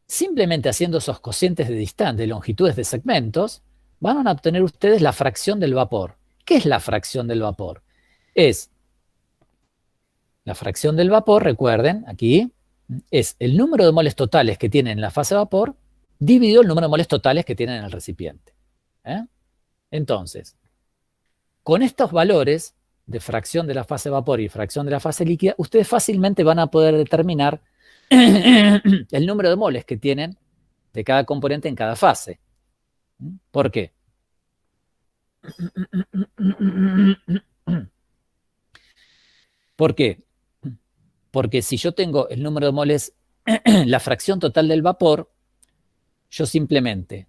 simplemente haciendo esos cocientes de distancia, de longitudes de segmentos, van a obtener ustedes la fracción del vapor. ¿Qué es la fracción del vapor? Es la fracción del vapor, recuerden, aquí, es el número de moles totales que tienen en la fase de vapor dividido el número de moles totales que tienen en el recipiente. Entonces, con estos valores de fracción de la fase de vapor y fracción de la fase líquida, ustedes fácilmente van a poder determinar el número de moles que tienen de cada componente en cada fase. ¿Por qué? ¿Por qué? Porque si yo tengo el número de moles, la fracción total del vapor, yo simplemente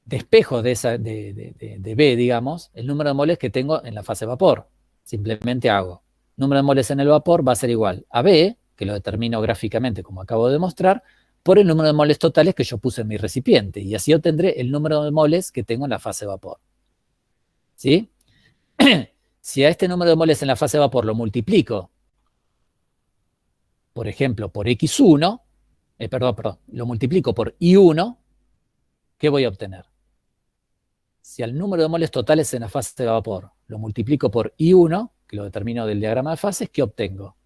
despejo de B, digamos, el número de moles que tengo en la fase de vapor. Simplemente hago número de moles en el vapor va a ser igual a B, que lo determino gráficamente como acabo de demostrar, por el número de moles totales que yo puse en mi recipiente. Y así obtendré el número de moles que tengo en la fase de vapor. ¿Sí? Si a este número de moles en la fase de vapor lo multiplico, por ejemplo, por X1, lo multiplico por I1, ¿qué voy a obtener? Si al número de moles totales en la fase de vapor lo multiplico por I1, que lo determino del diagrama de fases, ¿qué obtengo?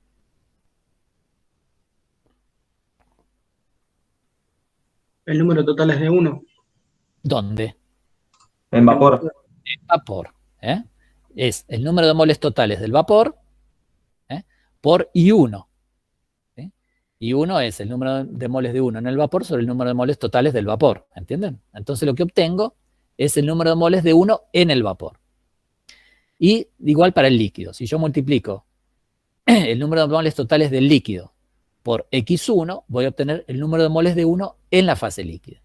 El número total es de 1. ¿Dónde? En vapor. En vapor. Es el número de moles totales del vapor por I1. I1 es el número de moles de 1 en el vapor sobre el número de moles totales del vapor. ¿Entienden? Entonces lo que obtengo es el número de moles de 1 en el vapor. Y igual para el líquido. Si yo multiplico el número de moles totales del líquido por X1, voy a obtener el número de moles de 1 en la fase líquida.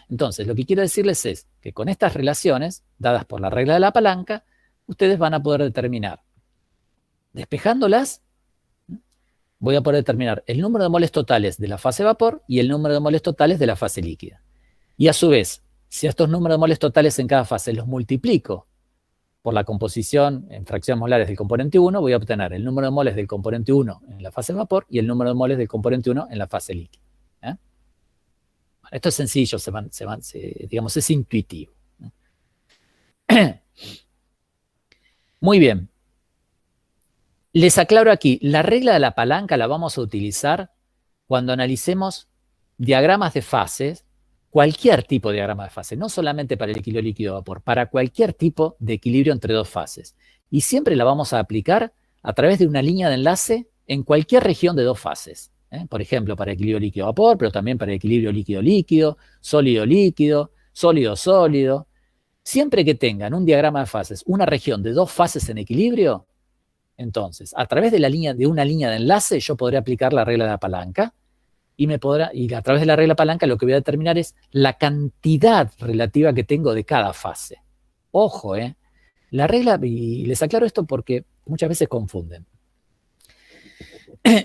Entonces, lo que quiero decirles es que con estas relaciones, dadas por la regla de la palanca, ustedes van a poder determinar, despejándolas, voy a poder determinar el número de moles totales de la fase vapor y el número de moles totales de la fase líquida. Y a su vez, si estos números de moles totales en cada fase los multiplico por la composición en fracciones molares del componente 1, voy a obtener el número de moles del componente 1 en la fase vapor y el número de moles del componente 1 en la fase líquida. Bueno, esto es sencillo, digamos, es intuitivo. Muy bien. Les aclaro aquí, la regla de la palanca la vamos a utilizar cuando analicemos diagramas de fases, cualquier tipo de diagrama de fase, no solamente para el equilibrio líquido-vapor, para cualquier tipo de equilibrio entre dos fases. Y siempre la vamos a aplicar a través de una línea de enlace en cualquier región de dos fases. Por ejemplo, para equilibrio líquido-vapor, pero también para equilibrio líquido-líquido, sólido-líquido, sólido-sólido. Siempre que tengan un diagrama de fases, una región de dos fases en equilibrio, entonces, a través de una línea de enlace, yo podré aplicar la regla de la palanca y a través de la regla de palanca lo que voy a determinar es la cantidad relativa que tengo de cada fase. Ojo, la regla, y les aclaro esto porque muchas veces confunden.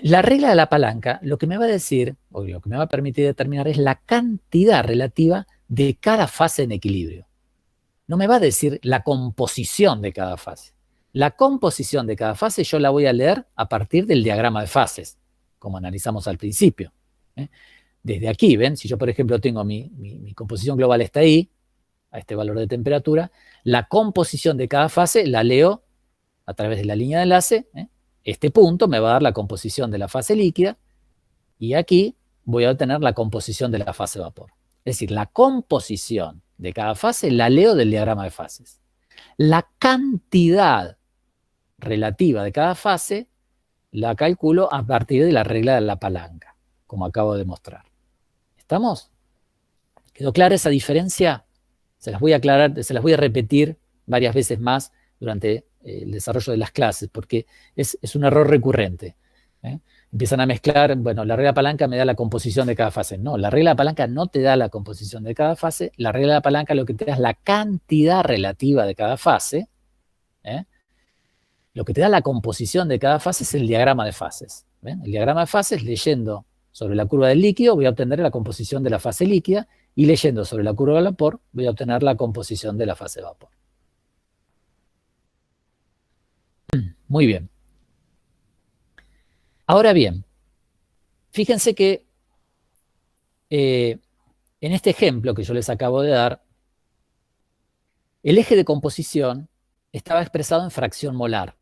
La regla de la palanca lo que me va a decir, o lo que me va a permitir determinar es la cantidad relativa de cada fase en equilibrio. No me va a decir la composición de cada fase. La composición de cada fase yo la voy a leer a partir del diagrama de fases, como analizamos al principio. Desde aquí, ¿ven? Si yo, por ejemplo, tengo mi composición global está ahí, a este valor de temperatura, la composición de cada fase la leo a través de la línea de enlace. Este punto me va a dar la composición de la fase líquida y aquí voy a obtener la composición de la fase vapor. Es decir, la composición de cada fase la leo del diagrama de fases. La cantidad relativa de cada fase la calculo a partir de la regla de la palanca, como acabo de mostrar. ¿Estamos? ¿Quedó clara esa diferencia? Se las voy a aclarar, se las voy a repetir varias veces más durante el desarrollo de las clases, porque es un error recurrente. Empiezan a mezclar, bueno, la regla de palanca me da la composición de cada fase. No, la regla de palanca no te da la composición de cada fase. La regla de palanca lo que te da es la cantidad relativa de cada fase. Lo que te da la composición de cada fase es el diagrama de fases. ¿Ven? El diagrama de fases, leyendo sobre la curva del líquido, voy a obtener la composición de la fase líquida, y leyendo sobre la curva del vapor, voy a obtener la composición de la fase vapor. Muy bien. Ahora bien, fíjense que en este ejemplo que yo les acabo de dar, el eje de composición estaba expresado en fracción molar.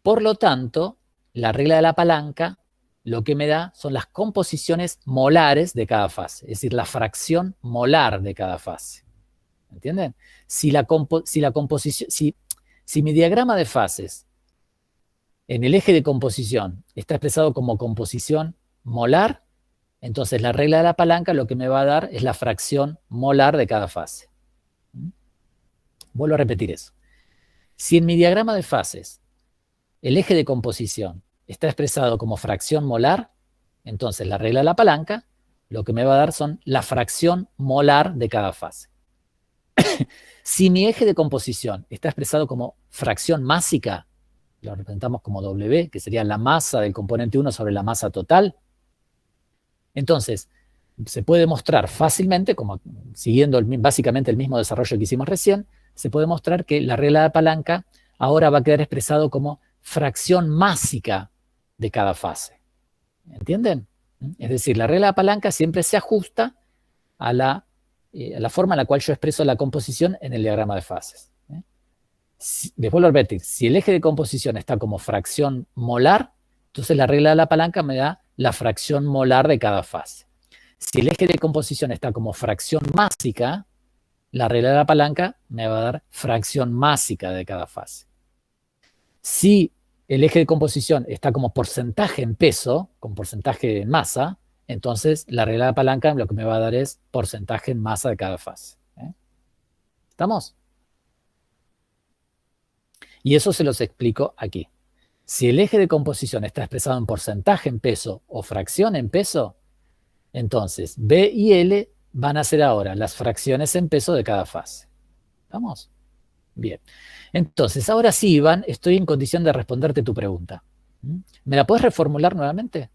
Por lo tanto, la regla de la palanca lo que me da son las composiciones molares de cada fase, es decir, la fracción molar de cada fase. ¿Entienden? Si mi diagrama de fases en el eje de composición está expresado como composición molar, entonces la regla de la palanca lo que me va a dar es la fracción molar de cada fase. Vuelvo a repetir eso. Si en mi diagrama de fases el eje de composición está expresado como fracción molar, entonces la regla de la palanca lo que me va a dar son la fracción molar de cada fase. Si mi eje de composición está expresado como fracción másica, lo representamos como W, que sería la masa del componente 1 sobre la masa total, entonces se puede demostrar fácilmente, como siguiendo básicamente el mismo desarrollo que hicimos recién, se puede mostrar que la regla de la palanca ahora va a quedar expresado como fracción másica de cada fase. ¿Entienden? Es decir, la regla de la palanca siempre se ajusta a la forma en la cual yo expreso la composición en el diagrama de fases. Les vuelvo a repetir, si el eje de composición está como fracción molar, entonces la regla de la palanca me da la fracción molar de cada fase. Si el eje de composición está como fracción másica, la regla de la palanca me va a dar fracción másica de cada fase. Si el eje de composición está como porcentaje en peso, con porcentaje en masa, entonces la regla de la palanca lo que me va a dar es porcentaje en masa de cada fase. ¿Estamos? Y eso se los explico aquí. Si el eje de composición está expresado en porcentaje en peso o fracción en peso, entonces B y L van a ser ahora las fracciones en peso de cada fase. ¿Estamos? Bien. Entonces, ahora sí, Iván, estoy en condición de responderte tu pregunta. ¿Me la puedes reformular nuevamente?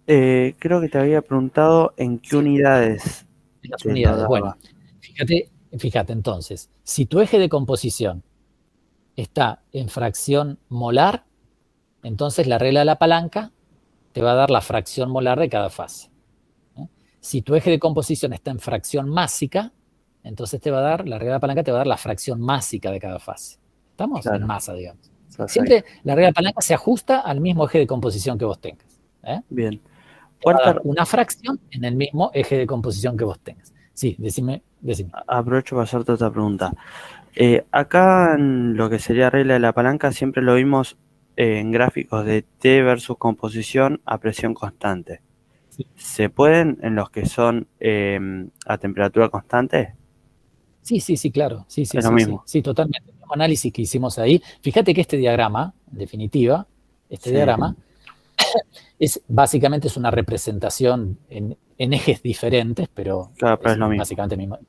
Creo que te había preguntado en qué unidades. En las unidades. Bueno, fíjate entonces, si tu eje de composición está en fracción molar, entonces la regla de la palanca te va a dar la fracción molar de cada fase. Si tu eje de composición está en fracción másica, entonces te va a dar, la regla de la palanca te va a dar la fracción másica de cada fase. ¿Estamos? Claro. En masa, digamos. Perfecto. Siempre la regla de la palanca se ajusta al mismo eje de composición que vos tengas. Bien. Te va a dar una fracción en el mismo eje de composición que vos tengas. Sí, decime. Aprovecho para hacerte otra pregunta. Acá en lo que sería regla de la palanca siempre lo vimos en gráficos de T versus composición a presión constante. Sí. ¿Se pueden en los que son a temperatura constante? Sí, claro. Sí, es lo mismo. Sí, totalmente. El mismo análisis que hicimos ahí. Fíjate que este diagrama, en definitiva, diagrama, básicamente es una representación en ejes diferentes, pero claro, pero es lo mismo. Básicamente el mismo